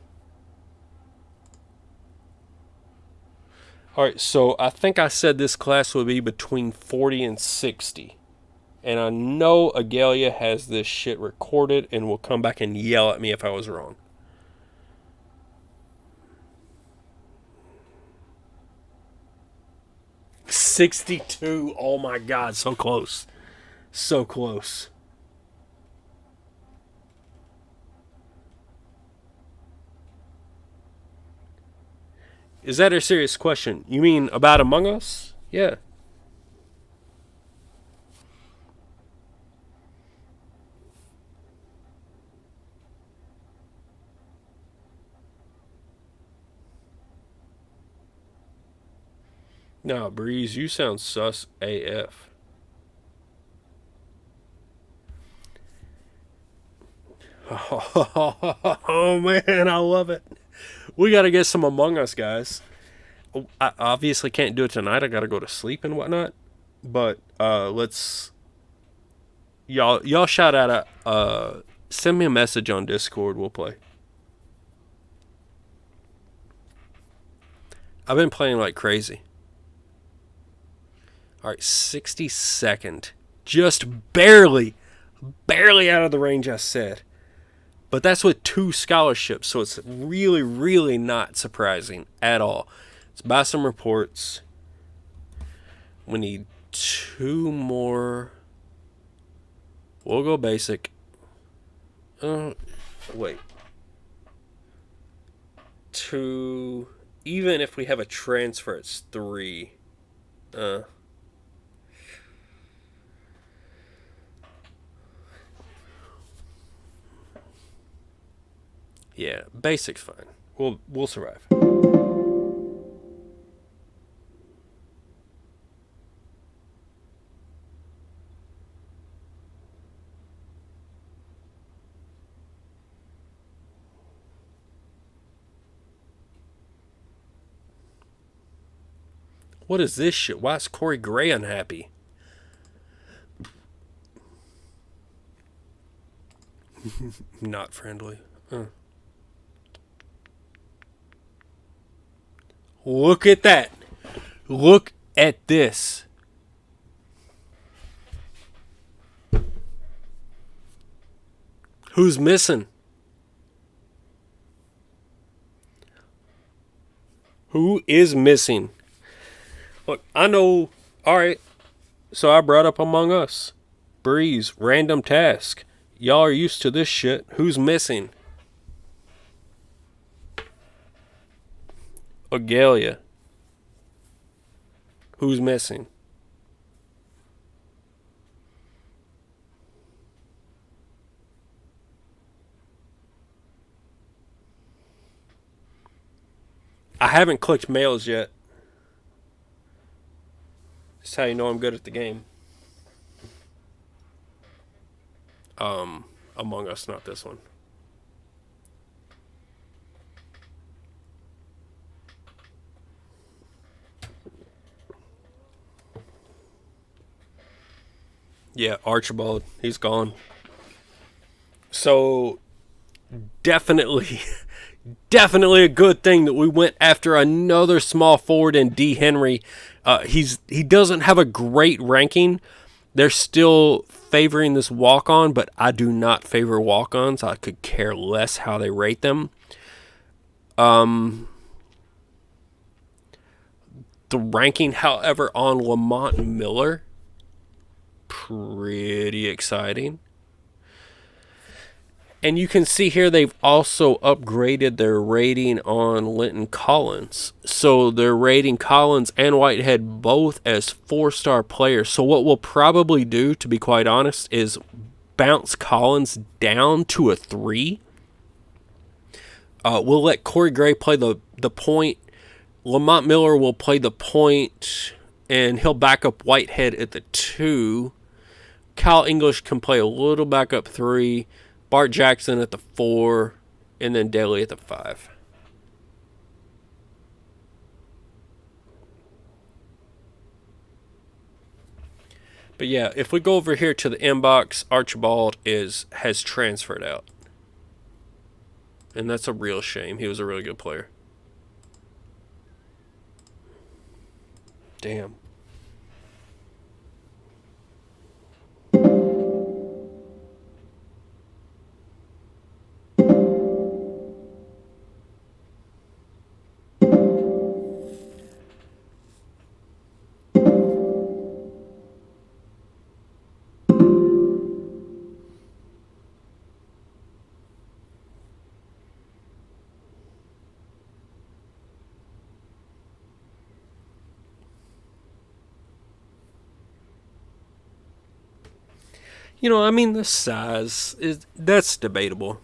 All right, so I think I said this class would be between 40 and 60. And I know Agalia has this shit recorded and will come back and yell at me if I was wrong. $62. Oh my God, so close. So close. Is that a serious question? You mean about Among Us? Yeah. No, Breeze, you sound sus AF. Oh man, I love it. We gotta get some Among Us, guys. I obviously can't do it tonight. I gotta go to sleep and whatnot. But let's y'all shout out. Send me a message on Discord. We'll play. I've been playing like crazy. All right, 62nd, just barely out of the range I said. But that's with 2 scholarships, so it's really, really not surprising at all. Let's buy some reports. We need 2 more. We'll go basic. Wait. 2. Even if we have a transfer, it's 3. Yeah, basic's fine. We'll survive. What is this shit? Why is Corey Gray unhappy? Not friendly. Look at that. Look at this. Who's missing? Who is missing? Look, I know. Alright. So I brought up Among Us. Breeze. Random task. Y'all are used to this shit. Who's missing? Agalia. Who's missing? I haven't clicked mails yet. That's how you know I'm good at the game. Among Us, not this one. Yeah, Archibald, he's gone. So, definitely a good thing that we went after another small forward in D. Henry. He doesn't have a great ranking. They're still favoring this walk-on, but I do not favor walk-ons. I could care less how they rate them. The ranking, however, on Lamont Miller, pretty exciting. And you can see here they've also upgraded their rating on Linton Collins. So they're rating Collins and Whitehead both as 4-star players. So what we'll probably do, to be quite honest, is bounce Collins down to a 3. We'll let Corey Gray play the point. Lamont Miller will play the point, and he'll back up Whitehead at the 2. Kyle English can play a little backup 3. Bart Jackson at the 4, and then Daly at the 5. But yeah, if we go over here to the inbox, Archibald has transferred out. And that's a real shame. He was a really good player. Damn. You know, I mean, the size that's debatable.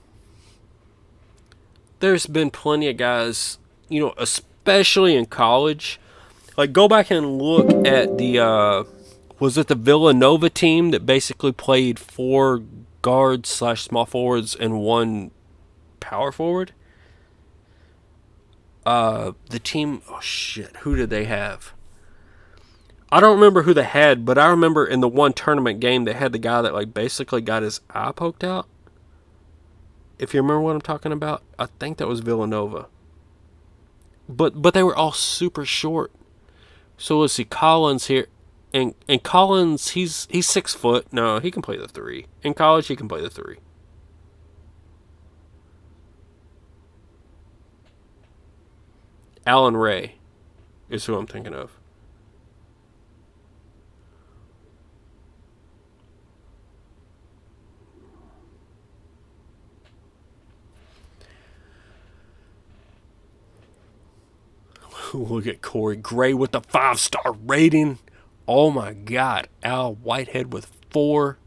There's been plenty of guys, you know, especially in college. Like, go back and look at the was it the Villanova team that basically played 4 guards / small forwards and 1 power forward? The team, oh shit, who did they have? I don't remember who they had, but I remember in the one tournament game they had the guy that like basically got his eye poked out. If you remember what I'm talking about, I think that was Villanova. But they were all super short. So let's see, Collins here, and Collins he's 6 foot. No, he can play the 3. In college, he can play the 3. Alan Ray is who I'm thinking of. Look at Corey Gray with the 5-star rating. Oh my God. Al Whitehead with 4.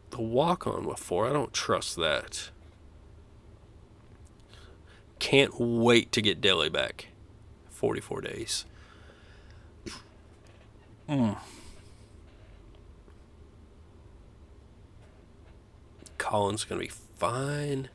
The walk-on with 4. I don't trust that. Can't wait to get Delhi back. 44 days. Collins going to be fine.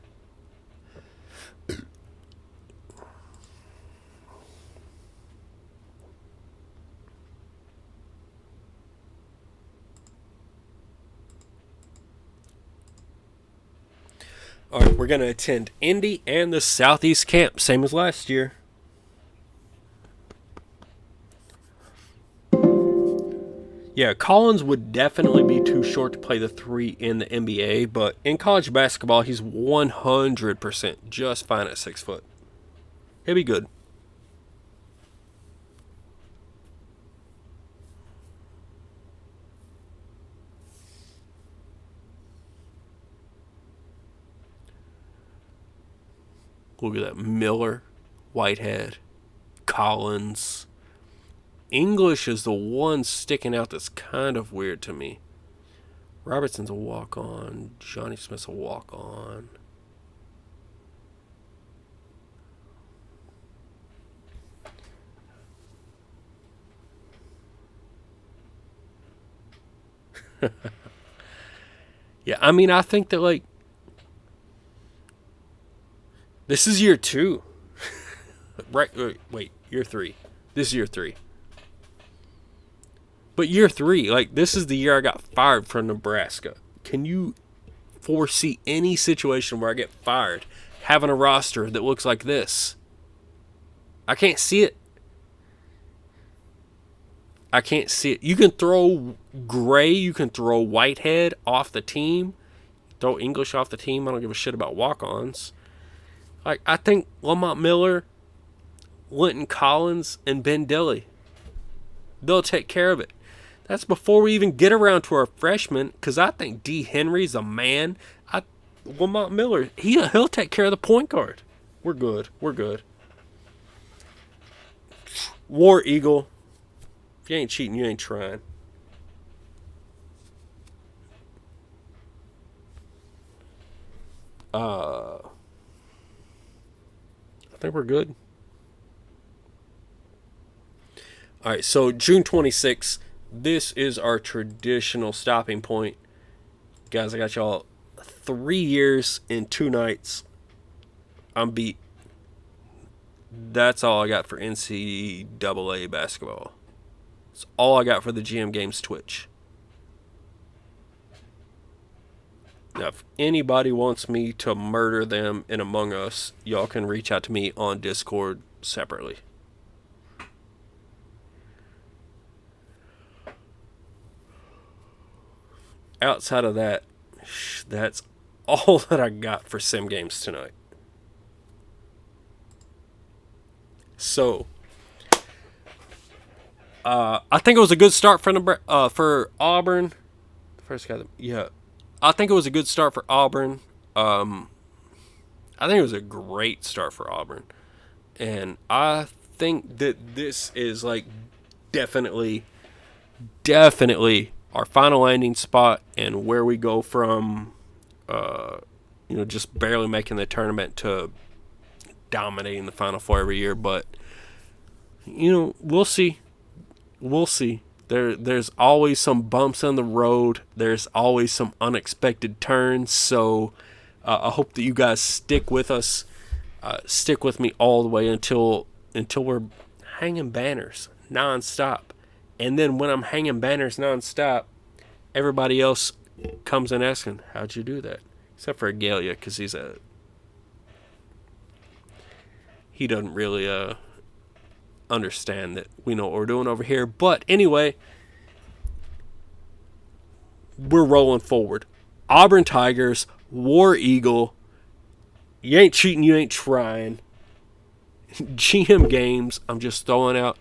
All right, we're going to attend Indy and the Southeast Camp, same as last year. Yeah, Collins would definitely be too short to play the 3 in the NBA, but in college basketball, he's 100% just fine at 6 foot. He'll be good. Look at that. Miller, Whitehead, Collins. English is the one sticking out that's kind of weird to me. Robertson's a walk-on. Johnny Smith's a walk-on. Yeah, I mean, I think that, like, this is year 2. Right, wait, year 3. This is year 3. But year 3, like, this is the year I got fired from Nebraska. Can you foresee any situation where I get fired having a roster that looks like this? I can't see it. I can't see it. You can throw Gray, you can throw Whitehead off the team, throw English off the team. I don't give a shit about walk-ons. Like, I think Lamont Miller, Linton Collins, and Ben Dilley, they'll take care of it. That's before we even get around to our freshmen, because I think D. Henry's a man. Lamont Miller, he'll take care of the point guard. We're good. We're good. War Eagle. If you ain't cheating, you ain't trying. I think we're good. All right, so June 26th, this is our traditional stopping point. Guys, I got y'all 3 years and 2 nights. I'm beat. That's all I got for NCAA basketball. That's all I got for the GM Games Twitch. Now, if anybody wants me to murder them in Among Us, y'all can reach out to me on Discord separately. outside of that, that's all that I got for sim games tonight. So, I think it was a good start for Auburn. First guy, yeah, I think it was a good start for Auburn. I think it was a great start for Auburn, and I think that this is like definitely our final landing spot and where we go from, just barely making the tournament to dominating the Final Four every year. But we'll see. There's always some bumps in the road. There's always some unexpected turns. So I hope that you guys stick with us. Stick with me all the way until we're hanging banners nonstop. And then when I'm hanging banners nonstop, everybody else comes in asking, how'd you do that? Except for Agalia, because he doesn't really understand that we know what we're doing over here. But anyway, we're rolling forward. Auburn Tigers, War Eagle. You ain't cheating, you ain't trying. GM games, I'm just throwing out